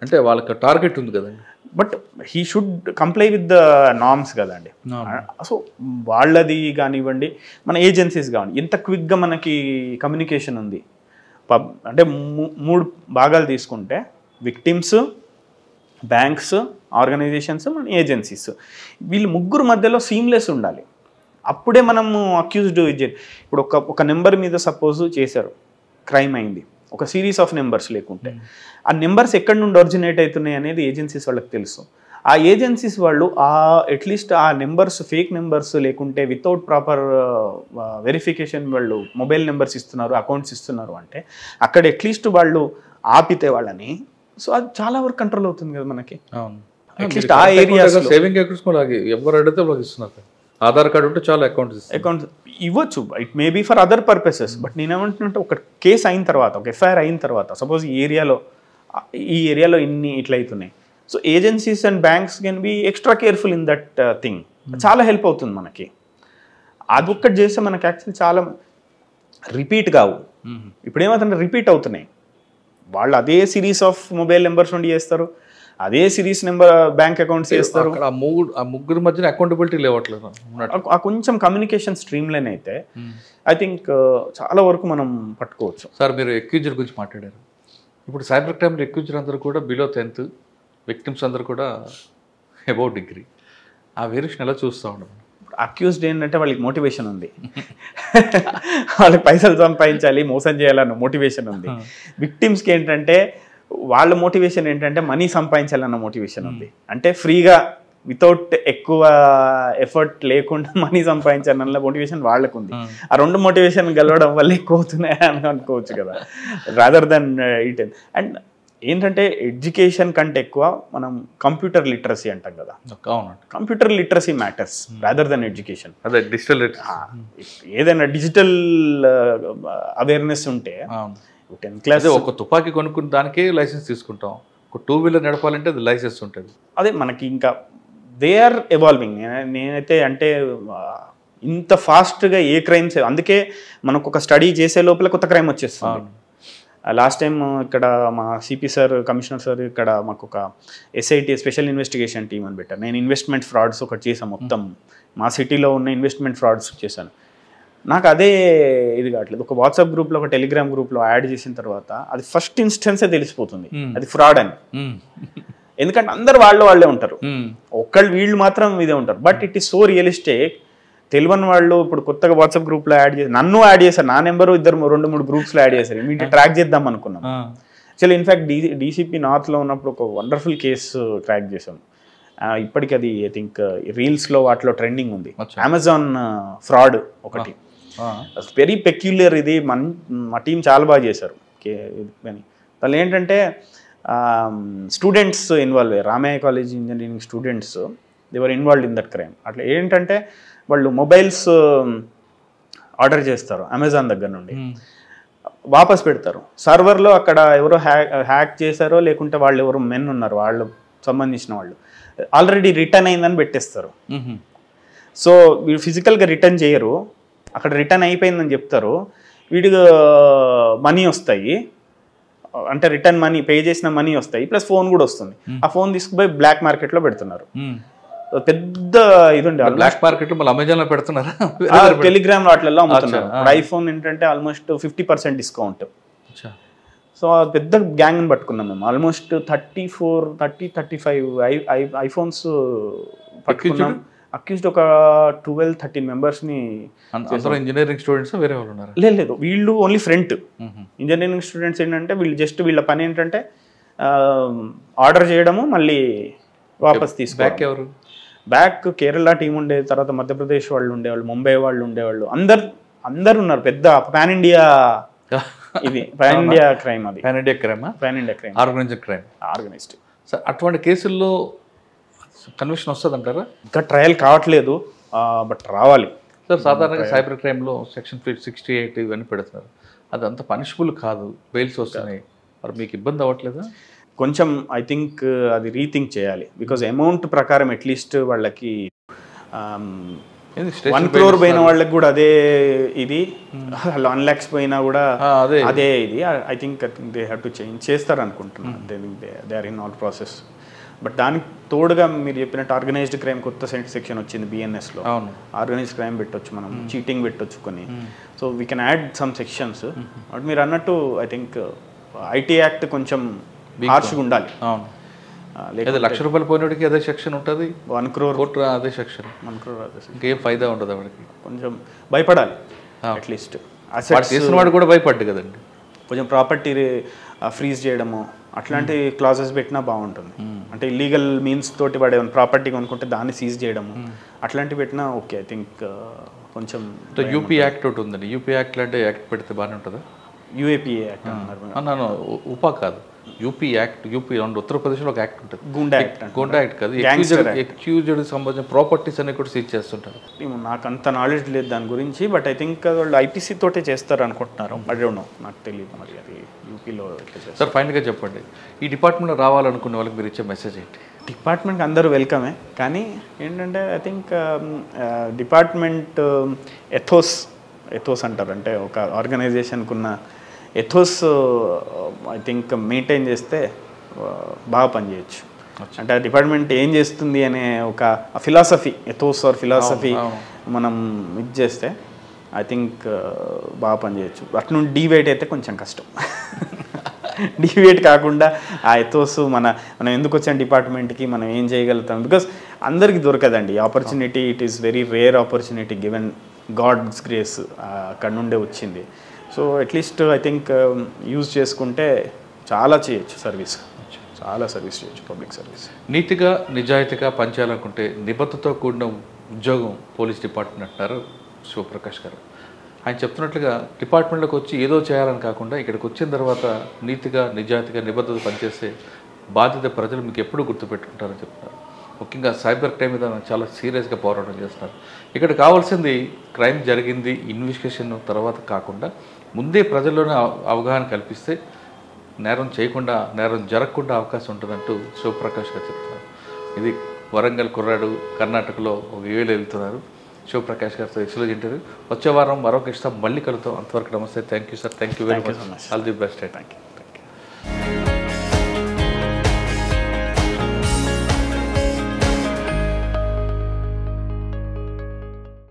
అంటే వాళ్ళకి టార్గెట్ ఉంది కదండి, but he should comply with the norms కదండి. సో వాళ్ళది కానివ్వండి, మన ఏజెన్సీస్ కానివ్వండి, ఎంత క్విక్గా మనకి కమ్యూనికేషన్ ఉంది. అంటే 3 భాగాలు తీసుకుంటే విక్టిమ్స్, బ్యాంక్స్, ఆర్గనైజేషన్స్, మన ఏజెన్సీస్, వీళ్ళు ముగ్గురు మధ్యలో సీమ్లెస్ ఉండాలి. అప్పుడే మనము అక్యూజ్డ్ ఇప్పుడు ఒక నెంబర్ మీద సపోజ్ చేశారు, క్రైమ్ అయింది, ఒక సిరీస్ ఆఫ్ నెంబర్స్ లేకుంటే ఆ నెంబర్స్ ఎక్కడి నుండి ఒరిజినేట్ అవుతున్నాయి అనేది ఏజెన్సీస్ వాళ్ళకి తెలుసు. ఆ ఏజెన్సీస్ వాళ్ళు అట్లీస్ట్ ఆ నెంబర్స్ ఫేక్ నెంబర్స్ లేకుంటే వితౌట్ ప్రాపర్ వెరిఫికేషన్ వాళ్ళు మొబైల్ నెంబర్స్ ఇస్తున్నారు, అకౌంట్స్ ఇస్తున్నారు అంటే అక్కడ అట్లీస్ట్ వాళ్ళు ఆపితే వాళ్ళని, సో అది చాలా వరకు కంట్రోల్ అవుతుంది కదా మనకి. అట్లీస్ట్ ఆ ఏరియాస్ సేవింగ్ అకౌంట్స్ ఎవరు అడిగితే వాళ్ళకి ఇస్తున్నారు. ఆధార్ కార్డు ఉంటే చాలా అకౌంట్స్ ఇవ్వచ్చు, it may be for other purposes. But నేనేమంటున్నట్టు ఒక కేసు అయిన తర్వాత, ఒక ఎఫ్ఐఆర్ అయిన తర్వాత, సపోజ్ ఈ ఏరియాలో ఇన్ని ఇట్లా అవుతున్నాయి, so agencies and banks can be extra careful in that thing. చాలా హెల్ప్ అవుతుంది మనకి. అది ఒక్కటి చేస్తే మనకి యాక్చువల్లీ చాలా రిపీట్ కావు. ఇప్పుడు ఏమవుతుందంటే రిపీట్ అవుతున్నాయి. వాళ్ళు అదే సిరీస్ ఆఫ్ మొబైల్ నెంబర్స్ నుండి చేస్తారు, అదే సిరీస్ నెంబర్ బ్యాంక్ అకౌంట్స్ చేస్తారు. ఆ ముగ్గురు మధ్యన అకౌంటబిలిటీ లేవట్లేదు. ఆ కొంచెం కమ్యూనికేషన్ స్ట్రీమ్ లైన్ అయితే ఐ థింక్ చాలా వరకు మనం పట్టుకోవచ్చు. సార్ మీరు అక్యూజర్ గురించి మాట్లాడారు. ఇప్పుడు సైబర్ క్రైమ్లో అక్యూజర్ అందరూ కూడా బిలో 10th, విక్టిమ్స్ అందరూ కూడా అబౌవ్ డిగ్రీ. ఆ వేరియేషన్ ఎలా చూస్తూ ఉన్నాం? అక్యూజ్డ్ ఏంటంటే వాళ్ళకి మోటివేషన్ ఉంది, వాళ్ళకి పైసలు సంపాదించాలి, మోసం చేయాలన్న మోటివేషన్ ఉంది. విక్టిమ్స్కి ఏంటంటే వాళ్ళ మోటివేషన్ ఏంటంటే మనీ సంపాదించాలన్న మోటివేషన్ ఉంది. అంటే ఫ్రీగా వితౌట్ ఎక్కువ ఎఫర్ట్ లేకుండా మనీ సంపాదించాలన్న మోటివేషన్ వాళ్ళకు ఉంది. ఆ 2 మోటివేషన్ గెలవడం వల్ల ఎక్కువ అవుతున్నాయి అని అనుకోవచ్చు కదా, రాదర్ దెన్ ఇట్. అండ్ ఏంటంటే ఎడ్యుకేషన్ కంటే ఎక్కువ మనం కంప్యూటర్ లిటరసీ అంటాం కదా. Computer literacy matters rather than education. అదే డిజిటల్ ఏదైనా డిజిటల్ అవేర్నెస్ ఉంటే 10th క్లాస్ ఒక తుపాకీ కొనుక్కున్న దానికే లైసెన్స్ తీసుకుంటాం, ఒక 2-wheeler నడపాలంటే అది లైసెన్స్ ఉంటుంది. అదే మనకి ఇంకా దే ఆర్ ఎవాల్వింగ్. నేనైతే అంటే ఇంత ఫాస్ట్గా ఏ క్రైమ్స్, అందుకే మనకు ఒక స్టడీ చేసే లోపల కొత్త క్రైమ్ వచ్చేస్తుంది. లాస్ట్ టైం ఇక్కడ మా సిపి సార్, కమిషనర్ సార్ ఇక్కడ మాకు ఒక ఎస్ఐటి స్పెషల్ ఇన్వెస్టిగేషన్ టీమ్ అని పెట్టారు. నేను ఇన్వెస్ట్మెంట్ ఫ్రాడ్స్ ఒకటి చేశాను, మొత్తం మా సిటీలో ఉన్న ఇన్వెస్ట్మెంట్ ఫ్రాడ్స్ చేశాను. నాకు అదే ఇది కావట్లేదు. ఒక వాట్సాప్ గ్రూప్లో ఒక టెలిగ్రామ్ గ్రూప్లో యాడ్ చేసిన తర్వాత అది ఫస్ట్ ఇన్స్టెన్సే తెలిసిపోతుంది అది ఫ్రాడ్ అని. ఎందుకంటే అందరు వాళ్ళే ఉంటారు, వీళ్ళు మాత్రం ఇదే ఉంటారు. But it is so realistic. తెలియని వాళ్ళు ఇప్పుడు కొత్తగా వాట్సాప్ గ్రూప్లో నన్ను యాడ్ చేశారు, నా నెంబరు 2-3 గ్రూప్స్లో యాడ్ చేశారు. ఇమీడియట్ ట్రాక్ చేద్దాం అనుకున్నాం. యాక్చువల్లీ ఇన్ఫాక్ట్ డీసీపీ నార్త్లో ఉన్నప్పుడు ఒక వండర్ఫుల్ కేసు ట్రాక్ చేసాం. ఇప్పటికి అది ఐ థింక్ రీల్స్లో వాటిలో ట్రెండింగ్ ఉంది. అమెజాన్ ఫ్రాడ్ ఒకటి వెరీ పెక్యులర్. ఇది మా టీం చాలా బాగా చేశారు. కానీ వాళ్ళు ఏంటంటే స్టూడెంట్స్ ఇన్వాల్వ్ అయ్యారు. Ramaiah college engineering students they were involved in that crime. అట్లా ఏంటంటే వాళ్ళు మొబైల్స్ ఆర్డర్ చేస్తారు అమెజాన్ దగ్గర నుండి, వాపస్ పెడతారు. సర్వర్లో అక్కడ ఎవరో హ్యాక్ చేశారో లేకుంటే వాళ్ళు ఎవరో మెన్ ఉన్నారు, వాళ్ళు సంబంధించిన వాళ్ళు ఆల్రెడీ రిటర్న్ అయిందని పెట్టేస్తారు. సో వీడు ఫిజికల్గా రిటర్న్ చేయరు, అక్కడ రిటర్న్ అయిపోయిందని చెప్తారు. వీడికి మనీ వస్తాయి, అంటే రిటర్న్ మనీ పే చేసిన మనీ వస్తాయి, ప్లస్ ఫోన్ కూడా వస్తుంది. ఆ ఫోన్ తీసుకుపోయి బ్లాక్ మార్కెట్లో పెడుతున్నారు. పెద్ద ఇది ఉండే బ్లాక్ మార్కెట్లో మళ్ళీ అమెజాన్లో పెడుతున్నారు, టెలిగ్రామ్ వాటిల్లో అమ్ముతున్నారు. ఐఫోన్ ఏంటంటే ఆల్మోస్ట్ 50% డిస్కౌంట్. సో పెద్ద గ్యాంగ్ని పట్టుకున్నాం మేము. ఆల్మోస్ట్ 34-35 ఐఫోన్స్ పట్టుకున్నాం. అక్యూజ్డ్ ఒక 12-13 మెంబర్స్ని. ఇంజనీరింగ్ స్టూడెంట్స్ వేరే వాళ్ళు ఉన్నారు? లేదు, వీళ్ళు ఓన్లీ ఫ్రంట్. ఇంజనీరింగ్ స్టూడెంట్స్ ఏంటంటే వీళ్ళ పని ఏంటంటే ఆర్డర్ చేయడము, మళ్ళీ వాపస్ తీసుకో. బ్యాక్ ఎవరు? బ్యాక్ కేరళ టీం ఉండేది, తర్వాత మధ్యప్రదేశ్ వాళ్ళు ఉండేవాళ్ళు, ముంబై వాళ్ళు ఉండేవాళ్ళు, అందరు ఉన్నారు. పెద్ద పాన్ ఇండియా ఇది, పాన్ ఇండియా క్రైమ్. అది pan India crime, organised crime, organised. Sir అటువంటి కేసుల్లో కన్విక్షన్ వస్తుంది అంటారా? ఇంకా ట్రయల్ కావట్లేదు, బట్ రావాలి సార్. సాధారణంగా సైబర్ క్రైమ్లో సెక్షన్ 68 ఇవన్నీ పెడుతున్నారు, అది అంత పనిషబుల్ కాదు, బెయిల్స్ వస్తున్నాయి. మరి మీకు ఇబ్బంది అవ్వట్లేదా? కొంచెం ఐ థింక్ అది రీథింక్ చేయాలి. బికాజ్ అమౌంట్ ప్రకారం అట్లీస్ట్ వాళ్ళకి 1 crore పోయిన వాళ్ళకి కూడా అదే ఇది, 1 lakhs పోయినా కూడా అదే ఇది. I think they have to change చేస్తారు అనుకుంటున్నాను. They are in all process. But దానికి తోడుగా మీరు చెప్పినట్టు ఆర్గనైజ్డ్ క్రైమ్ కొత్త సెక్షన్ వచ్చింది బిఎన్ఎస్లో. ఆర్గనైజ్డ్ క్రైమ్ పెట్టొచ్చు మనం, చీటింగ్ పెట్టొచ్చు కొన్ని. So we can add some sections. But మీరు అన్నట్టు ఐ థింక్ ఐటీ యాక్ట్ కొంచెం హార్ష్గా ఉండాలి. లేదా 1 lakh రూపాయలు పోయినోడికి అదే సెక్షన్ ఉంటుంది, 1 crore కోర్టు అదే సెక్షన్, 1 crore అదే సెక్షన్. ఇంకేం ఫైదా ఉండదు వాడికి. కొంచెం భయపడాలి అట్లీస్ట్. చేసిన వాడు కూడా భయపడ్డు కదండి. కొంచెం ప్రాపర్టీ ఫ్రీజ్ చేయడము అట్లాంటి క్లాజెస్ పెట్టినా బాగుంటుంది. అంటే ఇల్లీగల్ మీన్స్ తోటి వాడు ఏమైనా ప్రాపర్టీ కొనుక్కుంటే దాన్ని సీజ్ చేయడము అట్లాంటివి పెట్టినా ఓకే. ఐ థింక్ కొంచెం యూపీ యాక్ట్ ఒకటి ఉందండి. యూపీ యాక్ట్ అంటే యాక్ట్ పెడితే బాగానే ఉంటుందా? యూఏపీఏ యాక్ట్ అన్నారు. ఉపా కాదు, యూపీ యాక్ట్. యూపీ ఉత్తరప్రదేశ్లో ఒక యాక్ట్ ఉంటుంది, గుండా యాక్ట్. గుండా యాక్ట్ కాదు, ఎక్యూజ్డ్ సంబంధించిన ప్రాపర్టీస్ అన్ని కూడా సీజ్ చేస్తుంటారు. నాకు అంత నాలెడ్జ్ లేదు దాని గురించి, బట్ ఐ థింక్ వాళ్ళు ఐపీసీ తోటే చేస్తారు అనుకుంటున్నారు. ఐ డోంట్ నో, నాకు తెలియదు మరి అది యూపీలో. సార్ ఫైనల్గా చెప్పండి, ఈ డిపార్ట్మెంట్లో రావాలనుకునే వాళ్ళకి మీరు ఇచ్చే మెసేజ్ ఏంటి? డిపార్ట్మెంట్కి అందరూ వెల్కమే, కానీ ఏంటంటే ఐ థింక్ డిపార్ట్మెంట్ ఎథోస్ అంటారు, అంటే ఒక ఆర్గనైజేషన్కి ఉన్న ఎథోస్ ఐ థింక్ మెయింటైన్ చేస్తే బాగా పనిచేయచ్చు. అంటే ఆ డిపార్ట్మెంట్ ఏం చేస్తుంది అనే ఒక ఫిలాసఫీ, ఎథోస్ ఆర్ ఫిలాసఫీ మనం ఇది చేస్తే ఐ థింక్ బాగా పనిచేయచ్చు. అటు నుండి డీవేట్ అయితే కొంచెం కష్టం. డీవేట్ కాకుండా ఆ ఎథోస్ మనం ఎందుకు వచ్చాం డిపార్ట్మెంట్కి, మనం ఏం చేయగలుగుతాం. బికాస్ అందరికీ దొరకదండి opportunity. It is very rare opportunity given god's grace, అక్కడ నుండే వచ్చింది. So at least I think use చేసుకుంటే చాలా చేయొచ్చు, చాలా సర్వీస్ చేయొచ్చు, పబ్లిక్ సర్వీస్. నీతిగా నిజాయితీగా పనిచేయాలనుకుంటే నిబద్ధతతో కూడిన ఉద్యోగం పోలీస్ డిపార్ట్మెంట్ అంటున్నారు శివప్రకాష్ గారు. ఆయన చెప్తున్నట్లుగా డిపార్ట్మెంట్లోకి వచ్చి ఏదో చేయాలని కాకుండా ఇక్కడికి వచ్చిన తర్వాత నీతిగా నిజాయితీగా నిబద్ధత పనిచేసే బాధ్యత ప్రజలు మీకు ఎప్పుడూ గుర్తుపెట్టుకుంటారని చెప్తున్నారు. ముఖ్యంగా సైబర్ క్రైమ్ మీద చాలా సీరియస్గా పోరాటం చేస్తున్నారు. ఇక్కడ కావాల్సింది క్రైమ్ జరిగింది ఇన్వెస్టిగేషన్ తర్వాత కాకుండా ముందే ప్రజల్లోనే అవగాహన కల్పిస్తే నేరం చేయకుండా, నేరం జరగకుండా అవకాశం ఉంటుందంటూ శివప్రకాష్ గారు చెప్తున్నారు. ఇది వరంగల్ కుర్రాడు కర్ణాటకలో ఒక ఏళ్ళు వెళ్తున్నారు. శివప్రకాష్ గారితో ఎక్స్క్లూజివ్ ఇంటర్వ్యూ. వచ్చే వారం మరొక ఇష్టం మళ్ళీ కలుగుతాం. అంతవరకు నమస్తే. Thank you sir. Thank you very much. All the best. Thank you.